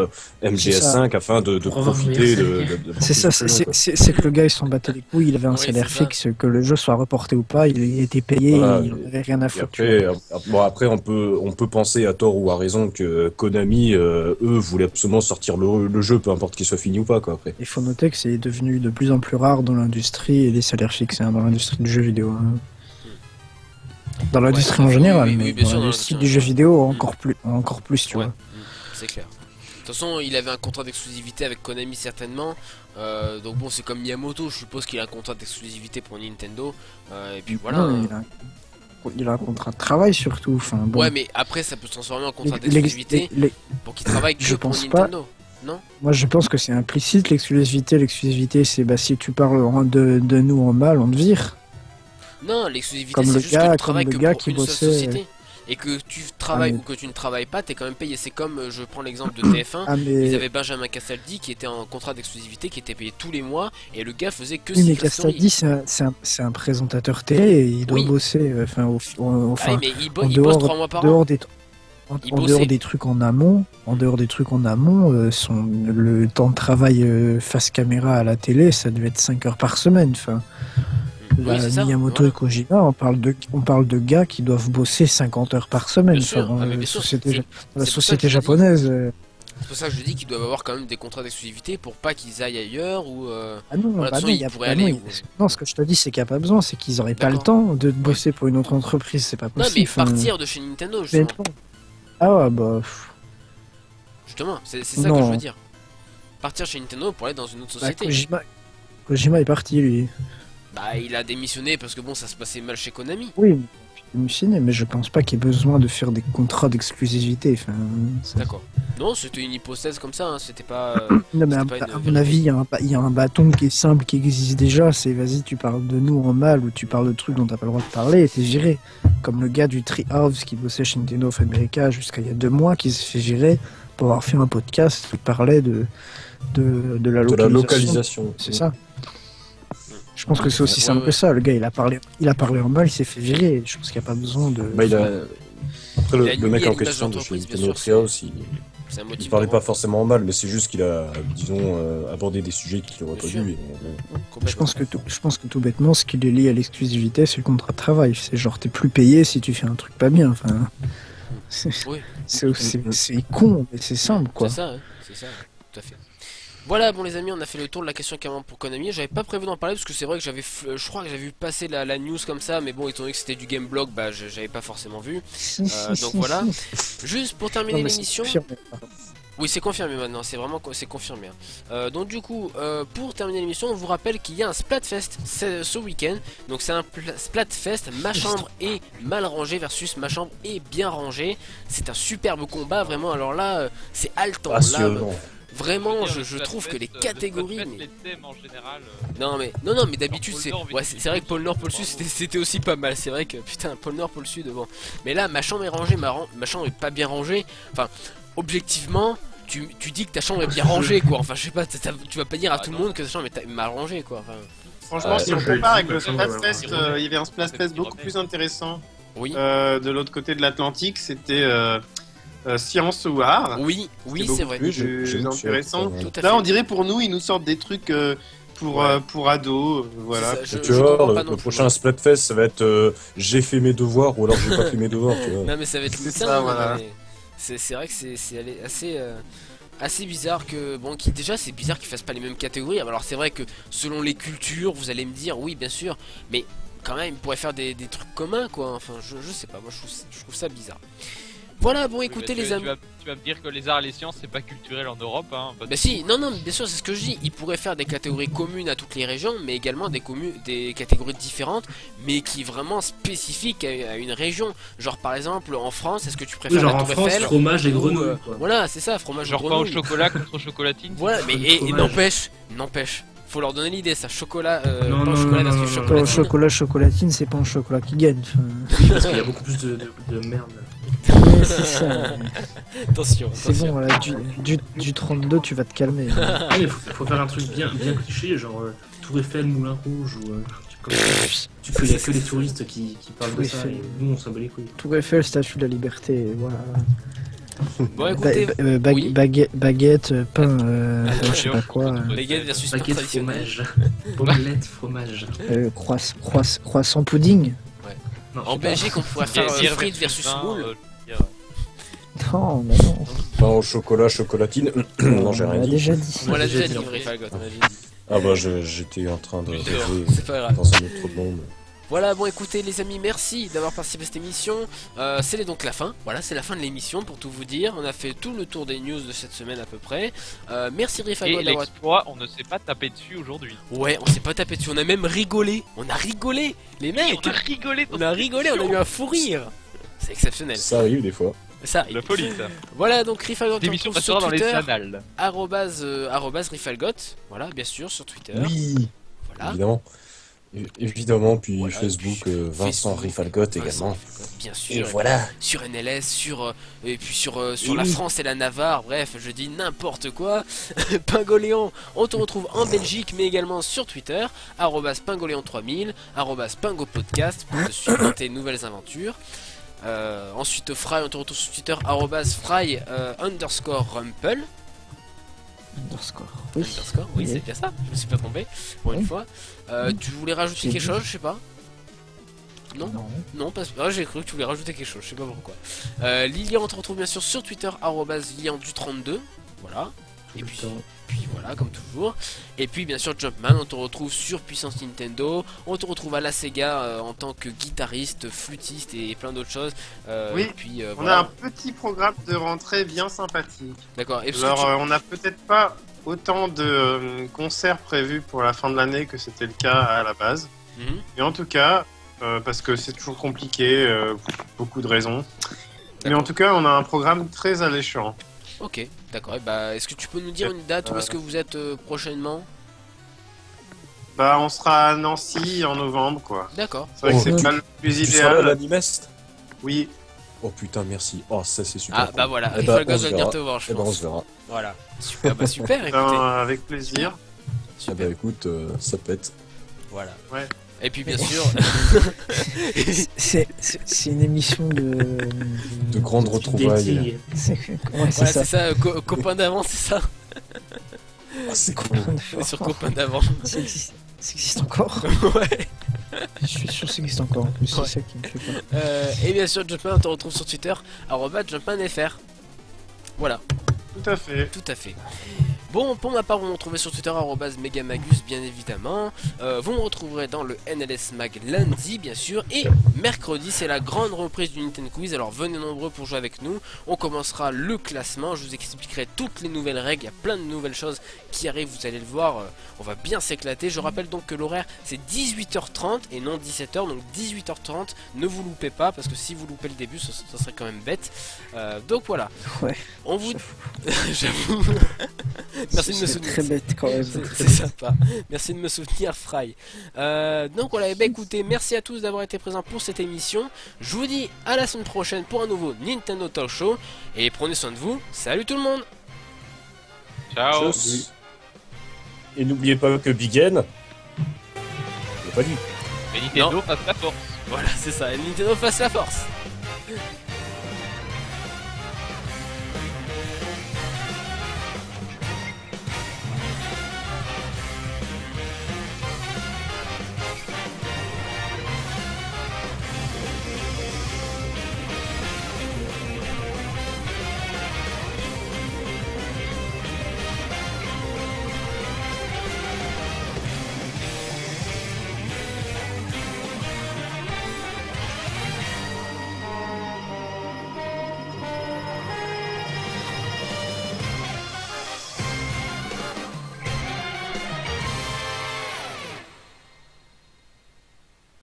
MGS5 afin de profiter de c'est ça, c'est que le gars il s'en battait les couilles, il avait un salaire fixe, que le jeu soit reporté ou pas, il était payé, voilà, il n'avait rien à foutre. Après on peut penser à tort ou à raison que Konami, eux, voulaient absolument sortir le jeu, peu importe qu'il soit fini ou pas, quoi. Après. Il faut noter que c'est devenu de plus en plus rare dans l'industrie et les salaires fixes, hein, dans l'industrie du jeu vidéo. Hein. Dans l'industrie en général, mais dans l'industrie du jeu vidéo encore plus, tu vois. C'est clair. De toute façon, il avait un contrat d'exclusivité avec Konami certainement. Donc bon, c'est comme Miyamoto, je suppose qu'il a un contrat d'exclusivité pour Nintendo. Et puis voilà. Non, il a un contrat de travail surtout. Enfin, bon. Ouais, mais après, ça peut se transformer en contrat d'exclusivité pour qu'il travaille que pour Nintendo. Non, moi je pense que c'est implicite l'exclusivité c'est si tu parles de nous en mal on te vire. Non, l'exclusivité c'est juste que tu travailles que pour une seule société. et que tu travailles ou que tu ne travailles pas, t'es quand même payé. C'est comme, je prends l'exemple de TF1, ils avaient Benjamin Castaldi qui était en contrat d'exclusivité, qui était payé tous les mois, et le gars faisait que mais Castaldi, c'est un présentateur télé, et il doit bosser, mais il bosse 3 mois par an. En dehors des trucs en amont, le temps de travail face caméra à la télé, ça devait être 5 heures par semaine. Enfin, Miyamoto et Kojima, on parle de gars qui doivent bosser 50 heures par semaine. La société japonaise. C'est pour ça que je dis qu'ils doivent avoir quand même des contrats d'exclusivité pour pas qu'ils aillent ailleurs ou. Non, ce que je te dis, c'est qu'il n'y a pas besoin, c'est qu'ils auraient pas le temps de bosser pour une autre entreprise, c'est pas possible. Non, mais partir de chez Nintendo, justement. Ah ouais, bah. Justement, c'est ça que je veux dire. Partir chez Nintendo pour aller dans une autre société. Kojima est parti, lui. Bah, il a démissionné parce que bon, ça se passait mal chez Konami. Oui, démissionné, mais je pense pas qu'il y ait besoin de faire des contrats d'exclusivité. Enfin, d'accord. Non, c'était une hypothèse comme ça, hein. C'était pas. Non, mais à mon avis, il y a un bâton qui est simple, qui existe déjà. C'est vas-y, tu parles de nous en mal ou tu parles de trucs dont t'as pas le droit de parler et t'es viré. Comme le gars du Treehouse qui bossait chez Nintendo of America jusqu'à il y a 2 mois, qui s'est fait virer pour avoir fait un podcast qui parlait de la localisation. C'est ça. Je pense que c'est aussi simple que ça. Le gars, il a parlé en mal, il s'est fait virer. Je pense qu'il n'y a pas besoin de. Après, le mec en question de chez Nintendo Treehouse, il parlait pas forcément en mal, mais c'est juste qu'il a, disons, abordé des sujets qu'il aurait pas dû. Je pense que tout bêtement, ce qui est lié à l'exclusivité, c'est le contrat de travail. C'est genre, t'es plus payé si tu fais un truc pas bien. Enfin, c'est con, mais c'est simple, quoi. C'est ça, tout à fait. Voilà, bon les amis, on a fait le tour de la question carrément pour Konami. J'avais pas prévu d'en parler parce que c'est vrai que je crois que j'avais vu passer la news comme ça, mais bon, étant donné que c'était du Gameblog, bah j'avais pas forcément vu. Donc voilà. Juste pour terminer l'émission. Oui, c'est confirmé maintenant, c'est confirmé. Donc du coup, pour terminer l'émission, on vous rappelle qu'il y a un Splatfest ce week-end. Donc c'est un Splatfest, ma chambre est mal rangée versus ma chambre est bien rangée. C'est un superbe combat, vraiment. Alors là, c'est haletant. Vraiment, je trouve que les catégories. Les thèmes en général. Non mais d'habitude c'est vrai que pôle Nord, pôle Sud c'était aussi pas mal. C'est vrai que putain pôle Nord, pôle Sud bon. Mais là ma chambre est rangée, ma chambre est pas bien rangée. Enfin objectivement tu dis que ta chambre est bien rangée quoi. Enfin je sais pas, tu vas pas dire à tout le monde que ta chambre est mal rangée quoi. Enfin, franchement si on compare avec le Splatfest, il y avait un Splatfest beaucoup plus intéressant. Oui. De l'autre côté de l'Atlantique, c'était Science ou Art. Oui, c'est vrai. C'est intéressant. Là, on dirait pour nous, ils nous sortent des trucs pour ados. Voilà. Tu vois, le prochain Splatfest, ça va être j'ai fait mes devoirs ou alors j'ai pas fait mes devoirs. Tu vois. Non, mais ça va être ça. Voilà. C'est vrai que c'est assez bizarre que déjà c'est bizarre qu'ils fassent pas les mêmes catégories. Alors c'est vrai que selon les cultures, vous allez me dire oui, bien sûr, mais quand même, ils pourraient faire des trucs communs quoi. Enfin, je sais pas. Moi, je trouve ça bizarre. Voilà, bon écoutez les amis. Tu vas me dire que les arts et les sciences c'est pas culturel en Europe hein. Bah si, non, bien sûr c'est ce que je dis. Ils pourraient faire des catégories communes à toutes les régions, mais également des catégories différentes, mais qui vraiment spécifiques à une région. Genre par exemple en France, est-ce que tu préfères la Tour Eiffel, fromage et grenouille voilà, c'est ça, fromage et grenouille. Genre pain au chocolat contre chocolatine. Voilà, mais et n'empêche. Faut leur donner l'idée, ça, chocolat, pain au chocolat versus chocolatine. Chocolatine, c'est pas un chocolat qui gagne. Parce qu'il y a beaucoup plus de merde. C'est ça. Attention. C'est bon, là, du 32, tu vas te calmer. Il faut faire un truc bien cliché, genre Tour Eiffel, Moulin Rouge, ou comme ça. Il y a que les touristes qui parlent de ça, et nous on s'en bat les couilles. Tour Eiffel, Statue de la Liberté, voilà. Bon, écoutez, baguette, pain, je sais pas quoi. Baguette versus pain traditionnel. Omelette, fromage. Croissant pudding. Ouais. Non, en Belgique, on pourrait faire frites versus moule. Non. Pain au chocolat, chocolatine. Non, j'ai rien dit. Déjà dit. On l'a déjà dit, Rifagot. Ah bah, j'étais en train de rêver dans un autre monde. Voilà, bon écoutez les amis, merci d'avoir participé à cette émission. C'est donc la fin, voilà, c'est la fin de l'émission pour tout vous dire. On a fait tout le tour des news de cette semaine à peu près. Merci Rifagot d'avoir... l'exploit, on ne s'est pas tapé dessus aujourd'hui. Ouais, on s'est pas tapé dessus, on a même rigolé. On a rigolé, les mecs. On a rigolé, on a eu un fou rire. C'est exceptionnel. Ça arrive des fois. Ça, la folie ça. Voilà donc Rifagot sur Twitter, dans les @Rifalgot, voilà bien sûr sur Twitter. Oui, voilà. Évidemment. Évidemment, puis voilà, Facebook, puis Vincent Rifalgoth également. Bien sûr. Et voilà. Sur NLS, et puis sur la France et la Navarre, bref, je dis n'importe quoi. Pingoléon, on te retrouve en Belgique, mais également sur Twitter, @pingoléon3000, @pingopodcast pour te suivre dans tes nouvelles aventures. Ensuite, Fry, on te retrouve sur Twitter, @fry_rumple. Oui, oui, c'est bien ça, je me suis pas trompé pour une fois. Tu voulais rajouter quelque chose, je sais pas. Non, parce que j'ai cru que tu voulais rajouter quelque chose, je sais pas pourquoi. Lilian, on te retrouve bien sûr sur Twitter, @liliandu32. Voilà. Et puis voilà, comme toujours. Et puis bien sûr Jumpman, on te retrouve sur Puissance Nintendo. On te retrouve à la Sega en tant que guitariste, flûtiste et plein d'autres choses. Oui, et puis, on a un petit programme de rentrée bien sympathique. D'accord. Alors on n'a peut-être pas autant de concerts prévus pour la fin de l'année que c'était le cas à la base. Mais en tout cas, parce que c'est toujours compliqué, beaucoup de raisons. Mais en tout cas, on a un programme très alléchant. Ok, d'accord. Et bah, est-ce que tu peux nous dire une date où est-ce que vous êtes prochainement? Bah, on sera à Nancy en novembre, quoi. D'accord. C'est vrai que c'est pas le plus idéal. Tu seras à l'Animest? Oui. Oh putain, merci. Oh, ça c'est super. Ah, cool. bah voilà, on va venir te voir, je pense. on se verra. Voilà. Super, bah super, écoutez. Avec plaisir. Ah bah écoute, ça pète. Voilà. Ouais. Et puis bien sûr, c'est une émission de grandes retrouvailles. Ouais, c'est ça, copain d'avant, c'est ça. Ah, c'est cool. Sur copain d'avant. Ça existe encore. Ouais. Je suis sûr que ça existe encore en plus, c'est ça qui me fait peur. Et bien sûr, Jumpman, on te retrouve sur Twitter, @jumpmanfr. Voilà. Tout à fait. Tout à fait. Bon, pour ma part, vous me retrouvez sur Twitter, @megamagus, bien évidemment. Vous me retrouverez dans le NLS Mag lundi, bien sûr. Et mercredi, c'est la grande reprise du Nintendo Quiz. Alors venez nombreux pour jouer avec nous. On commencera le classement. Je vous expliquerai toutes les nouvelles règles. Il y a plein de nouvelles choses qui arrivent, vous allez le voir. On va bien s'éclater. Je rappelle donc que l'horaire, c'est 18h30 et non 17h. Donc 18h30, ne vous loupez pas. Parce que si vous loupez le début, ça serait quand même bête. Donc voilà. Ouais. On vous... J'avoue. Merci de me soutenir. C'est très bête quand même. C'est sympa. Merci de me soutenir, Fry. Donc voilà, bah écoutez, merci à tous d'avoir été présents pour cette émission. Je vous dis à la semaine prochaine pour un nouveau Nintendo Talk Show. Et prenez soin de vous. Salut tout le monde. Ciao. Et n'oubliez pas que Big N, il a pas dit. Et Nintendo face la force. Voilà, c'est ça. Et Nintendo fasse la force.